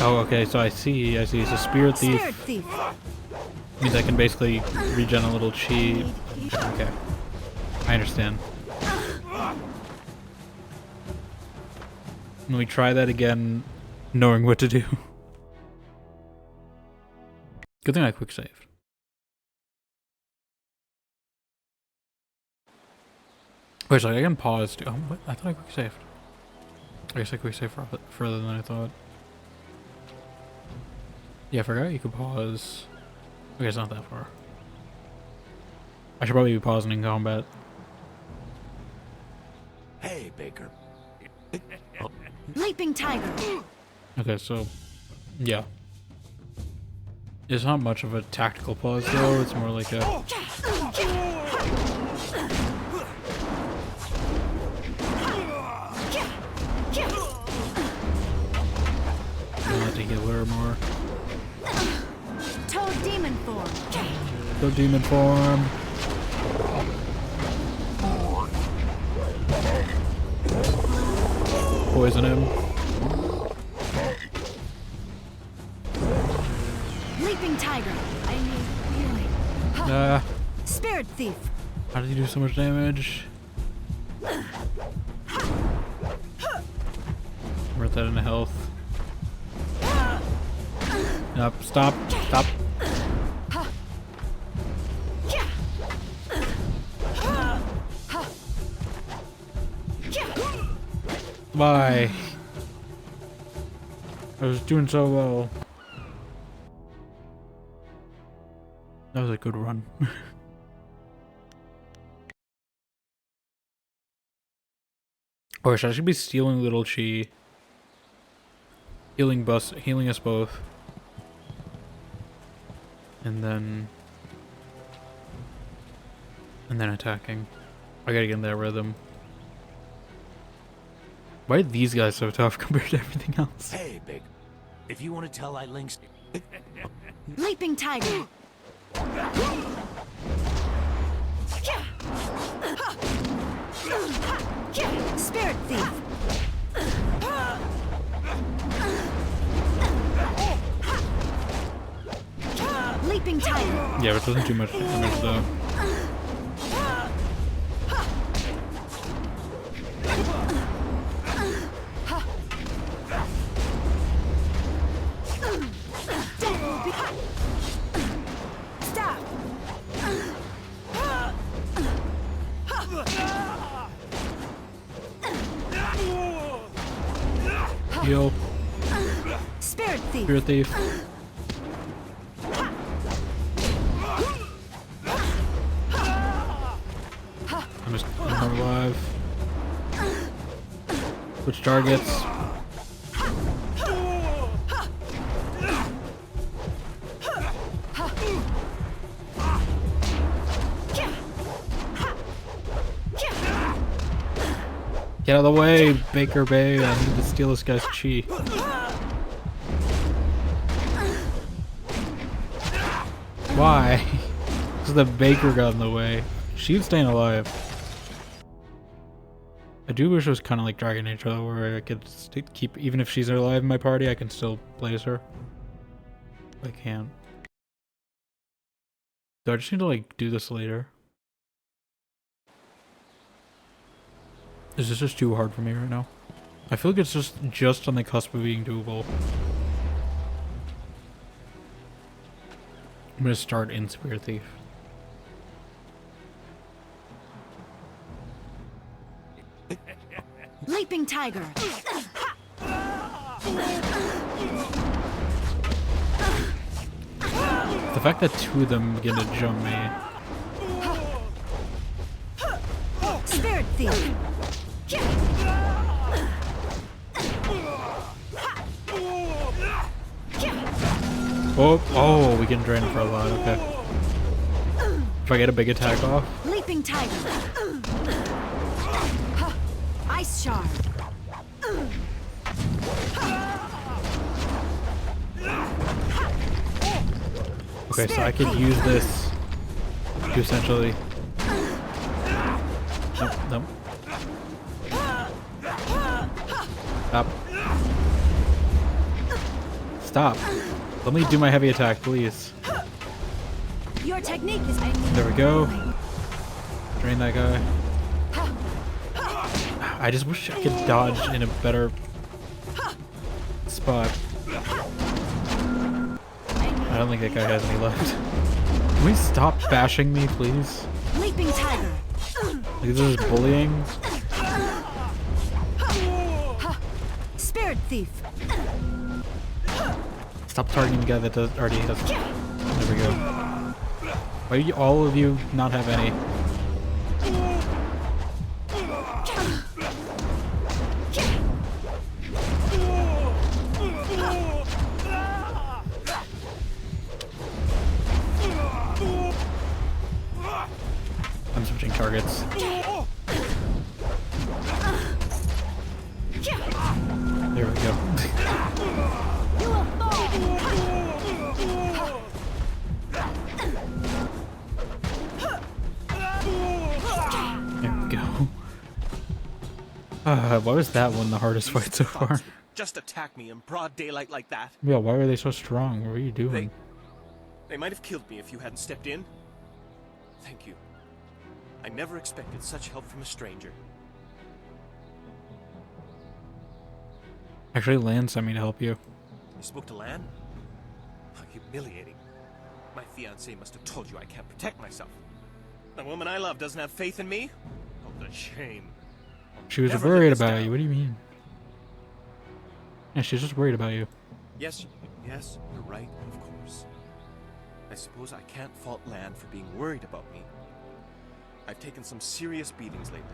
S4: Oh, okay, so I see. It's a Spirit Thief.
S17: Spirit thief.
S4: Means I can basically regen a little chi. Okay. I understand. Let me try that again, knowing what to do. Good thing I quick saved. Wait, so I can pause too. Oh, what? I thought I quick saved. I guess I quick saved further than I thought. Yeah, I forgot you could pause. Okay, it's not that far. I should probably be pausing in combat.
S7: Hey, Baker. Oh.
S17: Leaping tiger.
S4: Okay, so yeah. It's not much of a tactical pause though, it's more like a I'll have to heal more.
S17: Toad demon form.
S4: Go demon form. Poison him.
S17: Leaping tiger. I need healing. Spirit thief.
S4: How did he do so much damage? Worth that in health. Nope, stop. Stop. Bye. I was doing so well. That was a good run. Or should I be stealing little chi? Healing us both. And then attacking. I gotta get in that rhythm. Why are these guys so tough compared to everything else?
S7: Hey, Big. If you want to tell Eiling's...
S17: Leaping tiger. Spirit thief. Leaping tiger.
S4: Yeah, but it doesn't do much damage though.
S17: Stop.
S4: Heal.
S17: Spirit thief.
S4: Spirit thief. I'm alive. Switch targets. Get out of the way, Baker Bay. I need to steal this guy's chi. Why? Because the baker got in the way. She's staying alive. I do wish it was kind of like Dragon Age though, where I could keep, even if she's alive in my party, I can still play as her. I can't. Do I just need to like do this later? Is this just too hard for me right now? I feel like it's just on the cusp of being doable. I'm gonna start in Spear Thief.
S12: Leaping Tiger.
S4: The fact that two of them begin to jump me.
S12: Spirit Thief.
S4: Oh, we can drain him for a lot, okay. If I get a big attack off.
S12: Leaping Tiger. Ice Shard.
S4: Okay, so I could use this to essentially... Nope. Stop. Stop. Let me do my heavy attack, please.
S12: Your technique is...
S4: There we go. Drain that guy. I just wish I could dodge in a better spot. I don't think that guy has any left. Can we stop bashing me, please?
S12: Leaping Tiger.
S4: Like, this is bullying.
S12: Spirit Thief.
S4: Stop targeting the guy that already has. There we go. Why do all of you not have any? I'm switching targets. There we go. Why was that one the hardest fight so far?
S9: Just attack me in broad daylight like that.
S4: Yeah, why are they so strong? What were you doing?
S9: They might have killed me if you hadn't stepped in. Thank you. I never expected such help from a stranger.
S4: Actually, Lan sent me to help you.
S9: You spoke to Lan? How humiliating. My fiancée must have told you I can't protect myself. The woman I love doesn't have faith in me? Oh, the shame.
S4: She was worried about you. What do you mean? Yeah, she's just worried about you.
S9: Yes, you're right, of course. I suppose I can't fault Lan for being worried about me. I've taken some serious beatings lately.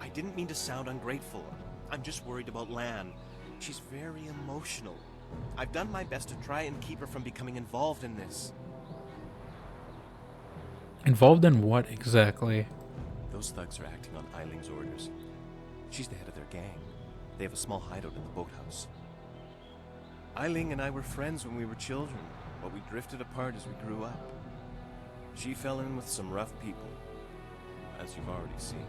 S9: I didn't mean to sound ungrateful. I'm just worried about Lan. She's very emotional. I've done my best to try and keep her from becoming involved in this.
S4: Involved in what exactly?
S9: Those thugs are acting on Eiling's orders. She's the head of their gang. They have a small hideout in the boathouse. Eiling and I were friends when we were children, but we drifted apart as we grew up. She fell in with some rough people, as you've already seen.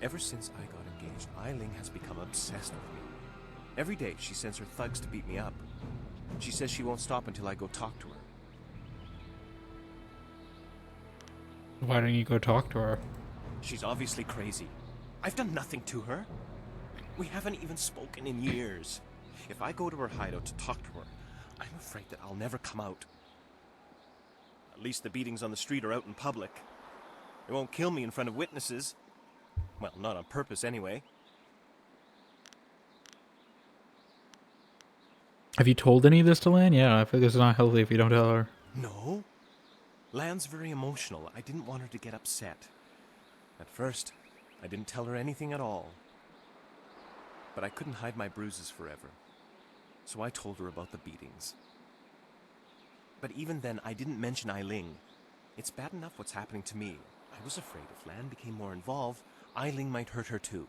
S9: Ever since I got engaged, Eiling has become obsessed with me. Every day she sends her thugs to beat me up. She says she won't stop until I go talk to her.
S4: Why don't you go talk to her?
S9: She's obviously crazy. I've done nothing to her. We haven't even spoken in years. If I go to her hideout to talk to her, I'm afraid that I'll never come out. At least the beatings on the street are out in public. They won't kill me in front of witnesses. Well, not on purpose anyway.
S4: Have you told any of this to Lan? Yeah, I feel this is not healthy if you don't tell her.
S9: No. Lan's very emotional. I didn't want her to get upset. At first, I didn't tell her anything at all. But I couldn't hide my bruises forever. So I told her about the beatings. But even then, I didn't mention Eiling. It's bad enough what's happening to me. I was afraid if Lan became more involved, Eiling might hurt her too.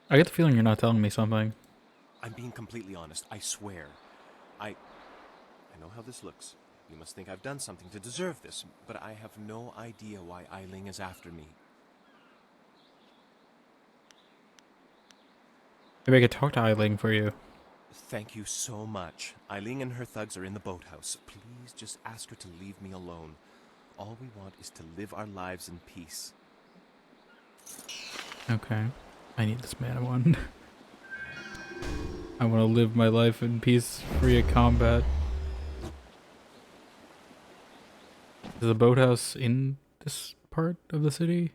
S4: I get the feeling you're not telling me something.
S9: I'm being completely honest, I swear. I know how this looks. You must think I've done something to deserve this, but I have no idea why Eiling is after me.
S4: Maybe I could talk to Eiling for you.
S9: Thank you so much. Eiling and her thugs are in the boathouse. Please just ask her to leave me alone. All we want is to live our lives in peace.
S4: Okay. I need this mana one. I want to live my life in peace, free of combat. Is the boathouse in this part of the city?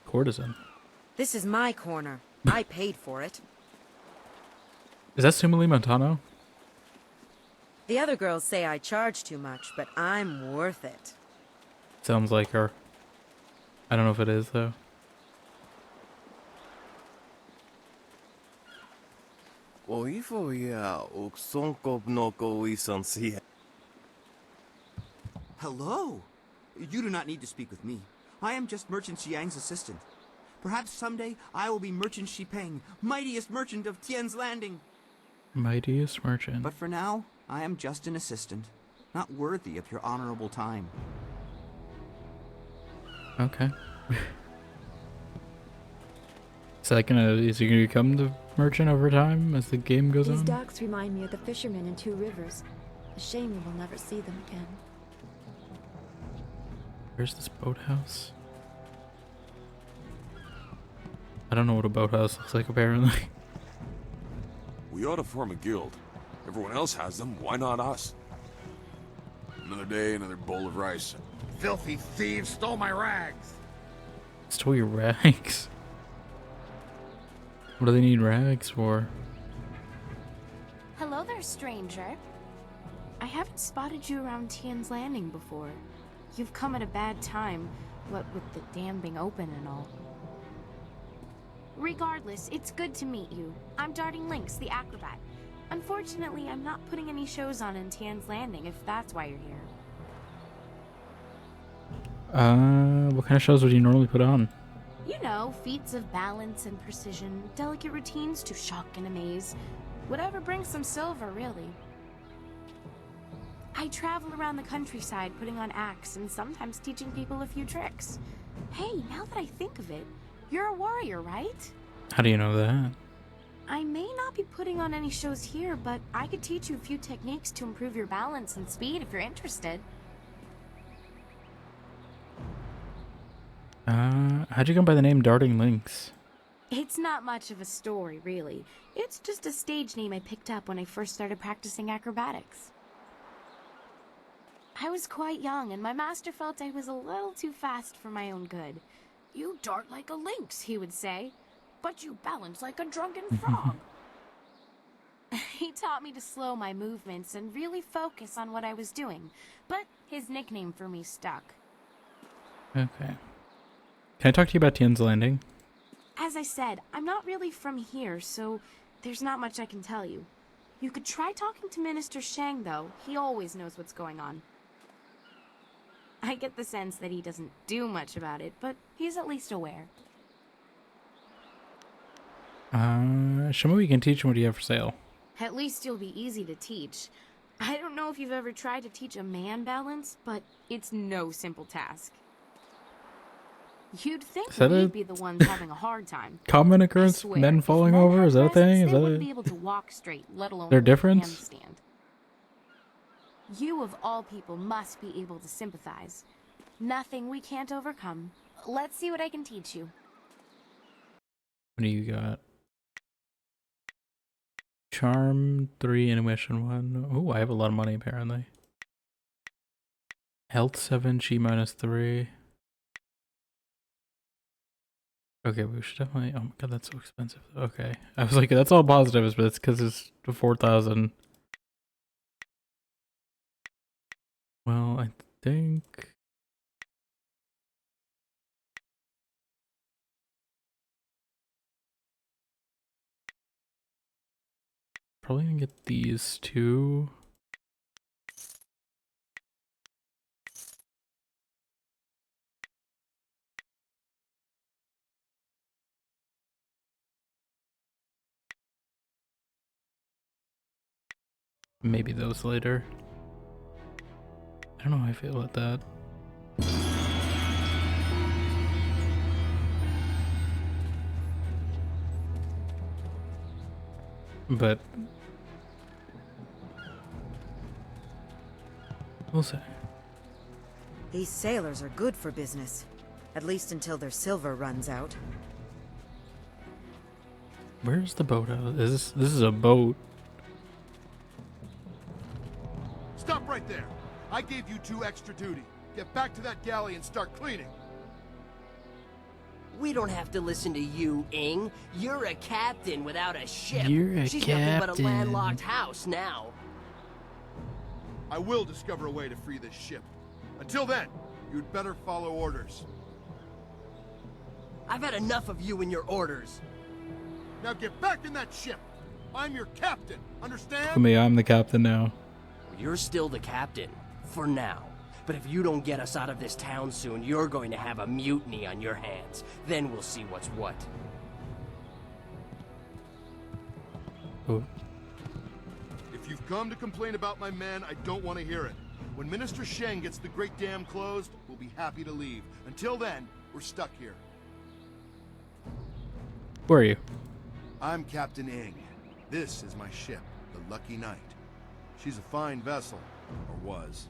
S4: Courtesan.
S1: This is my corner. I paid for it.
S4: Is that Sumali Montano?
S1: The other girls say I charge too much, but I'm worth it.
S4: Sounds like her. I don't know if it is, though.
S10: Hello! You do not need to speak with me. I am just Merchant Xiang's assistant. Perhaps someday I will be Merchant Xipeng, mightiest merchant of Tian's Landing.
S4: Mightiest merchant.
S10: But for now, I am just an assistant, not worthy of your honorable time.
S4: Okay. Is he gonna become the merchant over time as the game goes on?
S17: These docks remind me of the fishermen in Two Rivers. A shame we will never see them again.
S4: Where's this boathouse? I don't know what a boathouse looks like, apparently.
S8: We ought to form a guild. Everyone else has them, why not us? Another day, another bowl of rice.
S23: Filthy thieves stole my rags!
S4: Stole your rags? What do they need rags for?
S24: Hello there, stranger. I haven't spotted you around Tian's Landing before. You've come at a bad time, what with the dam being open and all. Regardless, it's good to meet you. I'm Darting Lynx, the acrobat. Unfortunately, I'm not putting any shows on in Tian's Landing, if that's why you're here.
S4: What kind of shows would you normally put on?
S24: You know, feats of balance and precision, delicate routines to shock and amaze. Whatever brings some silver, really. I travel around the countryside putting on acts and sometimes teaching people a few tricks. Hey, now that I think of it, you're a warrior, right?
S4: How do you know that?
S24: I may not be putting on any shows here, but I could teach you a few techniques to improve your balance and speed if you're interested.
S4: How'd you come by the name Darting Lynx?
S24: It's not much of a story, really. It's just a stage name I picked up when I first started practicing acrobatics. I was quite young, and my master felt I was a little too fast for my own good. You dart like a lynx, he would say, but you balance like a drunken frog. He taught me to slow my movements and really focus on what I was doing, but his nickname for me stuck.
S4: Okay. Can I talk to you about Tian's Landing?
S24: As I said, I'm not really from here, so there's not much I can tell you. You could try talking to Minister Shang, though. He always knows what's going on. I get the sense that he doesn't do much about it, but he's at least aware.
S4: Show me what you can teach and what do you have for sale?
S24: At least you'll be easy to teach. I don't know if you've ever tried to teach a man balance, but it's no simple task. You'd think we'd be the ones having a hard time.
S4: Common occurrence,
S24: I swear,
S4: men
S24: if
S4: falling
S24: men
S4: over?
S24: had
S4: Is that a thing?
S24: breasts,
S4: Is
S24: they
S4: that
S24: wouldn't
S4: a...
S24: be able to walk straight, let alone
S4: Their
S24: hold a
S4: difference?
S24: handstand. You of all people must be able to sympathize. Nothing we can't overcome. Let's see what I can teach you.
S4: What do you got? Charm 3, Intuition 1. Oh, I have a lot of money apparently. Health 7, Chi -3. Okay, we should definitely... Oh my god, that's so expensive. Okay. I was like, that's all positives, but it's because it's 4,000. Well, I think... Probably gonna get these two. Maybe those later. I don't know how I feel about that. But we'll see.
S1: These sailors are good for business. At least until their silver runs out.
S4: Where's the boat out? This is a boat.
S5: Stop right there. I gave you 2 extra duty. Get back to that galley and start cleaning.
S2: We don't have to listen to you, Ing. You're a captain without a ship.
S4: You're a
S2: She's nothing but a
S4: captain.
S2: landlocked house now.
S5: I will discover a way to free this ship. Until then, you'd better follow orders.
S2: I've had enough of you and your orders.
S5: Now get back in that ship. I'm your captain, understand?
S4: For me, I'm the captain now.
S2: You're still the captain, for now. But if you don't get us out of this town soon, you're going to have a mutiny on your hands. Then we'll see what's what.
S4: Oh.
S5: If you've come to complain about my men, I don't want to hear it. When Minister Sheng gets the Great Dam closed, we'll be happy to leave. Until then, we're stuck here.
S4: Who are you?
S5: I'm Captain Ing. This is my ship, the Lucky Knight. She's a fine vessel, or was.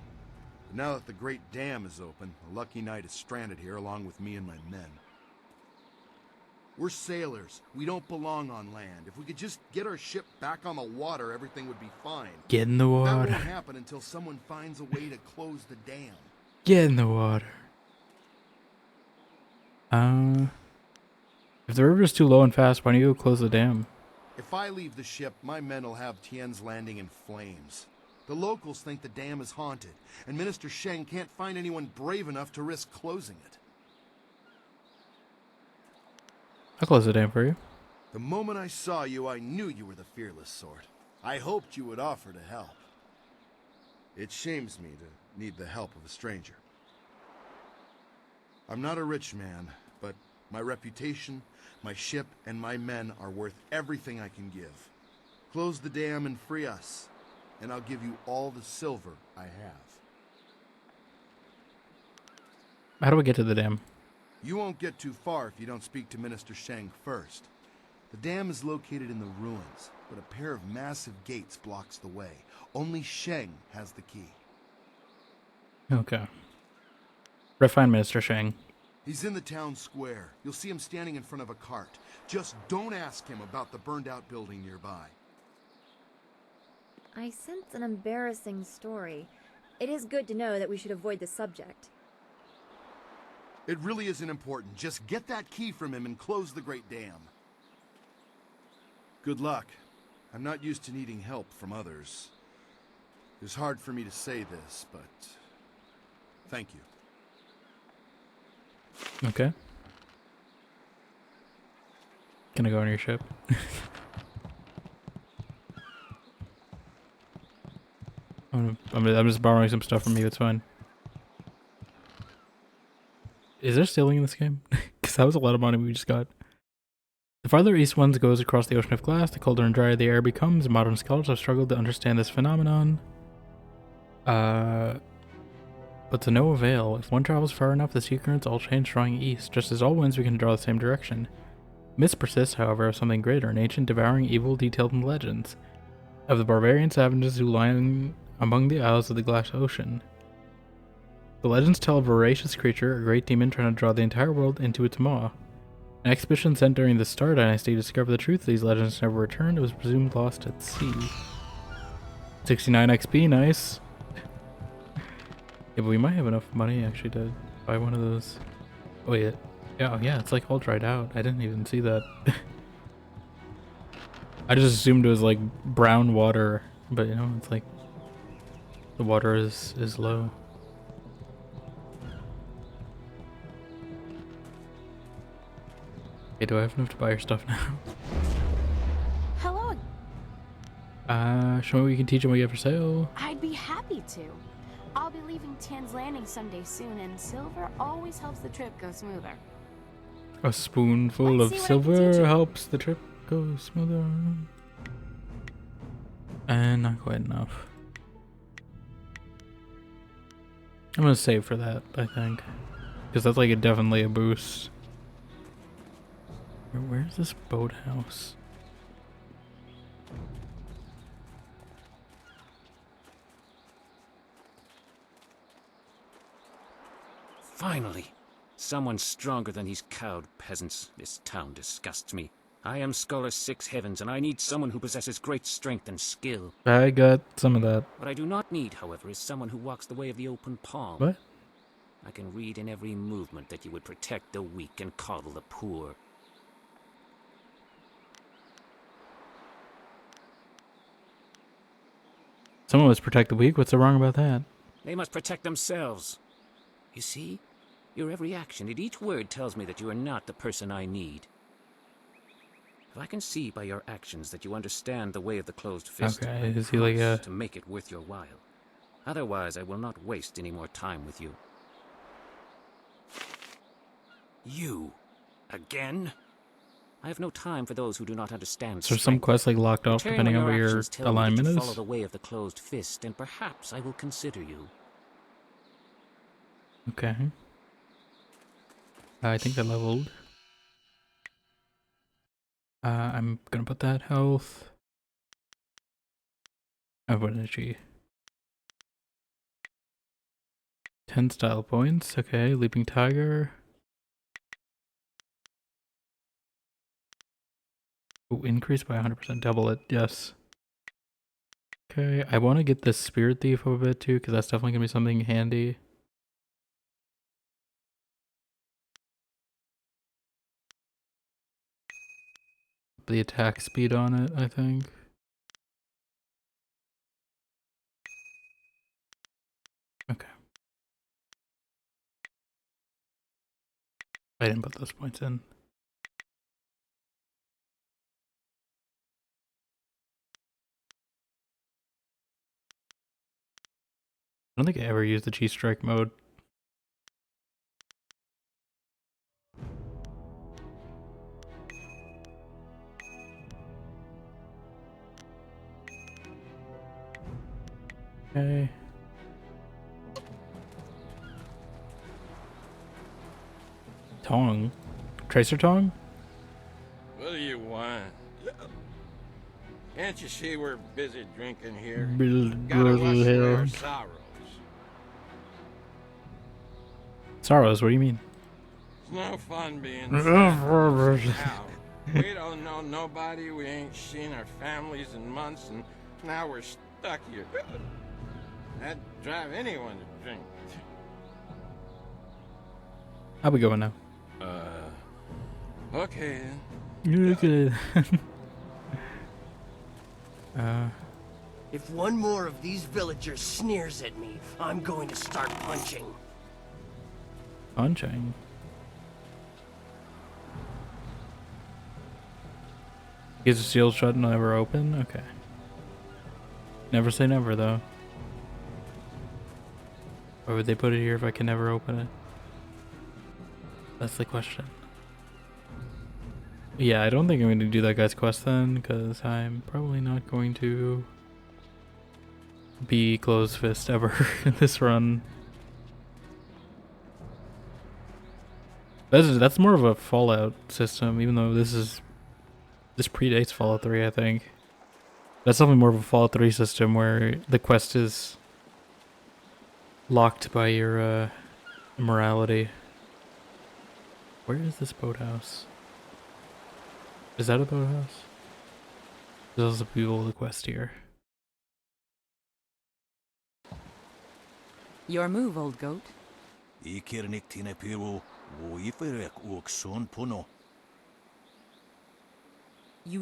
S5: But now that the Great Dam is open, the Lucky Knight is stranded here along with me and my men. We're sailors. We don't belong on land. If we could just get our ship back on the water, everything would be fine.
S4: Get in the water.
S5: That won't happen until someone finds a way to close the dam.
S4: Get in the water. If the river's too low and fast, why don't you go close the dam?
S5: If I leave the ship, my men will have Tien's Landing in flames. The locals think the dam is haunted, and Minister Sheng can't find anyone brave enough to risk closing it.
S4: I'll close the dam for you.
S5: The moment I saw you, I knew you were the fearless sort. I hoped you would offer to help. It shames me to need the help of a stranger. I'm not a rich man, but my reputation, my ship, and my men are worth everything I can give. Close the dam and free us, and I'll give you all the silver I have.
S4: How do we get to the dam?
S5: You won't get too far if you don't speak to Minister Sheng first. The dam is located in the ruins, but a pair of massive gates blocks the way. Only Sheng has the key.
S4: Okay. Refine Minister Sheng.
S5: He's in the town square. You'll see him standing in front of a cart. Just don't ask him about the burned-out building nearby.
S17: I sense an embarrassing story. It is good to know that we should avoid the subject.
S5: It really isn't important. Just get that key from him and close the Great Dam. Good luck. I'm not used to needing help from others. It's hard for me to say this, but thank you.
S4: Okay. Can I go on your ship? I'm just borrowing some stuff from you, it's fine. Is there stealing in this game? Because that was a lot of money we just got. The farther east one goes across the ocean of glass, the colder and drier the air becomes. Modern scholars have struggled to understand this phenomenon. But to no avail. If one travels far enough, the sea currents all change, drawing east. Just as all winds, we can draw the same direction. Myths persist, however, of something greater, an ancient devouring evil detailed in legends. Of the barbarian savages who lie among the isles of the glass ocean. The legends tell of a voracious creature, a great demon trying to draw the entire world into its maw. An expedition sent during the Star Dynasty to discover the truth of these legends never returned. It was presumed lost at sea. 69 XP, nice. Yeah, but we might have enough money actually to buy one of those. Oh yeah. Yeah, it's like all dried out. I didn't even see that. I just assumed it was like brown water, but you know, it's like the water is low. Okay, do I have enough to buy your stuff now?
S24: Hello.
S4: Show me what you can teach him what you have for sale.
S24: I'd be happy to. I'll be leaving Tian's Landing someday soon, and silver always helps the trip go smoother.
S4: A spoonful
S24: Let's
S4: of
S24: see what I can teach
S4: silver
S24: you.
S4: helps the trip go smoother. And not quite enough. I'm gonna save for that, I think. Because that's like definitely a boost. Where's this boathouse?
S15: Finally! Someone stronger than these cowed peasants. This town disgusts me. I am Scholar Six Heavens, and I need someone who possesses great strength and skill.
S4: I got some of that.
S15: What I do not need, however, is someone who walks the way of the open palm.
S4: What?
S15: I can read in every movement that you would protect the weak and coddle the poor.
S4: Someone must protect the weak. What's so wrong about that?
S15: They must protect themselves. You see? Your every action and each word tells me that you are not the person I need. If I can see by your actions that you understand the way of the closed fist,
S4: Okay,
S15: I
S4: is he like
S15: promise
S4: a...
S15: to make it worth your while. Otherwise, I will not waste any more time with you. You? Again? I have no time for those who do not understand
S4: Is there some quest like locked off
S15: Return
S4: depending
S15: when
S4: on what your
S15: actions tell me that
S4: alignment
S15: you
S4: is?
S15: follow the way of the closed fist, and perhaps I will consider you.
S4: Okay. I think I leveled. I'm gonna put that health. I have energy. 10 style points. Okay, Leaping Tiger. Oh, increase by 100%. Double it. Yes. Okay, I want to get this Spirit Thief a bit too, because that's definitely gonna be something handy. The attack speed on it, I think. Okay. I didn't put those points in. I don't think I ever used the G-Strike mode. Okay. Tong? Tracer Tong?
S11: What do you want? Can't you see we're busy drinking here?
S4: Build
S11: Gotta wash away our
S4: hell.
S11: sorrows.
S4: Sorrows, what do you mean?
S11: It's no fun being out. We don't know nobody, we ain't seen our families in months, and now we're stuck here. That'd drive anyone to drink.
S4: How we going now?
S11: Okay.
S4: You're good.
S2: If one more of these villagers sneers at me, I'm going to start punching.
S4: Punching. Is the seal shut and never open? Okay. Never say never though. Why would they put it here if I can never open it? That's the question. Yeah, I don't think I'm going to do that guy's quest then, because I'm probably not going to be closed fist ever in this run. That's more of a Fallout system, even though this predates Fallout 3, I think. That's definitely more of a Fallout 3 system where the quest is locked by your morality. Where is this boathouse? Is that a boathouse? There's also people with a quest here.
S1: Your move, old goat.
S14: You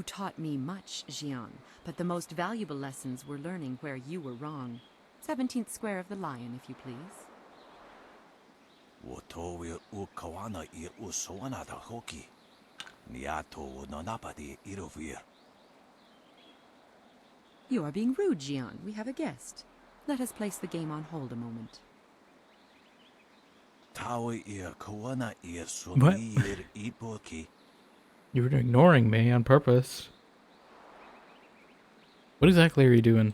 S1: taught me much, Jian, but the most valuable lessons were learning where you were wrong. 17th square of the Lion, if you please. You are being rude, Jian. We have a guest. Let us place the game on hold a moment.
S4: What? You were ignoring me on purpose. What exactly are you doing?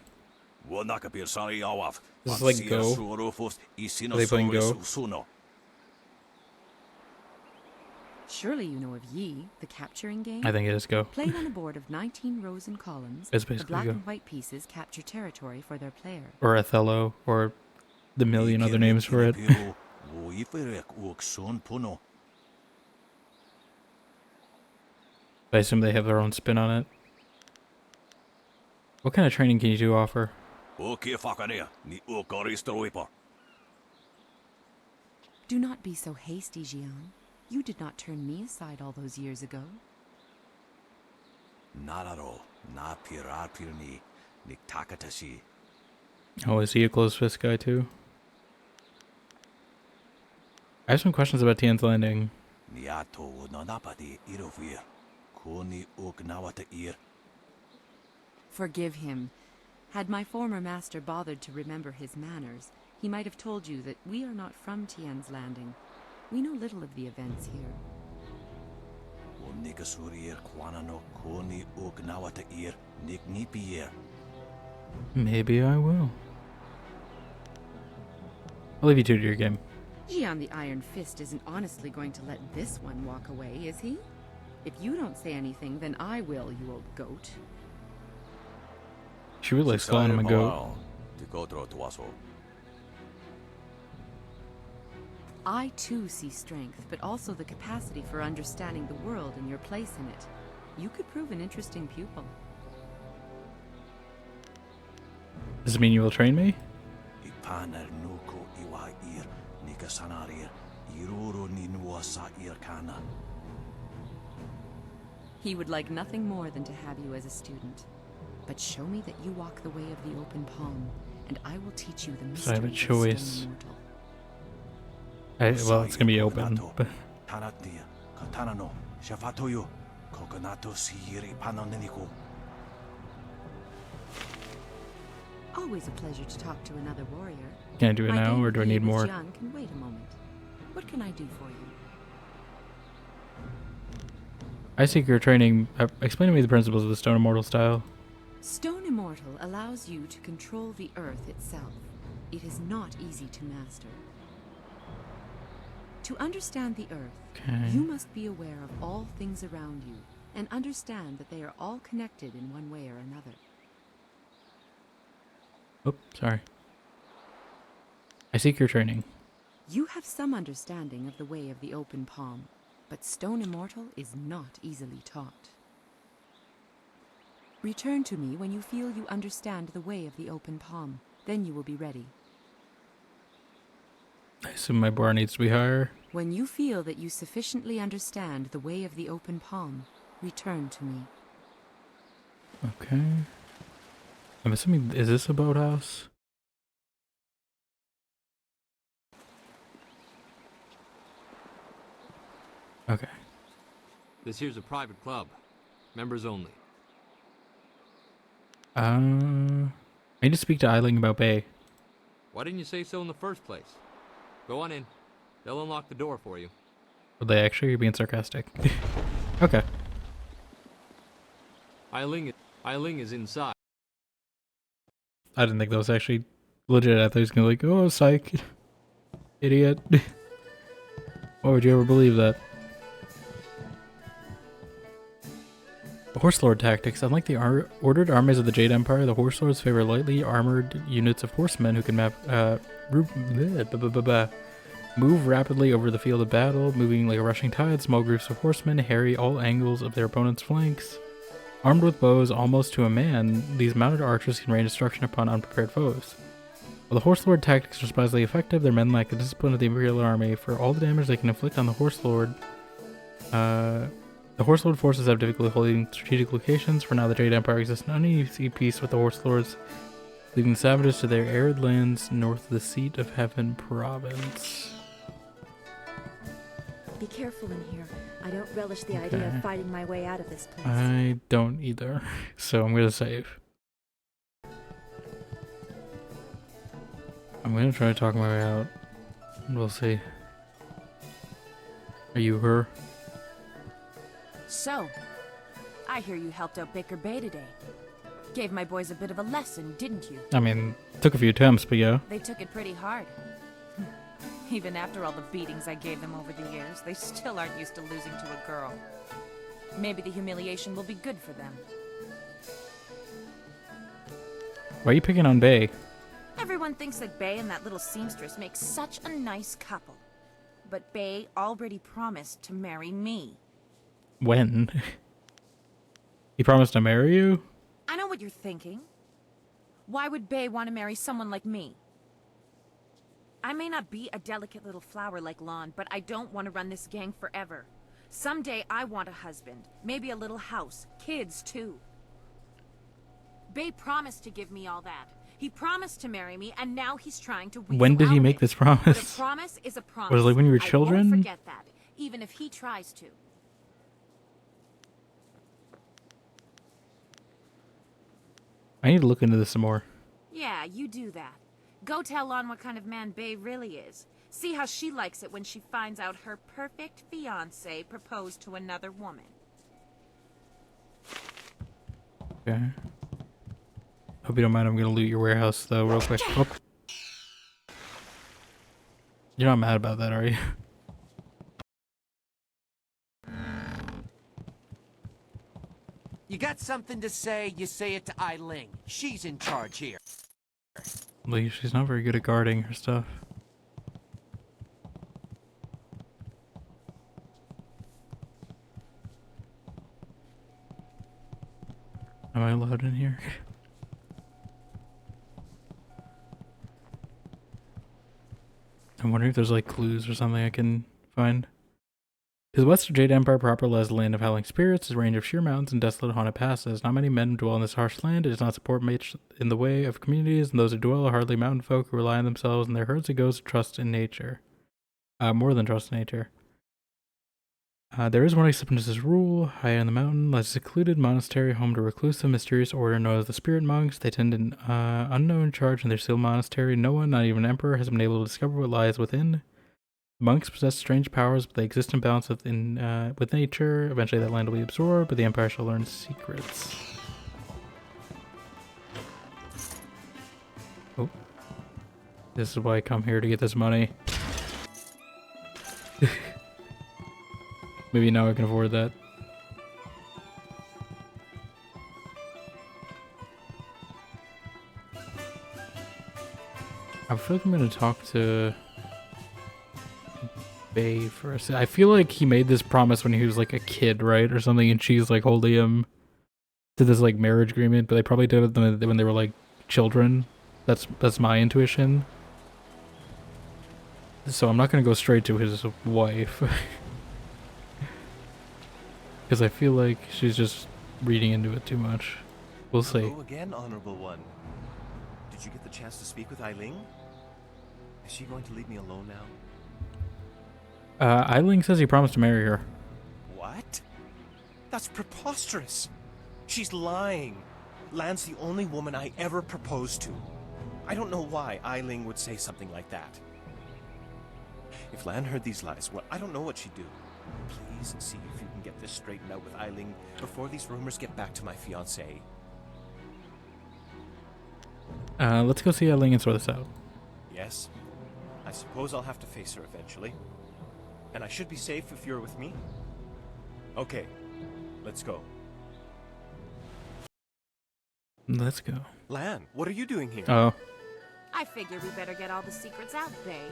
S4: This is like Go. Are they playing Go?
S1: Surely you know of Yi, the capturing game?
S4: I think it is Go.
S1: Played on a board of 19 rows and columns,
S4: It's
S1: the
S4: basically
S1: black
S4: Go.
S1: and white pieces capture territory for their player.
S4: Or Othello, or the million other names for it. I assume they have their own spin on it. What kind of training can you do offer?
S1: Do not be so hasty, Jian. You did not turn me aside all those years ago.
S4: Oh, is he a closed fist guy too? I have some questions about Tian's Landing.
S1: Forgive him. Had my former master bothered to remember his manners, he might have told you that we are not from Tian's Landing. We know little of the events here.
S4: Maybe I will. I'll leave you two to your game.
S1: Jian the Iron Fist isn't honestly going to let this one walk away, is he? If you don't say anything, then I will, you old goat.
S4: She really likes calling him a goat.
S1: I too see strength, but also the capacity for understanding the world and your place in it. You could prove an interesting pupil.
S4: Does it mean you will train me?
S1: He would like nothing more than to have you as a student. But show me that you walk the way of the open palm, and I will teach you the mystery
S4: So I have a
S1: of
S4: choice.
S1: stone immortal.
S4: Well, it's gonna be open, but
S1: Always a pleasure to talk to another warrior.
S4: can I do it
S1: My
S4: now,
S1: game
S4: or do I
S1: with
S4: need more?
S1: Jian can wait a moment. What can I do for you?
S4: I seek your training. Explain to me the principles of the Stone Immortal style.
S1: Stone Immortal allows you to control the earth itself. It is not easy to master. To understand the earth,
S4: Okay.
S1: you must be aware of all things around you and understand that they are all connected in one way or another.
S4: Oh, sorry. I seek your training.
S1: You have some understanding of the way of the open palm, but Stone Immortal is not easily taught. Return to me when you feel you understand the way of the open palm. Then you will be ready.
S4: I assume my bar needs to be higher.
S1: When you feel that you sufficiently understand the way of the open palm, return to me.
S4: Okay. I'm assuming, is this a boathouse? Okay.
S6: This here's a private club. Members only.
S4: I need to speak to Eiling about Bay.
S6: Why didn't you say so in the first place? Go on in. They'll unlock the door for you.
S4: Were they actually? You're being sarcastic. Okay.
S6: Eiling is inside.
S4: I didn't think that was actually legit. I thought he was gonna be like, oh, psych. Idiot. Why would you ever believe that? Horse Lord tactics. Unlike the ordered armies of the Jade Empire, the Horse Lords favor lightly armored units of horsemen who can move rapidly over the field of battle, moving like a rushing tide. Small groups of horsemen harry all angles of their opponent's flanks. Armed with bows almost to a man, these mounted archers can rain destruction upon unprepared foes. While the Horse Lord tactics are surprisingly effective, their men lack the discipline of the Imperial Army. For all the damage they can inflict on the Horse Lord, the Horse Lord forces have difficulty holding strategic locations. For now, the Jade Empire exists in uneasy peace with the Horse Lords, leaving the savages to their arid lands north of the Seat of Heaven province.
S17: Be careful in here. I don't relish the idea
S4: Okay.
S17: of fighting my way out of this place.
S4: I don't either, so I'm gonna save. I'm gonna try to talk my way out. We'll see. Are you her?
S14: So, I hear you helped out Baker Bay today. Gave my boys a bit of a lesson, didn't you?
S4: I mean, took a few attempts, but yeah.
S14: They took it pretty hard. Even after all the beatings I gave them over the years, they still aren't used to losing to a girl. Maybe the humiliation will be good for them.
S4: Why are you picking on Bay?
S14: Everyone thinks that Bay and that little seamstress make such a nice couple. But Bay already promised to marry me.
S4: When? He promised to marry you?
S14: I know what you're thinking. Why would Bay want to marry someone like me? I may not be a delicate little flower like Lon, but I don't want to run this gang forever. Someday I want a husband, maybe a little house, kids too. Bay promised to give me all that. He promised to marry me, and now he's trying to weasel
S4: When did he
S14: out of
S4: make
S14: it.
S4: this promise?
S14: But a promise is a promise.
S4: Was it like when you were
S14: I
S4: children?
S14: won't forget that, even if he tries to.
S4: I need to look into this some more.
S14: Yeah, you do that. Go tell Lon what kind of man Bay really is. See how she likes it when she finds out her perfect fiancé proposed to another woman.
S4: Okay. Hope you don't mind, I'm gonna loot your warehouse though real quick. Oh. You're not mad about that, are you?
S16: You got something to say, you say it to Eiling. She's in charge here.
S4: Like, she's not very good at guarding her stuff. Am I allowed in here? I'm wondering if there's like clues or something I can find. To the west of Jade Empire proper lies the land of howling spirits, a range of sheer mountains and desolate haunted passes. Not many men dwell in this harsh land. It does not support much in the way of communities, and those who dwell are hardly mountain folk who rely on themselves and their herds of ghosts trust in nature. More than trust in nature. There is one exception to this rule. High on the mountain lies a secluded monastery, home to a reclusive, mysterious order known as the Spirit Monks. They tend an unknown charge in their sealed monastery. No one, not even an emperor, has been able to discover what lies within. Monks possess strange powers, but they exist in balance with nature. Eventually that land will be absorbed, but the Empire shall learn secrets. Oh. This is why I come here, to get this money. Maybe now I can afford that. I feel like I'm gonna talk to Bay for a second. I feel like he made this promise when he was like a kid, right? Or something, and she's like holding him to this like marriage agreement, but they probably did it when they were like children. That's my intuition. So I'm not gonna go straight to his wife. Because I feel like she's just reading into it too much. We'll see.
S9: Hello again, Honorable One. Did you get the chance to speak with Eiling? Is she going to leave me alone now?
S4: Eiling says he promised to marry her.
S9: What? That's preposterous. She's lying. Lan's the only woman I ever proposed to. I don't know why Eiling would say something like that. If Lan heard these lies, well, I don't know what she'd do. Please see if you can get this straightened out with Eiling before these rumors get back to my fiancé.
S4: Let's go see Eiling and sort this out.
S9: Yes. I suppose I'll have to face her eventually. And I should be safe if you're with me. Okay. Let's go.
S4: Let's go.
S9: Lan, what are you doing here?
S4: Oh.
S14: I figure we better get all the secrets out, Bay.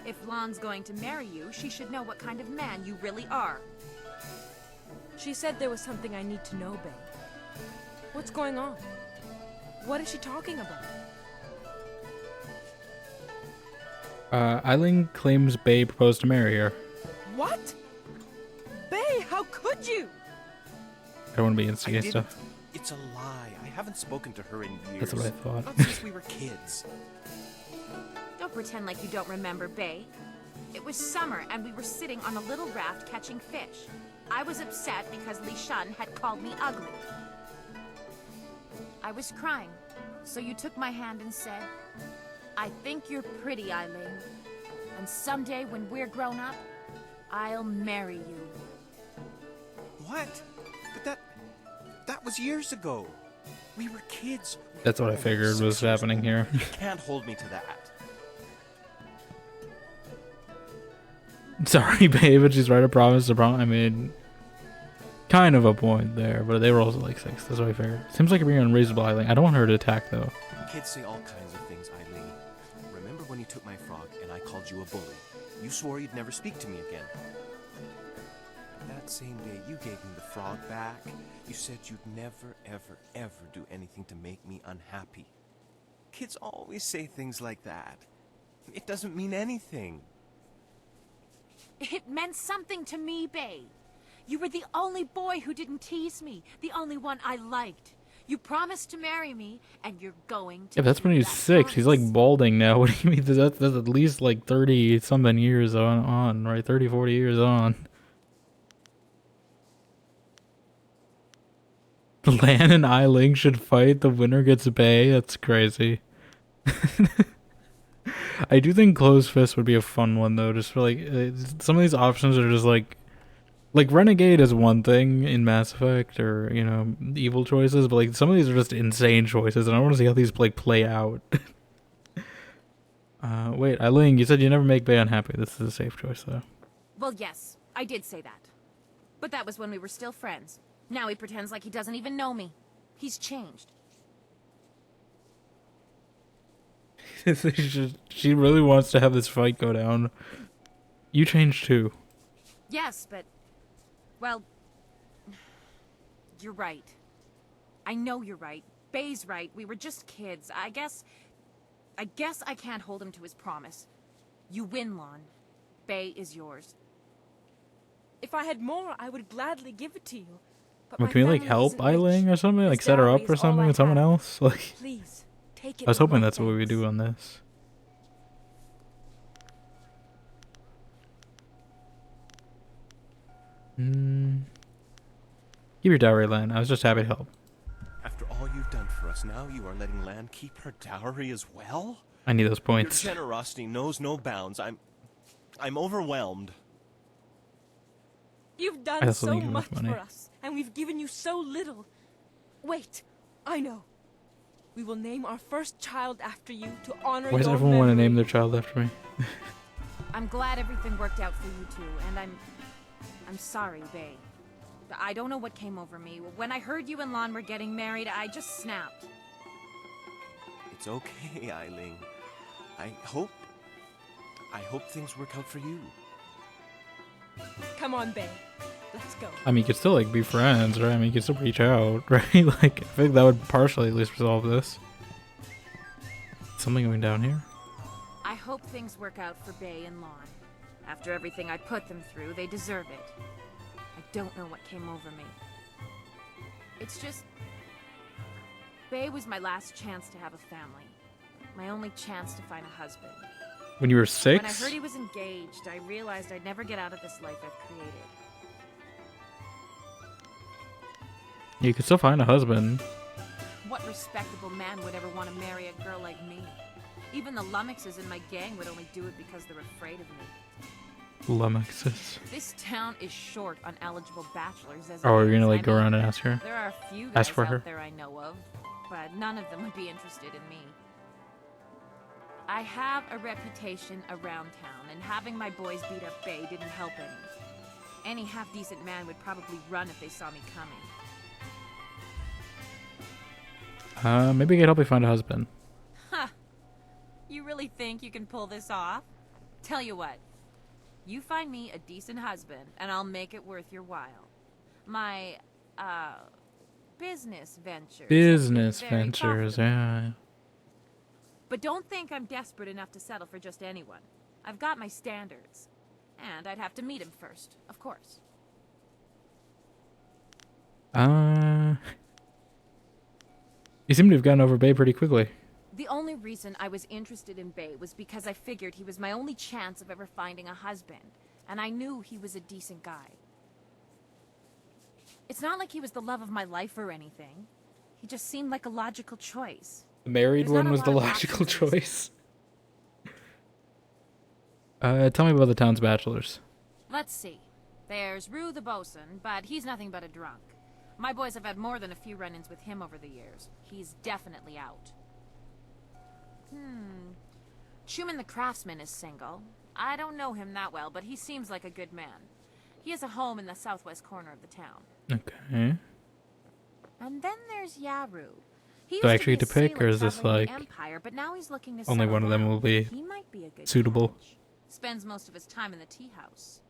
S14: If Lon's going to marry you, she should know what kind of man you really are.
S13: She said there was something I need to know, Bay. What's going on? What is she talking about?
S4: Eiling claims Bay proposed to marry her.
S13: What? Bay, how could you?
S4: I don't want to be instigating stuff.
S9: It's a lie. I haven't spoken to her in years.
S4: That's what I thought.
S9: Not since we were kids.
S14: Don't pretend like you don't remember, Bay. It was summer and we were sitting on a little raft catching fish. I was upset because Li Shun had called me ugly. I was crying, so you took my hand and said, I think you're pretty, Eileen. And someday when we're grown up, I'll marry you.
S9: What? But that was years ago. We were kids.
S4: That's what I figured was happening here.
S9: You can't hold me to that.
S4: Sorry, babe, but she's right. I promise. I mean, kind of a point there, but they were also like 6. That's what I figured. Seems like you're being unreasonable, Eileen. I don't want her to attack, though.
S9: Kids say all kinds of things, Eileen. Remember when you took my frog and I called you a bully? You swore you'd never speak to me again. That same day you gave me the frog back, you said you'd never, ever, ever do anything to make me unhappy. Kids always say things like that. It doesn't mean anything.
S14: It meant something to me, Bae. You were the only boy who didn't tease me, the only one I liked. You promised to marry me, and you're going to.
S4: Yeah, but that's when he's 6. He's like balding now. What do you mean? That's at least like 30-something years on, right? 30, 40 years on. Lan and Eiling should fight. The winner gets Bae. That's crazy. I do think Closed Fist would be a fun one, though. Just for like some of these options are just like Renegade is one thing in Mass Effect, or you know, evil choices, but like some of these are just insane choices, and I want to see how these like play out. Wait, Eiling, you said you never make Bae unhappy. This is a safe choice, though.
S14: Well, yes, I did say that. But that was when we were still friends. Now he pretends like he doesn't even know me. He's changed.
S4: She really wants to have this fight go down. You changed too.
S14: Yes, but... well... you're right. I know you're right. Bae's right. We were just kids. I guess I can't hold him to his promise. You win, Lon. Bae is yours.
S13: If I had more, I would gladly give it to you. But
S4: Well, can we like help Eiling or something? Like set her up or something with someone else? Like,
S13: Please, take it.
S4: I was hoping that's what we would do on this. Give your dowry, Lan. I was just happy to help.
S9: After all you've done for us, now you are letting Lan keep her dowry as well?
S4: I need those points.
S9: Your generosity knows no bounds. I'm overwhelmed.
S13: You've done so much for us, and we've given you so little. Wait, I know. We will name our first child after you to honor your
S4: Why does everyone want to name their child after me?
S14: I'm glad everything worked out for you two, and I'm sorry, Bae. I don't know what came over me. When I heard you and Lon were getting married, I just snapped.
S9: It's okay, Eiling. I hope things work out for you.
S13: Come on, Bae. Let's go.
S4: I mean, you could still like be friends, right? I mean, you could still reach out, right? Like, I think that would partially at least resolve this. Something going down here?
S14: I hope things work out for Bae and Lon. After everything I put them through, they deserve it. I don't know what came over me. It's just... Bae was my last chance to have a family. My only chance to find a husband.
S4: When you were 6?
S14: When I heard he was engaged, I realized I'd never get out of this life I've created.
S4: You could still find a husband.
S14: What respectable man would ever want to marry a girl like me? Even the lummoxes in my gang would only do it because they're afraid of me.
S4: Lummoxes.
S14: This town is short on eligible bachelors. As
S4: Oh, you're gonna like go around and ask her?
S14: There are a few guys
S4: Ask for
S14: out
S4: her?
S14: there I know of, but none of them would be interested in me. I have a reputation around town, and having my boys beat up Bae didn't help any. Any half-decent man would probably run if they saw me coming.
S4: Maybe I could help you find a husband.
S14: Huh. You really think you can pull this off? Tell you what. You find me a decent husband, and I'll make it worth your while. My, business ventures.
S4: Business ventures, yeah.
S14: But don't think I'm desperate enough to settle for just anyone. I've got my standards. And I'd have to meet him first, of course.
S4: You seem to have gotten over Bae pretty quickly.
S14: The only reason I was interested in Bae was because I figured he was my only chance of ever finding a husband. And I knew he was a decent guy. It's not like he was the love of my life or anything. He just seemed like a logical choice.
S4: The married
S14: There's not
S4: one
S14: a
S4: was
S14: lot
S4: the
S14: of
S4: logical
S14: options.
S4: choice. Tell me about the town's bachelors.
S14: Let's see. There's Rue the bosun, but he's nothing but a drunk. My boys have had more than a few run-ins with him over the years. He's definitely out. Schumann the craftsman is single. I don't know him that well, but he seems like a good man. He has a home in the southwest corner of the town.
S4: Okay.
S14: And then there's Yaru. He
S4: Do I
S14: used
S4: actually
S14: to
S4: get
S14: be
S4: to
S14: a
S4: pick, or
S14: sailor
S4: is this
S14: traveling the
S4: like
S14: Empire, but now he's looking to
S4: only
S14: settle
S4: one of them
S14: down.
S4: will be
S14: He might be a good
S4: suitable?
S14: catch. Spends most of his time in the tea house.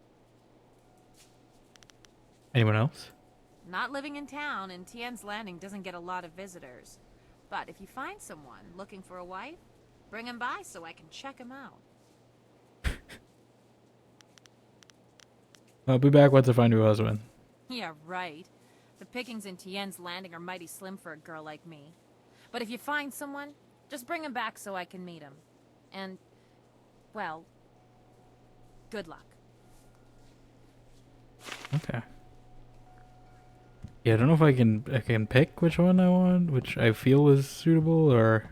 S4: Anyone else?
S14: Not living in town, and Tien's Landing doesn't get a lot of visitors. But if you find someone looking for a wife, bring him by so I can check him out.
S4: I'll be back once I find you a husband.
S14: Yeah, right. The pickings in Tien's Landing are mighty slim for a girl like me. But if you find someone, just bring him back so I can meet him. And, well, good luck.
S4: Okay. Yeah, I don't know if I can pick which one I want, which I feel is suitable, or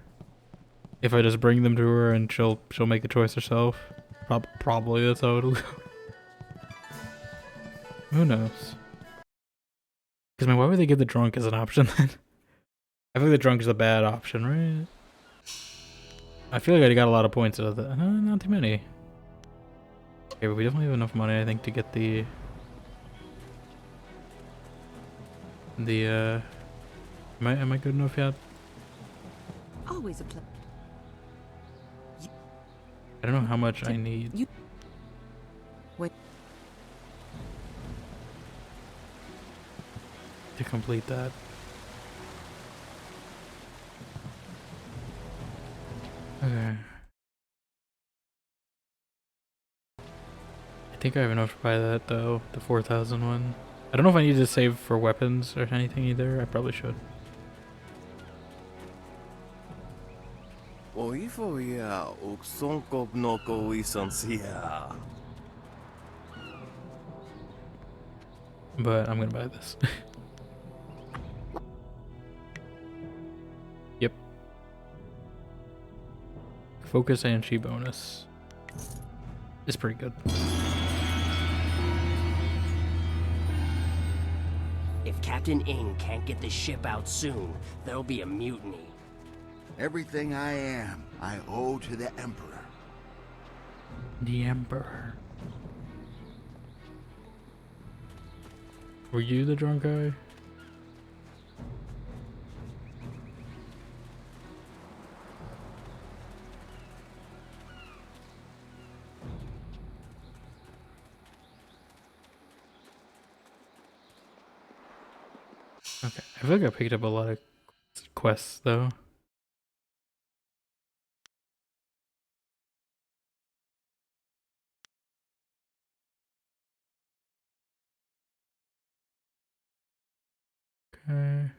S4: if I just bring them to her and she'll make the choice herself. Probably that's how it'll go. Who knows? Because why would they give the drunk as an option then? I think the drunk is a bad option, right? I feel like I got a lot of points out of that. Not too many. Okay, but we definitely have enough money, I think, to get the am I good enough yet?
S1: Always a pleasure.
S4: I don't know how much I need.
S1: What?
S4: To complete that. Okay. I think I have enough to buy that though, the 4,000 one. I don't know if I need to save for weapons or anything either. I probably should. But I'm gonna buy this. Yep. Focus and chi bonus. It's pretty good.
S2: If Captain Ing can't get the ship out soon, there'll be a mutiny.
S5: Everything I am, I owe to the Emperor.
S4: The Emperor. Were you the drunk guy? Okay, I feel like I picked up a lot of quests though. Okay.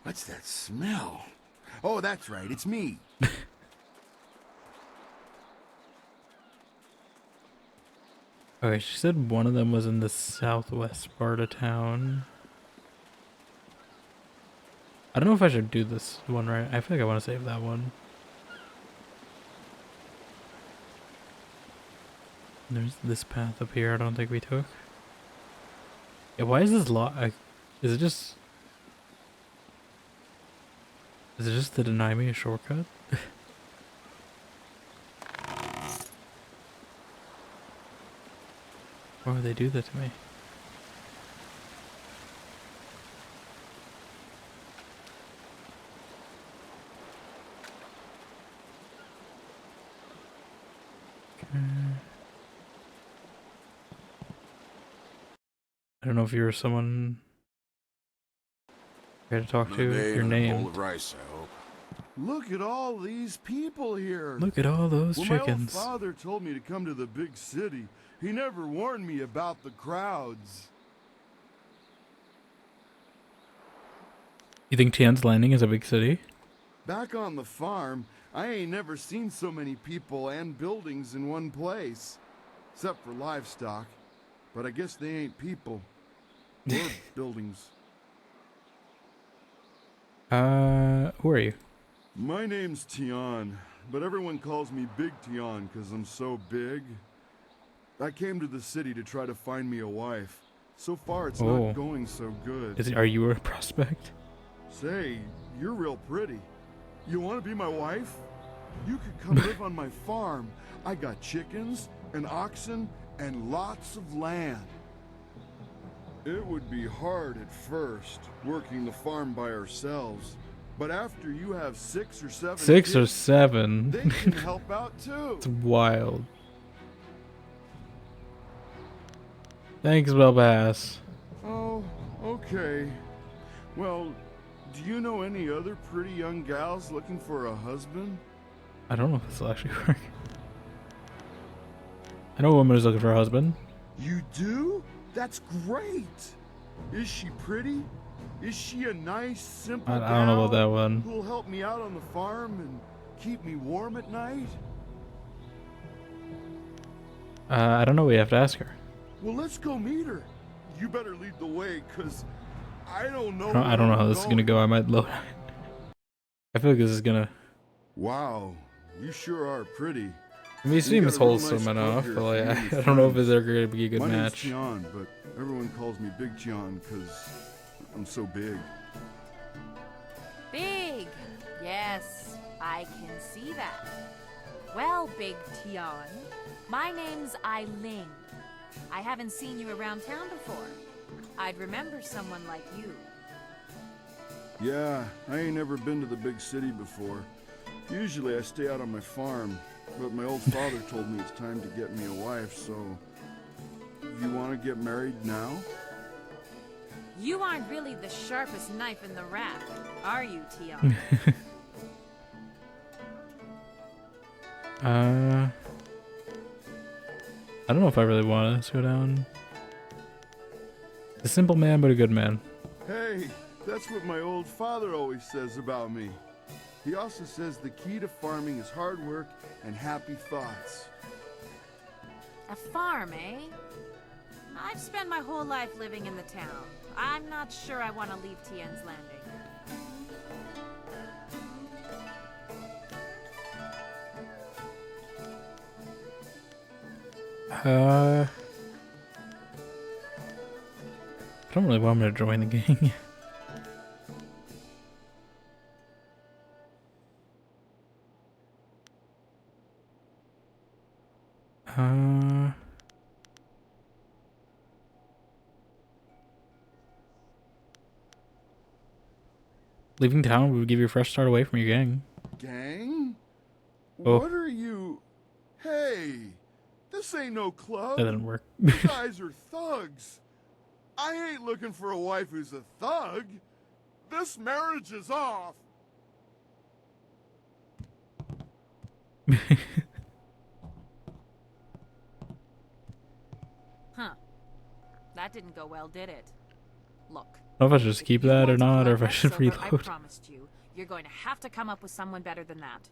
S5: What's that smell? Oh, that's right, it's me.
S4: Okay, she said one of them was in the southwest part of town. I don't know if I should do this one right. I feel like I want to save that one. There's this path up here I don't think we took. Yeah, why is this locked? Is it just to deny me a shortcut? Why would they do that to me? Okay. I don't know if you're someone I gotta talk to. Your name.
S5: Rice, I hope. Look at all these people here.
S4: Look at all those chickens.
S5: My old father told me to come to the big city. He never warned me about the crowds.
S4: You think Tien's Landing is a big city?
S5: Back on the farm, I ain't never seen so many people and buildings in one place. Except for livestock. But I guess they ain't people. Or buildings.
S4: Who are you?
S5: My name's Tian, but everyone calls me Big Tian because I'm so big. I came to the city to try to find me a wife. So far, it's not going so good.
S4: Are you a prospect?
S5: Say, you're real pretty. You want to be my wife? You could come live on my farm. I got chickens and oxen and lots of land. It would be hard at first, working the farm by ourselves. But after you have 6 or 7
S4: 6
S5: kids,
S4: or 7?
S5: they can help out too.
S4: It's wild. Thanks, Belbass.
S5: Oh, okay. Well, do you know any other pretty young gals looking for a husband?
S4: I don't know if this will actually work. I know a woman who's looking for a husband.
S5: You do? That's great. Is she pretty? Is she a nice, simple
S4: I don't know about that one.
S5: who'll help me out on the farm and keep me warm at night?
S4: I don't know. We have to ask her.
S5: Well, let's go meet her. You better lead the way, because I don't know.
S4: I don't know how this is gonna go. I might load. I feel like this is gonna.
S5: Wow, you sure are pretty.
S4: I mean, he seems wholesome enough, but like, I don't know if they're gonna be a good
S5: My
S4: match.
S5: name's Tian, but everyone calls me Big Tian because I'm so big.
S14: Big! Yes, I can see that. Well, Big Tian, my name's Eiling. I haven't seen you around town before. I'd remember someone like you.
S5: Yeah, I ain't never been to the big city before. Usually I stay out on my farm, but my old father told me it's time to get me a wife, so... You want to get married now?
S14: You aren't really the sharpest knife in the rack, are you, Tian?
S4: I don't know if I really want to go down. A simple man, but a good man.
S5: Hey, that's what my old father always says about me. He also says the key to farming is hard work and happy thoughts.
S14: A farm, eh? I've spent my whole life living in the town. I'm not sure I want to leave Tien's Landing.
S4: I don't really want him to join the gang. Leaving town would give you a fresh start away from your gang.
S5: Gang?
S4: Oh.
S5: What are you... Hey, this ain't no club.
S4: That didn't work.
S5: You guys are thugs. I ain't looking for a wife who's a thug. This marriage is off.
S14: Huh. That didn't go well, did it? Look.
S4: I don't know if I should just keep that or not, or if I should
S14: Silver, I
S4: reload.
S14: promised you, you're going to have to come up with someone better than that.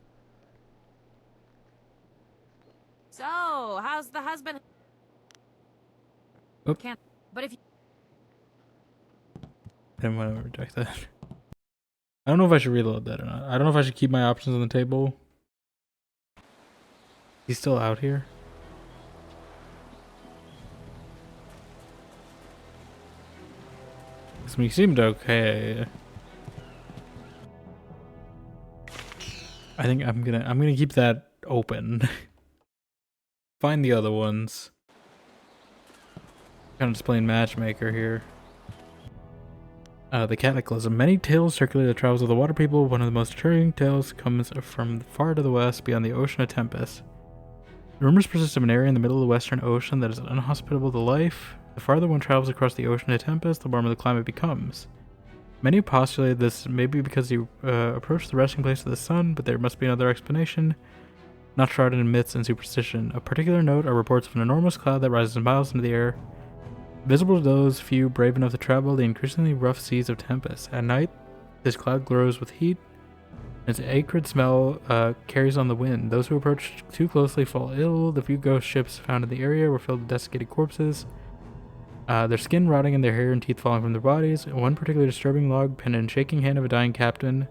S14: So, how's the husband?
S4: Oop.
S14: Can't. But if you...
S4: I didn't want to reject that. I don't know if I should reload that or not. I don't know if I should keep my options on the table. He's still out here? I mean, he seemed okay. I think I'm gonna keep that open. Find the other ones. Kind of just playing matchmaker here. The Cataclysm. Many tales circulate the travels of the water people. One of the most intriguing tales comes from far to the west, beyond the ocean of Tempest. The rumors persist of an area in the middle of the Western Ocean that is unhospitable to life. The farther one travels across the ocean of Tempest, the warmer the climate becomes. Many postulate this may be because you approach the resting place of the sun, but there must be another explanation, not shrouded in myths and superstition. Of particular note are reports of an enormous cloud that rises miles into the air, visible to those few brave enough to travel the increasingly rough seas of Tempest. At night, this cloud glows with heat, and its acrid smell carries on the wind. Those who approach too closely fall ill. The few ghost ships found in the area were filled with desiccated corpses. Their skin rotting and their hair and teeth falling from their bodies. One particularly disturbing log penned in shaking hand of a dying captain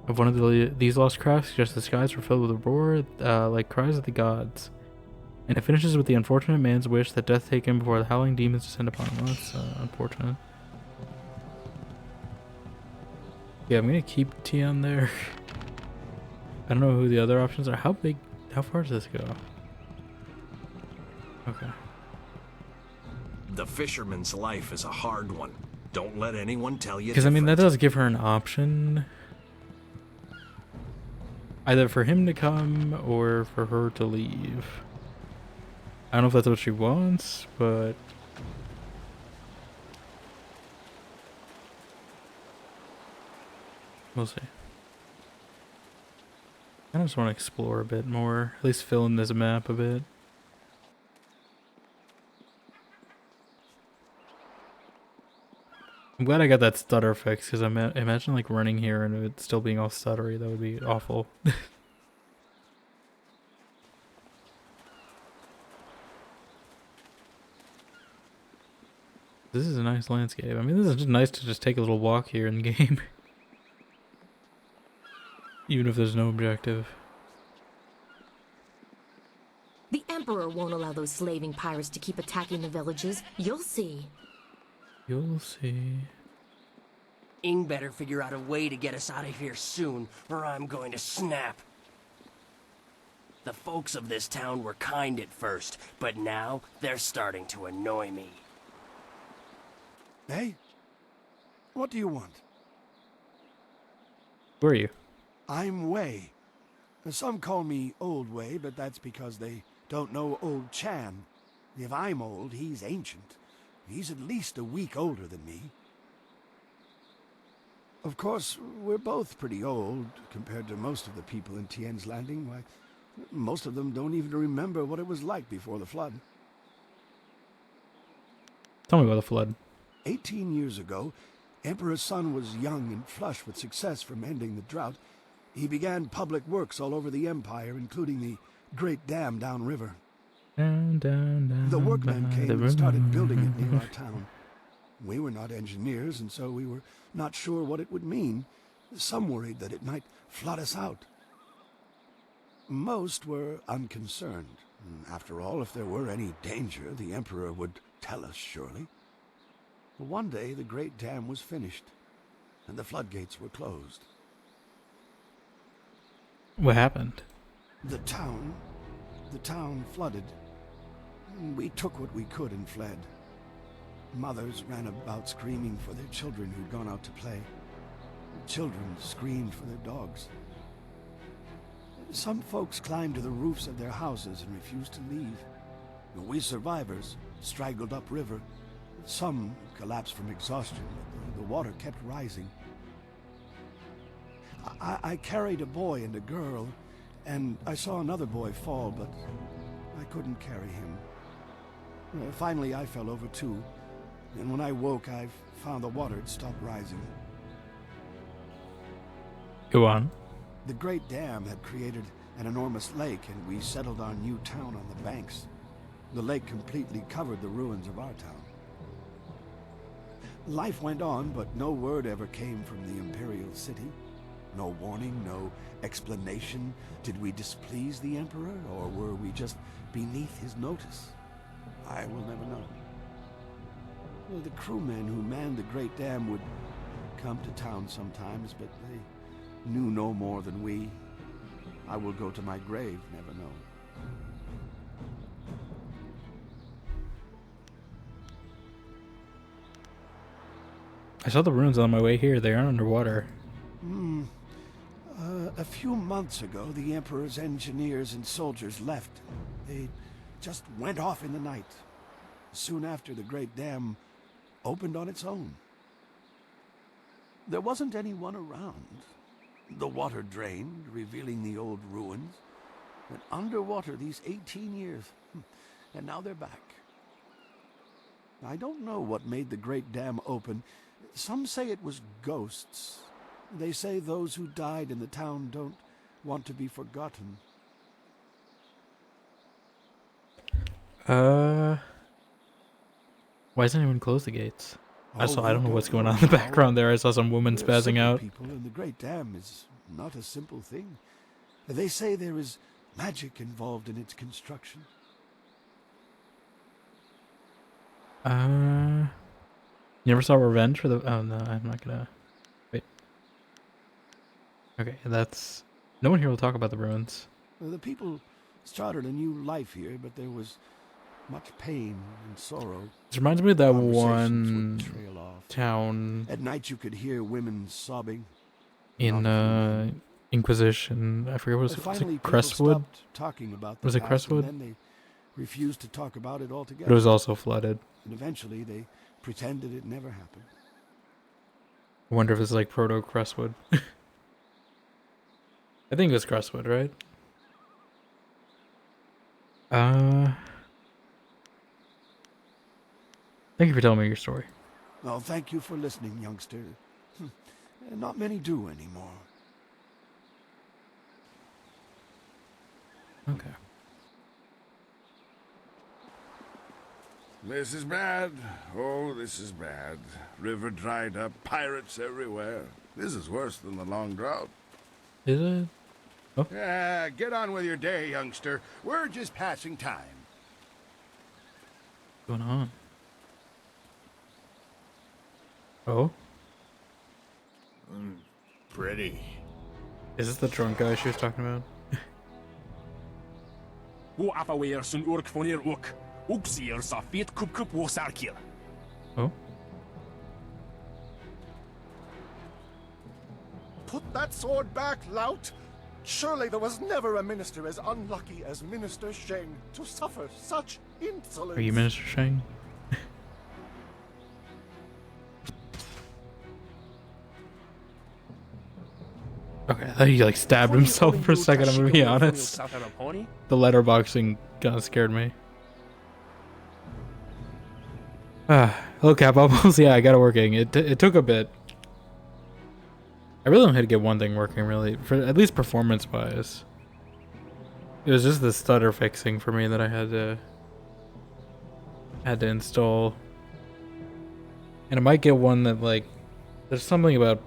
S4: of one of these lost crafts suggests the skies were filled with a roar like cries of the gods. And it finishes with the unfortunate man's wish that death take him before the howling demons descend upon him. Well, that's unfortunate. Yeah, I'm gonna keep Tion there. I don't know who the other options are. How far does this go? Okay.
S18: The fisherman's life is a hard one. Don't let anyone tell you
S4: Because, I mean, that does give her an option. Either for him to come or for her to leave. I don't know if that's what she wants, but... we'll see. I just want to explore a bit more. At least fill in this map a bit. I'm glad I got that stutter fix, because imagine like running here and it still being all stuttery. That would be awful. This is a nice landscape. I mean, this is just nice to just take a little walk here in the game. Even if there's no objective.
S19: The Emperor won't allow those slaving pirates to keep attacking the villages. You'll see.
S4: You'll see.
S2: Ing better figure out a way to get us out of here soon, or I'm going to snap. The folks of this town were kind at first, but now they're starting to annoy me.
S7: Hey? What do you want?
S4: Who are you?
S7: I'm Wei. Some call me Old Wei, but that's because they don't know Old Chan. If I'm old, he's ancient. He's at least a week older than me. Of course, we're both pretty old compared to most of the people in Tien's Landing. Why, most of them don't even remember what it was like before the flood.
S4: Tell me about the flood.
S7: 18 years ago, Emperor Sun was young and flush with success from ending the drought. He began public works all over the empire, including the great dam downriver. The workmen came and started building it near our town. We were not engineers, and so we were not sure what it would mean. Some worried that it might flood us out. Most were unconcerned. After all, if there were any danger, the Emperor would tell us, surely. But one day, the great dam was finished, and the floodgates were closed.
S4: What happened?
S7: The town flooded. We took what we could and fled. Mothers ran about screaming for their children who'd gone out to play. Children screamed for their dogs. Some folks climbed to the roofs of their houses and refused to leave. We survivors straggled upriver. Some collapsed from exhaustion, but the water kept rising. I carried a boy and a girl, and I saw another boy fall, but I couldn't carry him. Finally, I fell over too, and when I woke, I found the water had stopped rising.
S4: Go on.
S7: The great dam had created an enormous lake, and we settled our new town on the banks. The lake completely covered the ruins of our town. Life went on, but no word ever came from the imperial city. No warning, no explanation. Did we displease the Emperor, or were we just beneath his notice? I will never know. The crewmen who manned the great dam would come to town sometimes, but they knew no more than we. I will go to my grave, never know.
S4: I saw the ruins on my way here. They aren't underwater.
S7: A few months ago, the Emperor's engineers and soldiers left. They just went off in the night. Soon after, the great dam opened on its own. There wasn't anyone around. The water drained, revealing the old ruins. And underwater these 18 years. And now they're back. I don't know what made the great dam open. Some say it was ghosts. They say those who died in the town don't want to be forgotten.
S4: Why doesn't anyone close the gates? I
S7: Oh,
S4: don't know
S7: we
S4: what's
S7: don't
S4: going
S7: know
S4: on in the
S7: now.
S4: background there. I saw some woman
S7: We're
S4: spazzing
S7: simple
S4: out.
S7: people, and the Great Dam is not a simple thing. They say there is magic involved in its construction.
S4: You never saw Revenge for the... Oh, no, I'm not gonna... Wait. Okay, that's... No one here will talk about the ruins.
S7: The people started a new life here, but there was much pain and sorrow.
S4: This reminds me of that
S7: Conversations
S4: one
S7: would trail off.
S4: town...
S7: At night you could hear women sobbing.
S4: in, Inquisition. I forget what it was. Was
S7: Finally,
S4: it
S7: people
S4: Crestwood?
S7: stopped talking about the
S4: Was it
S7: past,
S4: Crestwood?
S7: and then they refused to talk about it altogether.
S4: It was also flooded.
S7: And eventually they pretended it never happened.
S4: I wonder if it's like proto Crestwood. I think it was Crestwood, right? Thank you for telling me your story.
S7: Well, thank you for listening, youngster. Not many do anymore.
S4: Okay.
S23: This is bad. Oh, this is bad. River dried up, pirates everywhere. This is worse than the long drought.
S4: Is it? Oh.
S23: Yeah, get on with your day, youngster. We're just passing time.
S4: What's going on? Oh?
S18: Pretty.
S4: Is this the drunk guy she was talking about? Oh?
S3: Put that sword back, lout! Surely there was never a minister as unlucky as Minister Sheng to suffer such insolence.
S4: Are you Minister Sheng? Okay, I thought he like stabbed himself for a second, I'm gonna be honest. The letterboxing kind of scared me. Hello Cap Bubbles. Yeah, I got it working. It took a bit. I really only had to get one thing working, really, for at least performance-wise. It was just the stutter fixing for me that I had to install. And I might get one that like there's something about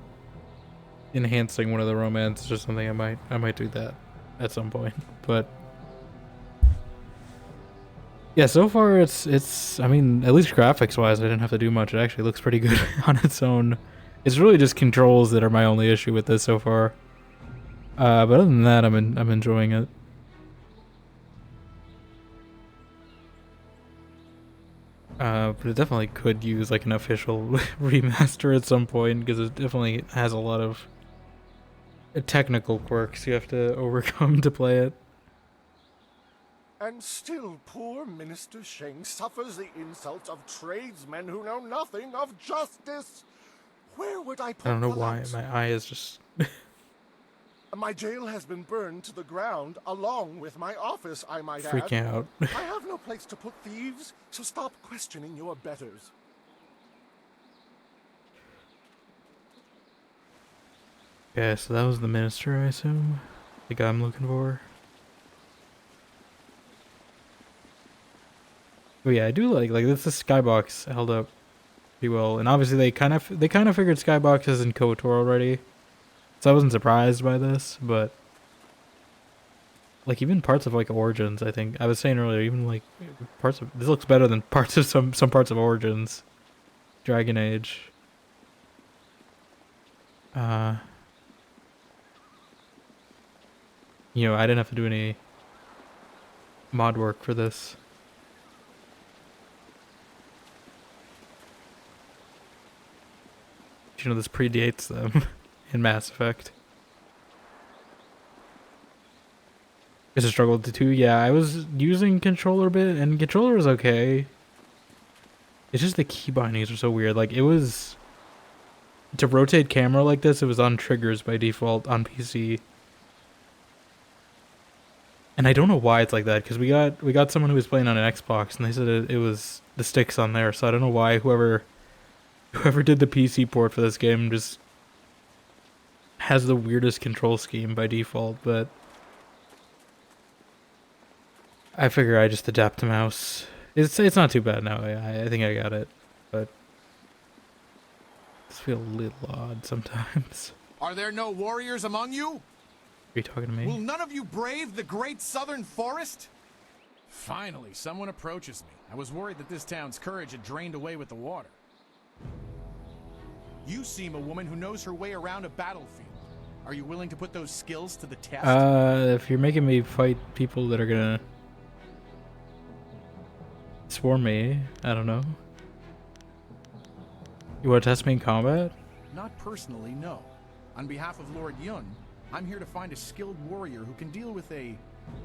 S4: enhancing one of the romances or something. I might do that at some point. But yeah, so far it's I mean, at least graphics wise I didn't have to do much. It actually looks pretty good on its own. It's really just controls that are my only issue with this so far. But other than that, I'm enjoying it. But it definitely could use like an official remaster at some point, because it definitely has a lot of technical quirks you have to overcome to play it.
S3: And still poor Minister Sheng suffers the insults of tradesmen who know nothing of justice. Where would I put
S4: I don't know
S3: the
S4: why
S3: lout?
S4: my eye is just
S3: My jail has been burned to the ground, along with my office, I might add.
S4: freaking out.
S3: I have no place to put thieves, so stop questioning your betters.
S4: Yeah, so that was the minister, I assume? The guy I'm looking for? Oh yeah, I do like this skybox held up pretty well, and obviously they kind of figured skyboxes in KOTOR already, so I wasn't surprised by this. But like even parts of like Origins, I think I was saying earlier, even like parts of this looks better than parts of some parts of Origins, Dragon Age. You know, I didn't have to do any mod work for this. You know, this predates them in Mass Effect. It's a struggle to do. Yeah, I was using controller a bit, and controller is okay. It's just the key bindings are so weird. Like, it was... To rotate camera like this, it was on triggers by default on PC. And I don't know why it's like that, because we got someone who was playing on an Xbox, and they said it was the sticks on there, so I don't know why whoever did the PC port for this game just has the weirdest control scheme by default, but I figure I just adapt to mouse. It's not too bad now. I think I got it. feel a little odd sometimes.
S12: Are there no warriors among you?
S4: Are you talking to me?
S12: Will none of you brave the great southern forest? Finally, someone approaches me. I was worried that this town's courage had drained away with the water. You seem a woman who knows her way around a battlefield. Are you willing to put those skills to the test?
S4: If you're making me fight people that are gonna swarm me, I don't know. You want to test me in combat?
S12: Not personally, no. On behalf of Lord Yun, I'm here to find a skilled warrior who can deal with a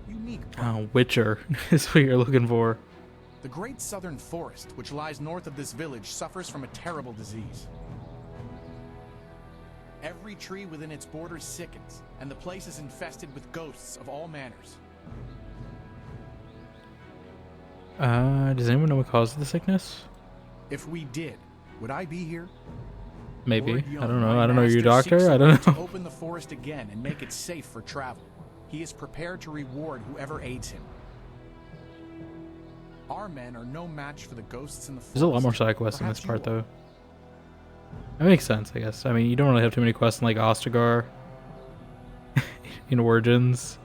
S12: unique problem.
S4: Oh, Witcher is what you're looking for.
S12: The great southern forest, which lies north of this village, suffers from a terrible disease. Every tree within its borders sickens, and the place is infested with ghosts of all manners.
S4: Does anyone know what caused the sickness?
S12: If we did, would I be here?
S4: Maybe.
S12: Lord
S4: I
S12: Young,
S4: don't know.
S12: my
S4: I don't know. You're a
S12: master, seeks
S4: doctor? I
S12: the right
S4: don't
S12: to
S4: know.
S12: open the forest again and make it safe for travel. He is prepared to reward whoever aids him. Our men are no match for the ghosts in the forest.
S4: There's a lot more side quests in this
S12: Perhaps
S4: part, though. That makes sense, I guess. I mean, you don't really have too many quests in, like, Ostagar in Origins.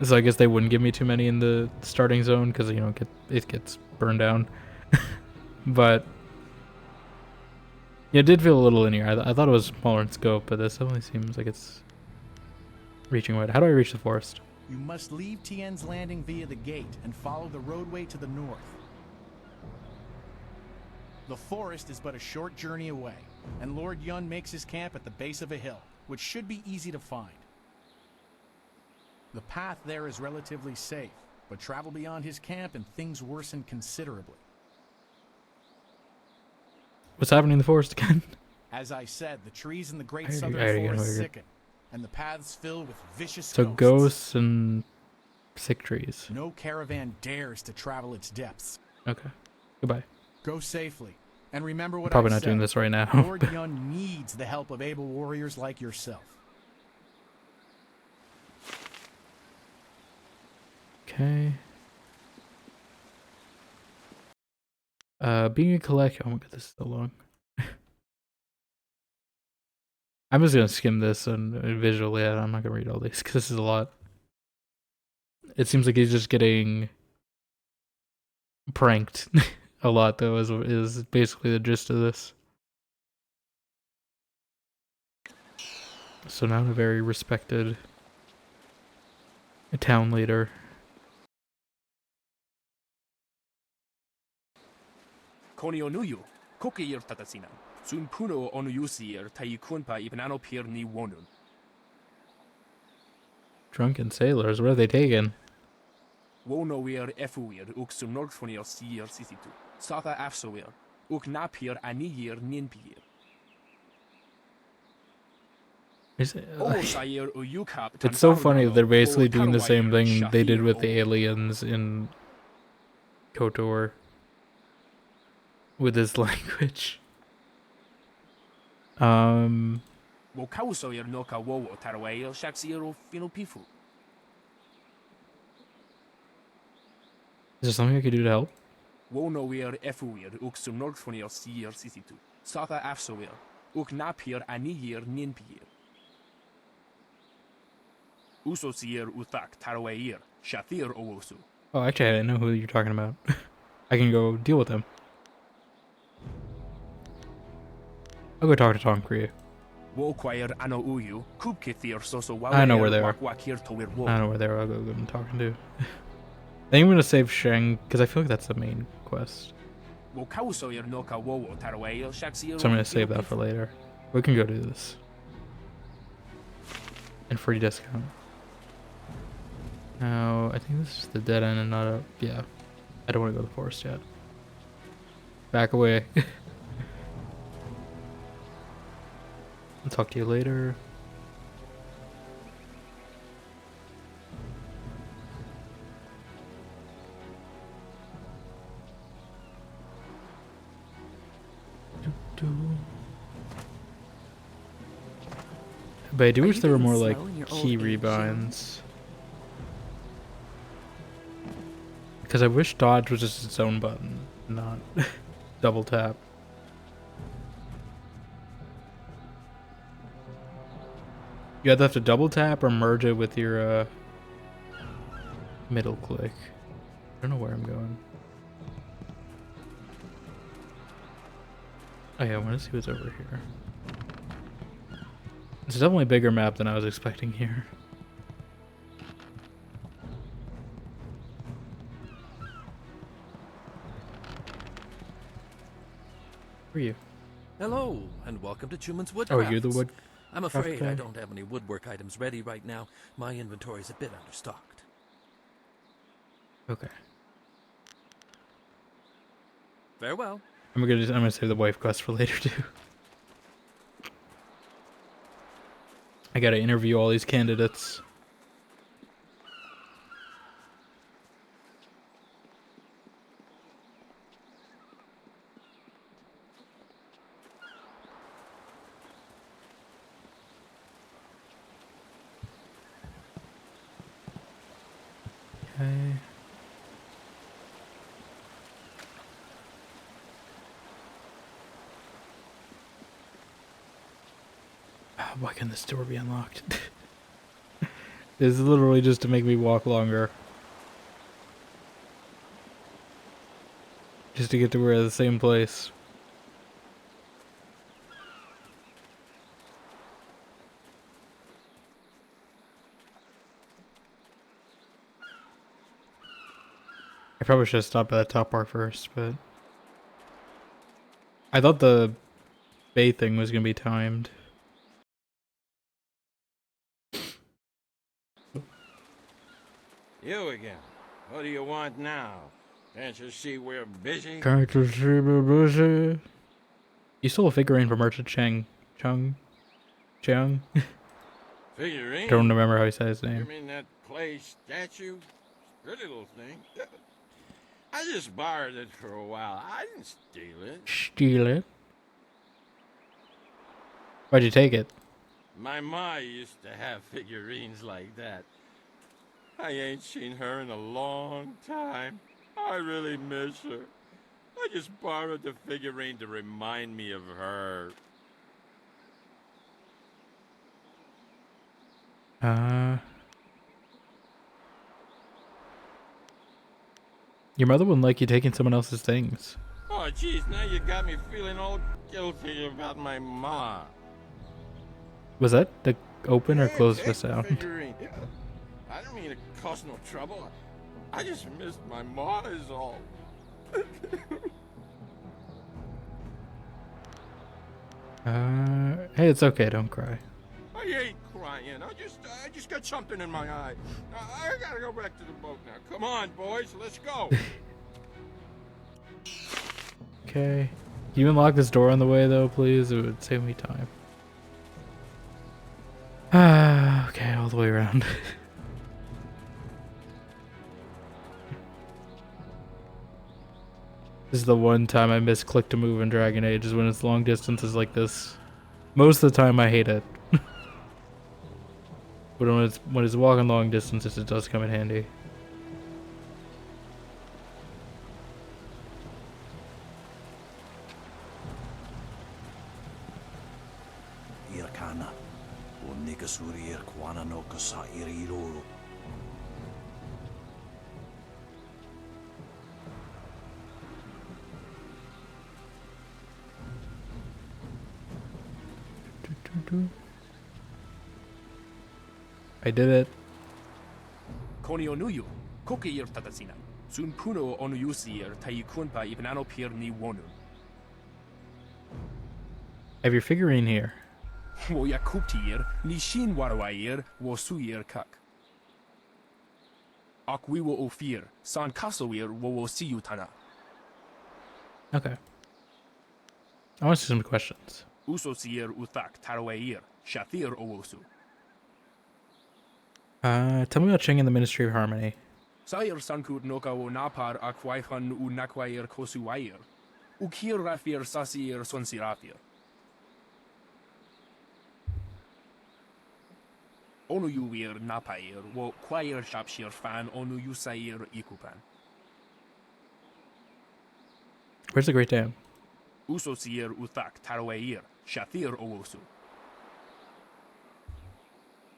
S4: So I guess they wouldn't give me too many in the starting zone, because, you know, it gets burned down. But yeah, it did feel a little linear. I thought it was smaller in scope, but this definitely seems like it's reaching wide. How do I reach the forest?
S12: You must leave Tien's Landing via the gate and follow the roadway to the north. The forest is but a short journey away, and Lord Yun makes his camp at the base of a hill, which should be easy to find. The path there is relatively safe, but travel beyond his camp and things worsen considerably.
S4: What's happening in the forest again?
S12: As I said, the trees in the great
S4: I
S12: southern
S4: already
S12: forest
S4: know.
S12: sicken, and the paths fill with vicious
S4: So
S12: ghosts.
S4: ghosts and sick trees.
S12: No caravan dares to travel its depths.
S4: Okay. Goodbye.
S12: Go safely, and remember what
S4: Probably
S12: I
S4: not
S12: said.
S4: doing this right now.
S12: Lord Yun needs the help of able warriors like yourself.
S4: Okay. Being a collector. Oh my god, this is so long. I'm just gonna skim this and visually. I'm not gonna read all these because this is a lot. It seems like he's just getting pranked a lot, though. Is basically the gist of this. So now a very respected town leader.
S20: Konio nuyu, kokeir tatasina. Sun puno onuyusir taikunpa ibnano pir ni wonun.
S4: Drunken sailors, what are they taking?
S20: Wonoir efuir uk sun norgfonir sier sisitu. Sata afsoir, uk napir aniyir ninpir. It's
S4: so funny that they're basically doing the same thing they did with the aliens in KOTOR with this language.
S20: Wokausoir noka wowo tarwail shaxiero finopifu.
S4: Is there something I could do to help?
S20: Wonoir efuir uk sun norgfonir sier sisitu. Sata afsoir, uk napir aniyir ninpir. Usosier uthak tarwair, shathir owosu.
S4: Oh, actually, I didn't know who you're talking about. I can go deal with them. I'll go talk to Tonkri.
S20: Woquair ano uyu, kubkithir soso
S4: I know where they are.
S20: wakir towir wo.
S4: I know where they are. I'll go give them talking to. I think I'm gonna save Sheng because I feel like that's the main quest.
S20: Wokausoir noka wowo tarwail shaxier.
S4: So I'm gonna save that for later. We can go do this. And free discount. Now, I think this is the dead end and not a... Yeah. I don't want to go to the forest yet. Back away. I'll talk to you later. But I do wish there were more, like, key rebinds. Because I wish dodge was just its own button, not double tap. You either have to double tap or merge it with your middle click. I don't know where I'm going. Oh yeah, I want to see what's over here. It's definitely a bigger map than I was expecting here. Who are you?
S8: Hello, and welcome to Chuman's Woodcrafts.
S4: Oh, you're the wood.
S8: I'm afraid I don't have any woodwork items ready right now. My inventory is a bit understocked.
S4: Okay.
S8: Farewell.
S4: I'm gonna save the wife quest for later too. I gotta interview all these candidates. Okay. Why can this door be unlocked? It's literally just to make me walk longer. Just to get to the same place. I probably should have stopped at that top part first, but I thought the bay thing was gonna be timed.
S11: You again. What do you want now? Can't you see we're busy?
S4: Can't you see me busy? You stole a figurine from Merchant Chang. Chang?
S11: Figurine?
S4: Don't remember how he said his
S11: You
S4: name.
S11: mean that clay statue? Pretty little thing. I just borrowed it for a while. I didn't steal it.
S4: Steal it? Why'd you take it?
S11: My ma used to have figurines like that. I ain't seen her in a long time. I really miss her. I just borrowed the figurine to remind me of her.
S4: Your mother wouldn't like you taking someone else's things.
S11: Oh, jeez, now you got me feeling all guilty about my ma.
S4: Was that the open or close for sound?
S11: Figurine. I didn't mean to cause no trouble. I just missed my ma is all.
S4: Hey, it's okay, don't cry.
S11: I ain't crying. I just got something in my eye. I gotta go back to the boat now. Come on, boys, let's go.
S4: Okay. Can you unlock this door on the way, though, please? It would save me time. Okay, all the way around. This is the one time I miss click to move in Dragon Age, is when it's long distances like this. Most of the time I hate it. But when it's walking long distances, it does come in handy.
S18: Irkana, o Nikasuri Irkwana no Kasa Iriroro.
S4: I did it.
S20: Koni onuyu, koke ir tatasina. Sun puno onuyusir taikunpa ibnano pir ni wonu.
S4: I have your figurine here.
S20: Wo yakuptir, ni shin warawair, wo suir kak. Akwi wo ofir, san kasoir wo siyutana.
S4: Okay. I want to see some questions.
S20: Usosir uthak tarawair, shathir owosu.
S4: Tell me about Ching and the Ministry of Harmony.
S20: Sair sankut noka wo napar akwaifan u nakwair kosuwair. Ukir rafir sasir sonsirafir. Onu yuwir napair wo kwair shapshir fan onu yusair ikupan.
S4: Where's the Great Dam?
S20: Usosir uthak tarawair, shathir owosu.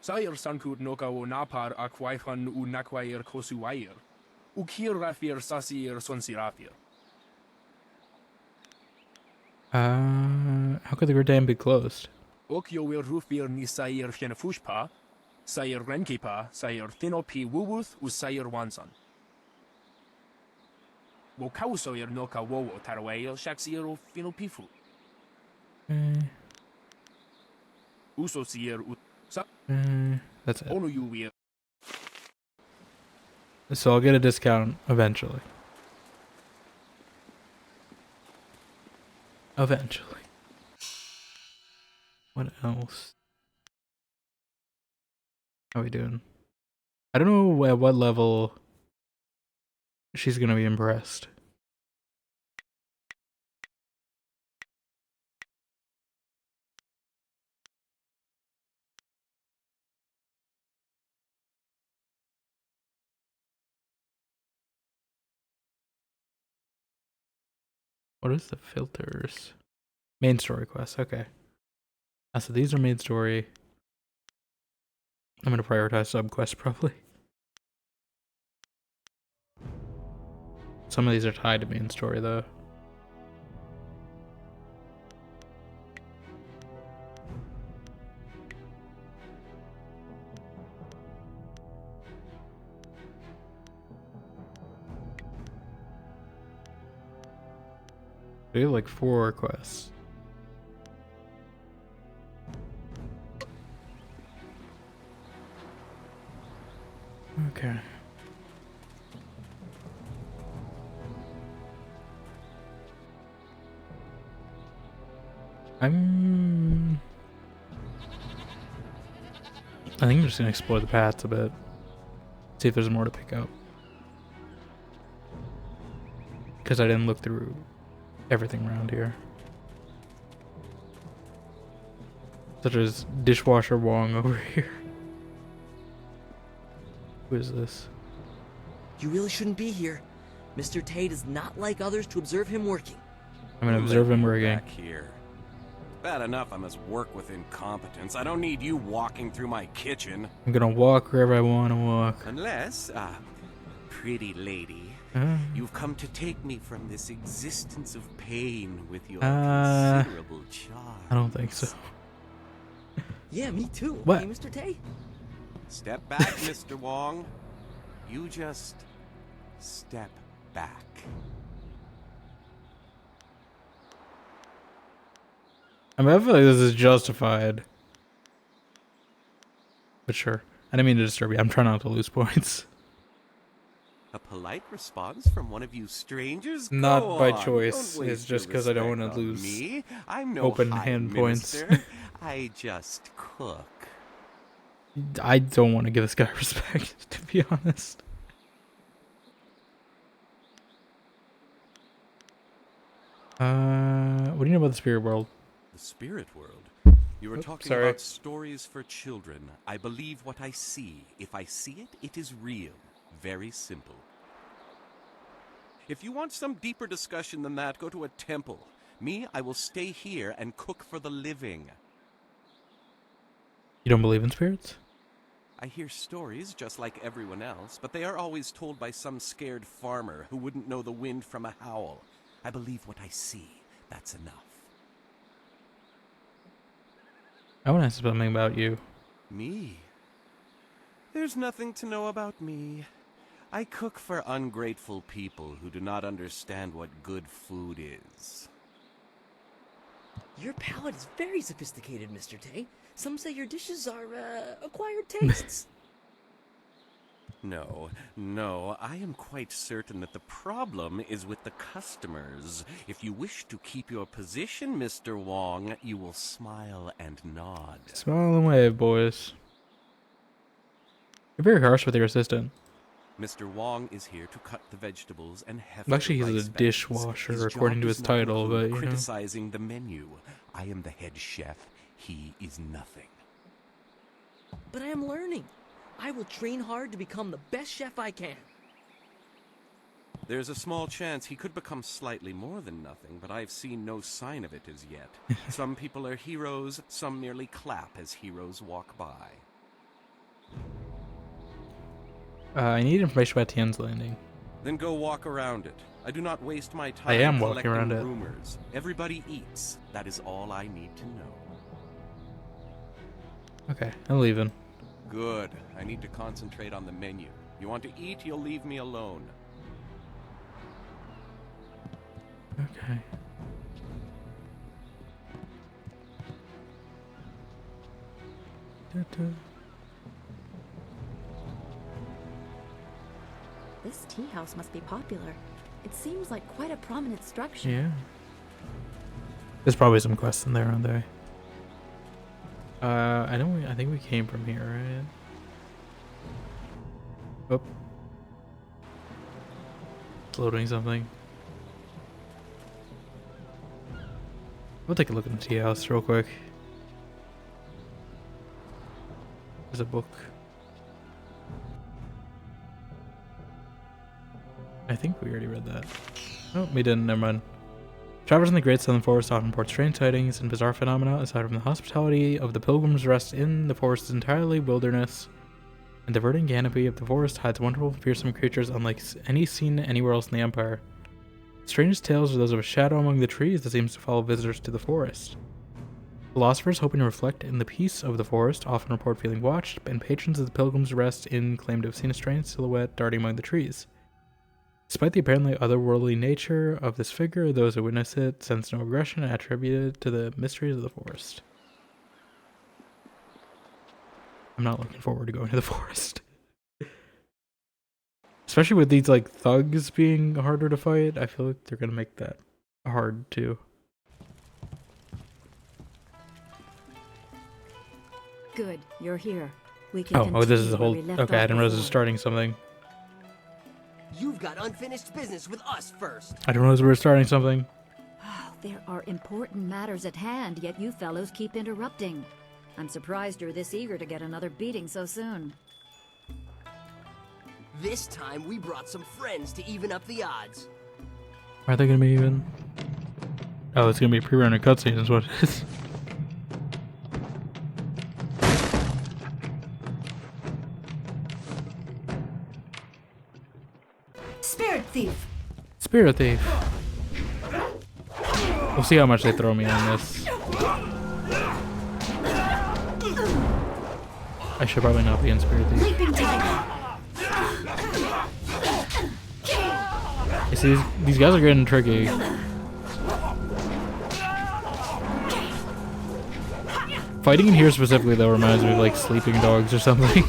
S20: Sayr Sankur Noka wo Napar Akwaifan u Nakwair Kosuwair. Ukir Rafir Sasir Sonsirafir.
S4: How could the Great Dam be closed?
S20: Okyo will Rufir ni Sayr Shenafushpa, Sayr Renkipa, Sayr Thinopi Wuwuth u Sayr Wanson. Wokausoir Noka Wowo Tarawail Shaksir Finopifu. Uso Sir
S4: That's it.
S20: Onu you.
S4: So I'll get a discount eventually. Eventually. What else? How are we doing? I don't know at what level she's gonna be impressed. What is the filters? Main story quests, okay. So these are main story. I'm gonna prioritize subquests probably. Some of these are tied to main story though. We have like 4 quests. Okay. I think I'm just gonna explore the paths a bit. See if there's more to pick up. Because I didn't look through everything around here. Such as Dishwasher Wong over here. Who is this?
S2: You really shouldn't be here. Mr. Tay does not like others to observe him working.
S4: I'm gonna observe him working.
S11: Back here. Bad enough I must work with incompetence. I don't need you walking through my kitchen.
S4: I'm gonna walk wherever I want to walk.
S16: Unless, pretty lady, you've come to take me from this existence of pain with your considerable charm.
S4: I don't think so.
S2: Yeah, me too.
S4: What?
S2: Hey, Mr. Tay?
S16: Step back, Mr. Wong. You just step back.
S4: I mean, I feel like this is justified. But sure. I didn't mean to disturb you. I'm trying not to lose points.
S16: A polite response from one of you strangers?
S4: Not
S16: Go
S4: by
S16: on.
S4: choice.
S16: Don't
S4: It's
S16: waste
S4: just
S16: your
S4: because I don't
S16: respect
S4: want to
S16: on
S4: lose
S16: me. I'm no
S4: open
S16: high
S4: hand points.
S16: minister. I just cook.
S4: I don't want to give this guy respect, to be honest. What do you know about the spirit world?
S16: The spirit world? You were talking
S4: sorry.
S16: about stories for children. I believe what I see. If I see it, it is real. Very simple. If you want some deeper discussion than that, go to a temple. Me, I will stay here and cook for the living.
S4: You don't believe in spirits?
S16: I hear stories just like everyone else, but they are always told by some scared farmer who wouldn't know the wind from a howl. I believe what I see. That's enough.
S4: I want to ask something about you.
S16: Me? There's nothing to know about me. I cook for ungrateful people who do not understand what good food is.
S2: Your palate is very sophisticated, Mr. Tay. Some say your dishes are, acquired tastes.
S16: No, I am quite certain that the problem is with the customers. If you wish to keep your position, Mr. Wong, you will smile and nod.
S4: Smile and wave, boys. You're very harsh with your assistant.
S16: Mr. Wong is here to cut the vegetables and heifer
S4: Actually,
S16: the
S4: he's
S16: rice
S4: a
S16: bags.
S4: dishwasher,
S16: His
S4: according
S16: job
S4: to
S16: does
S4: his
S16: not
S4: title,
S16: include
S4: but, you know.
S16: criticizing the menu. I am the head chef. He is nothing.
S2: But I am learning. I will train hard to become the best chef I can.
S16: There's a small chance he could become slightly more than nothing, but I've seen no sign of it as yet. Some people are heroes, some merely clap as heroes walk by.
S4: I need information about Tien's Landing.
S16: Then go walk around it. I do not waste my time
S4: I am walking
S16: collecting
S4: around it.
S16: rumors. Everybody eats. That is all I need to know.
S4: Okay, I'm leaving.
S16: Good. I need to concentrate on the menu. You want to eat, you'll leave me alone.
S4: Okay.
S17: This tea house must be popular. It seems like quite a prominent structure.
S4: Yeah. There's probably some quests in there, aren't there? I think we came from here, right? Oh. It's loading something. We'll take a look at the tea house real quick. There's a book. I think we already read that. Oh, we didn't. Never mind. Travelers in the Great Southern Forest often report strange sightings and bizarre phenomena. Aside from the hospitality of the Pilgrims' Rest Inn, the forest is entirely wilderness, and the verdant canopy of the forest hides wonderful, fearsome creatures unlike any seen anywhere else in the Empire. The strangest tales are those of a shadow among the trees that seems to follow visitors to the forest. Philosophers hoping to reflect in the peace of the forest often report feeling watched, and patrons of the Pilgrims' Rest Inn claim to have seen a strange silhouette darting among the trees. Despite the apparently otherworldly nature of this figure, those who witness it sense no aggression and attribute it to the mysteries of the forest. I'm not looking forward to going to the forest. Especially with these, like, thugs being harder to fight, I feel like they're gonna make that hard, too.
S17: Good, you're here. We can
S4: Oh, this is a
S17: continue
S4: whole...
S17: where we left
S4: Okay, I
S17: off
S4: didn't realize it was
S17: before.
S4: starting something.
S2: You've got unfinished business with us first.
S4: I didn't realize we were starting something.
S10: There are important matters at hand, yet you fellows keep interrupting. I'm surprised you're this eager to get another beating so soon.
S2: This time we brought some friends to even up the odds.
S4: Are they gonna be even? Oh, it's gonna be a pre-rendered cutscene is what it is.
S10: Spirit Thief!
S4: Spirit Thief. We'll see how much they throw me on this. I should probably not be in Spirit Thief.
S10: Leaping Tiger!
S4: You see, these guys are getting tricky. Fighting in here specifically, though, reminds me of, like, Sleeping Dogs or something.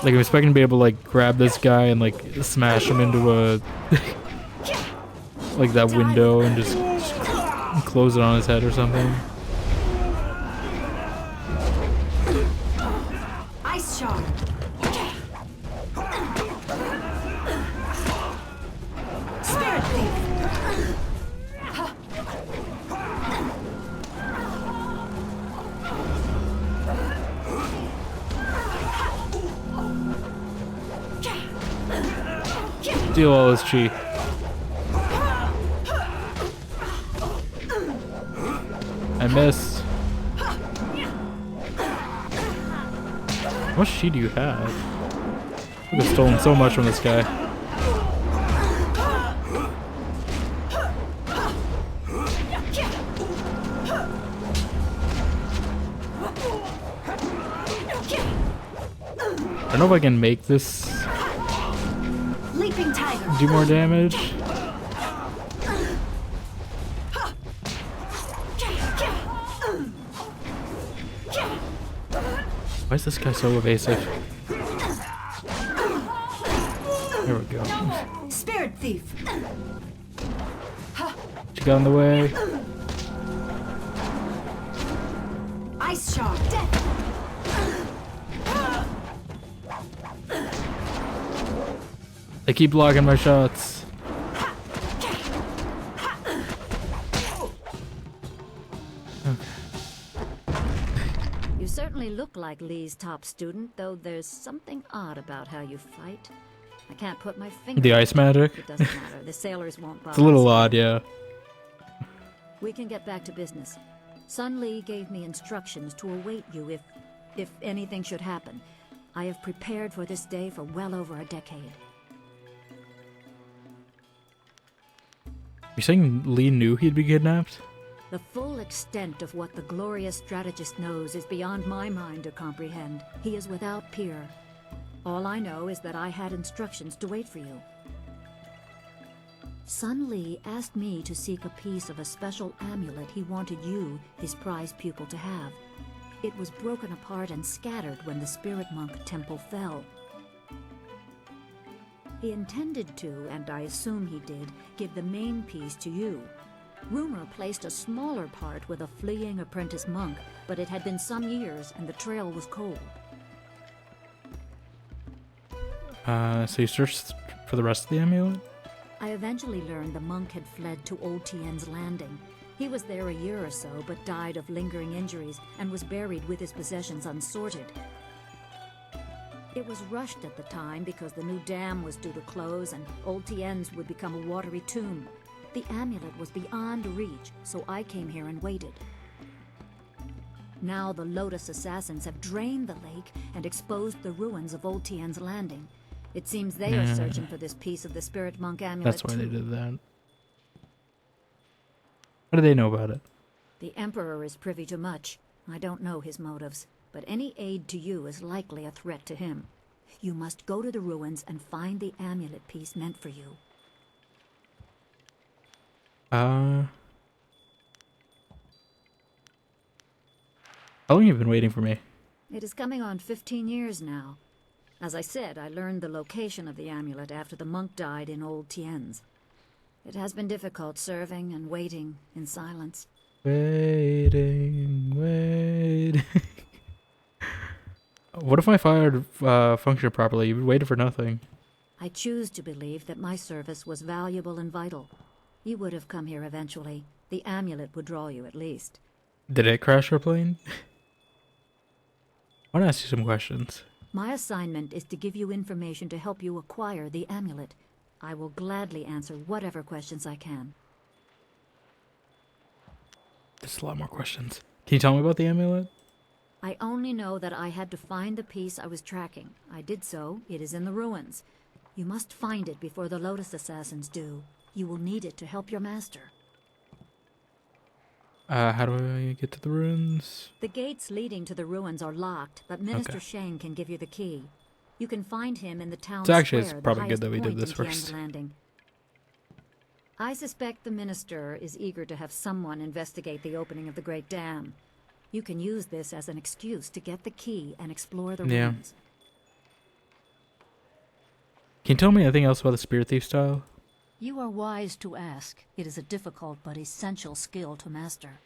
S4: Like, I'm expecting to be able to, like, grab this guy and, like, smash him into a... like, that window and just close it on his head or something.
S10: Ice Shard! Spirit Thief!
S4: Steal all his chi. I missed. How much chi do you have? I've stolen so much from this guy. I don't know if I can make this
S10: Leaping Tiger!
S4: do more damage. Why is this guy so evasive? There we go.
S10: Spirit Thief!
S4: She got in the way.
S10: Ice Shard!
S4: They keep blocking my shots.
S10: You certainly look like Lee's top student, though there's something odd about how you fight. I can't put my finger
S4: The
S10: on
S4: ice
S10: it.
S4: magic?
S10: It doesn't matter. The sailors won't bother
S4: It's a little
S10: us.
S4: odd, yeah.
S10: We can get back to business. Sun Lee gave me instructions to await you if anything should happen. I have prepared for this day for well over a decade.
S4: You're saying Lee knew he'd be kidnapped?
S10: The full extent of what the glorious strategist knows is beyond my mind to comprehend. He is without peer. All I know is that I had instructions to wait for you. Sun Li asked me to seek a piece of a special amulet he wanted you, his prized pupil, to have. It was broken apart and scattered when the Spirit Monk Temple fell. He intended to, and I assume he did, give the main piece to you. Rumor placed a smaller part with a fleeing apprentice monk, but it had been some years and the trail was cold.
S4: So you searched for the rest of the amulet?
S10: I eventually learned the monk had fled to Old Tien's Landing. He was there a year or so, but died of lingering injuries and was buried with his possessions unsorted. It was rushed at the time because the new dam was due to close and Old Tien's would become a watery tomb. The amulet was beyond reach, so I came here and waited. Now the Lotus assassins have drained the lake and exposed the ruins of Old Tien's Landing. It seems they are searching for this piece of the Spirit Monk amulet.
S4: That's why they did that. How do they know about it?
S10: The Emperor is privy to much. I don't know his motives, but any aid to you is likely a threat to him. You must go to the ruins and find the amulet piece meant for you.
S4: How long have you been waiting for me?
S10: It is coming on 15 years now. As I said, I learned the location of the amulet after the monk died in Old Tien's. It has been difficult serving and waiting in silence.
S4: Waiting. What if my fire functioned properly? You waited for nothing.
S10: I choose to believe that my service was valuable and vital. You would have come here eventually. The amulet would draw you at least.
S4: Did it crash our plane? I want to ask you some questions.
S10: My assignment is to give you information to help you acquire the amulet. I will gladly answer whatever questions I can.
S4: There's a lot more questions. Can you tell me about the amulet?
S10: I only know that I had to find the piece I was tracking. I did so. It is in the ruins. You must find it before the Lotus assassins do. You will need it to help your master.
S4: How do I get to the ruins?
S10: The gates leading to the ruins are locked, but Minister Shang can give you the key. You can find him in the town square,
S4: it's probably good that we did this first.
S10: Landing. I suspect the minister is eager to have someone investigate the opening of the Great Dam. You can use this as an excuse to get the key and explore the ruins.
S4: Can you tell me anything else about the Spirit Thief style?
S10: You are wise to ask. It is a difficult but essential skill to master.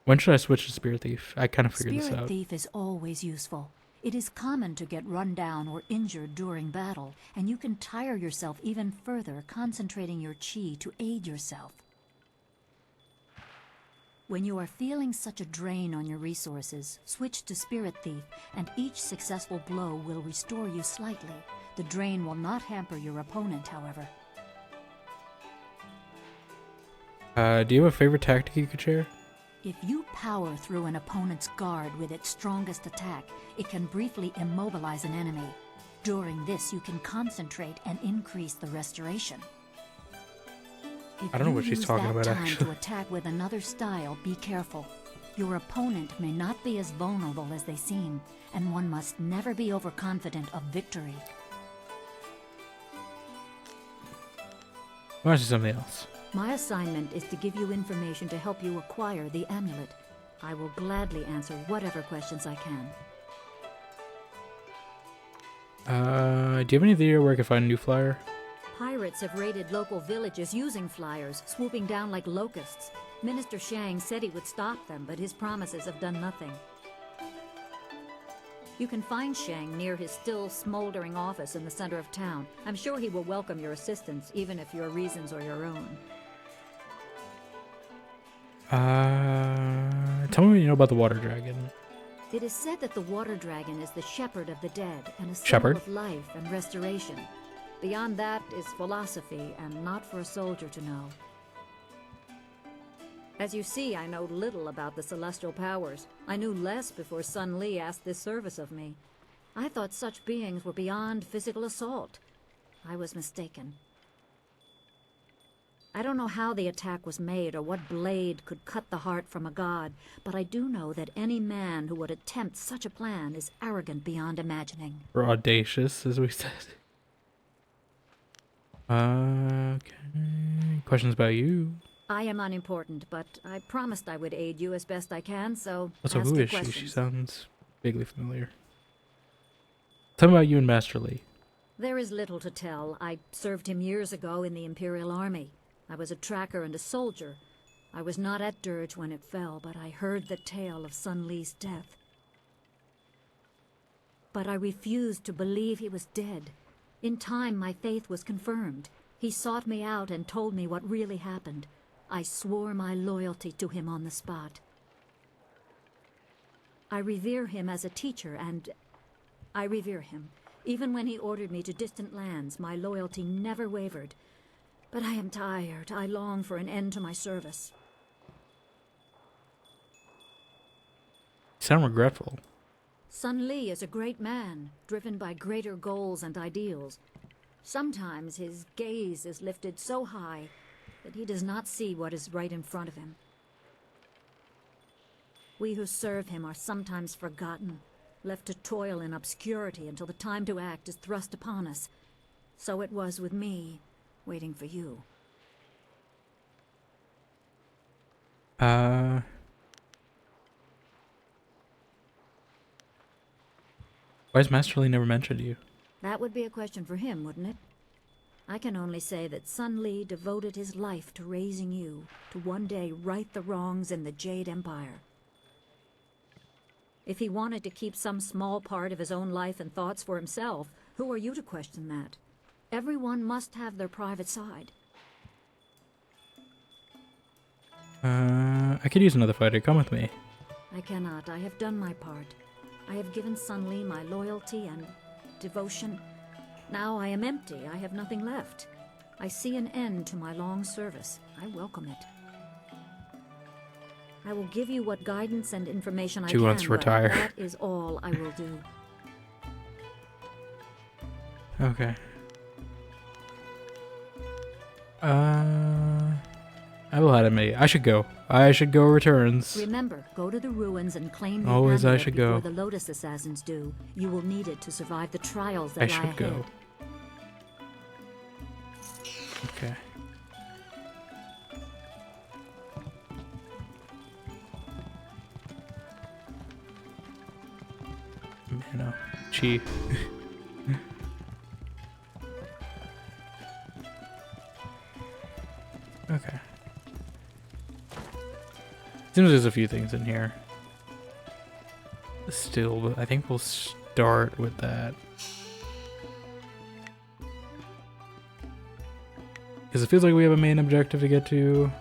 S4: When should I switch to Spirit Thief? I kind of figured this out.
S10: Spirit Thief is always useful. It is common to get run down or injured during battle, and you can tire yourself even further concentrating your chi to aid yourself. When you are feeling such a drain on your resources, switch to Spirit Thief, and each successful blow will restore you slightly. The drain will not hamper your opponent, however.
S4: Do you have a favorite tactic you could share?
S10: If you power through an opponent's guard with its strongest attack, it can briefly immobilize an enemy. During this, you can concentrate and increase the restoration.
S4: I don't know what she's talking about, actually.
S10: If you use that time to attack with another style, be careful. Your opponent may not be as vulnerable as they seem, and one must never be overconfident of victory.
S4: I want to see something else.
S10: My assignment is to give you information to help you acquire the amulet. I will gladly answer whatever questions I can.
S4: Do you have any video where I can find a new flyer?
S10: Pirates have raided local villages using flyers, swooping down like locusts. Minister Shang said he would stop them, but his promises have done nothing. You can find Shang near his still smoldering office in the center of town. I'm sure he will welcome your assistance, even if your reasons are your own.
S4: Tell me what you know about the water dragon.
S10: It is said that the water dragon is the shepherd of the dead and a symbol
S4: Shepherd?
S10: of life and restoration. Beyond that is philosophy and not for a soldier to know. As you see, I know little about the celestial powers. I knew less before Sun Li asked this service of me. I thought such beings were beyond physical assault. I was mistaken. I don't know how the attack was made or what blade could cut the heart from a god, but I do know that any man who would attempt such a plan is arrogant beyond imagining.
S4: Or audacious, as we said. Okay. Questions about you?
S10: I am unimportant, but I promised I would aid you as best I can, so
S4: Also,
S10: ask
S4: who
S10: your
S4: is she?
S10: questions.
S4: She sounds vaguely familiar. Tell me about you and Master Li.
S10: There is little to tell. I served him years ago in the Imperial Army. I was a tracker and a soldier. I was not at Dirge when it fell, but I heard the tale of Sun Li's death. But I refused to believe he was dead. In time, my faith was confirmed. He sought me out and told me what really happened. I swore my loyalty to him on the spot. I revere him as a teacher, and I revere him. Even when he ordered me to distant lands, my loyalty never wavered. But I am tired. I long for an end to my service.
S4: You sound regretful.
S10: Sun Li is a great man, driven by greater goals and ideals. Sometimes his gaze is lifted so high that he does not see what is right in front of him. We who serve him are sometimes forgotten, left to toil in obscurity until the time to act is thrust upon us. So it was with me, waiting for you.
S4: Why has Master Li never mentioned you?
S10: That would be a question for him, wouldn't it? I can only say that Sun Li devoted his life to raising you, to one day right the wrongs in the Jade Empire. If he wanted to keep some small part of his own life and thoughts for himself, who are you to question that? Everyone must have their private side.
S4: I could use another fighter. Come with me.
S10: I cannot. I have done my part. I have given Sun Li my loyalty and devotion. Now I am empty. I have nothing left. I see an end to my long service. I welcome it. I will give you what guidance and information I can.
S4: She wants to retire.
S10: That is all I will do.
S4: Okay. I will have admit, I should go. I should go returns.
S10: Remember, go to the ruins and claim the
S4: Always I
S10: amulet
S4: should
S10: before
S4: go.
S10: the Lotus Assassins do. You will need it to survive the trials that
S4: I
S10: lie
S4: should
S10: ahead.
S4: go. Okay. Man, Chi. Okay. Seems there's a few things in here. Still, but I think we'll start with that. Because it feels like we have a main objective to get to.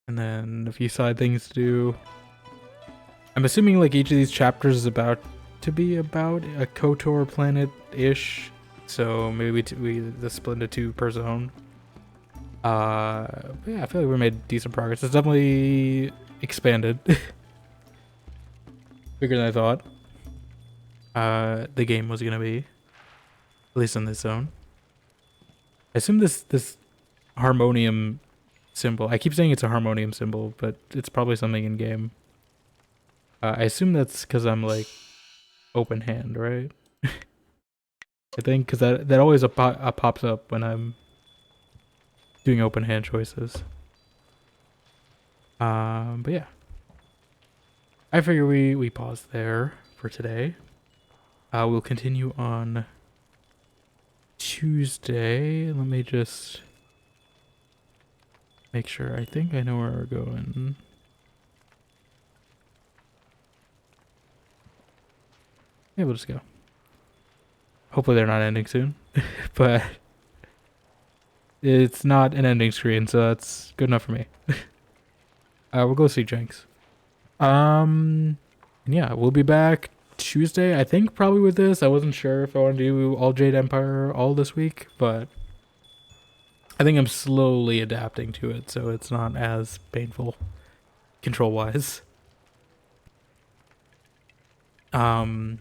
S4: And then a few side things to do. I'm assuming like each of these chapters is about to be about a KOTOR planet-ish. So maybe we split into two per zone. But yeah, I feel like we made decent progress. It's definitely expanded. Bigger than I thought. The game was gonna be. At least in this zone. I assume this harmonium symbol. I keep saying it's a harmonium symbol, but it's probably something in game. I assume that's because I'm like open hand, right? I think because that always pops up when I'm doing open hand choices. But yeah. I figure we pause there for today. We'll continue on Tuesday. Let me just make sure. I think I know where we're going. Yeah, we'll just go. Hopefully they're not ending soon. But it's not an ending screen, so that's good enough for me. We'll go see Jenks. And yeah, we'll be back Tuesday, I think, probably with this. I wasn't sure if I want to do all Jade Empire all this week, but I think I'm slowly adapting to it, so it's not as painful control-wise. We'll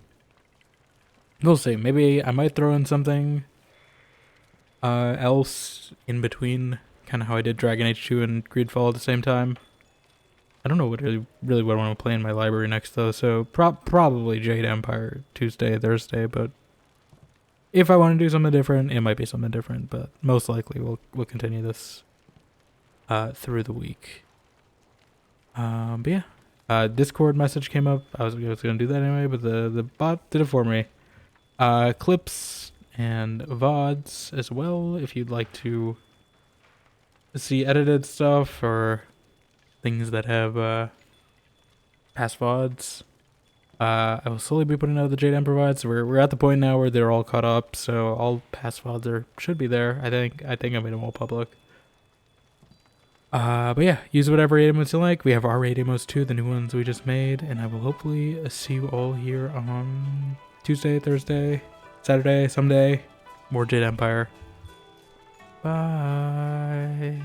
S4: see. Maybe I might throw in something else in between, kind of how I did Dragon Age 2 and Greedfall at the same time. I don't know what really what I want to play in my library next though, so probably Jade Empire Tuesday, Thursday, but if I want to do something different, it might be something different, but most likely we'll continue this through the week. But yeah. Discord message came up. I was gonna do that anyway, but the bot did it for me. Clips and VODs as well, if you'd like to see edited stuff or things that have past VODs. I will slowly be putting out the Jade Emperor VODs. We're at the point now where they're all caught up, so all past VODs should be there. I think I made them all public. But yeah, use whatever raid emotes you like. We have our raid emotes too, the new ones we just made, and I will hopefully see you all here on Tuesday, Thursday, Saturday, someday. More Jade Empire. Bye.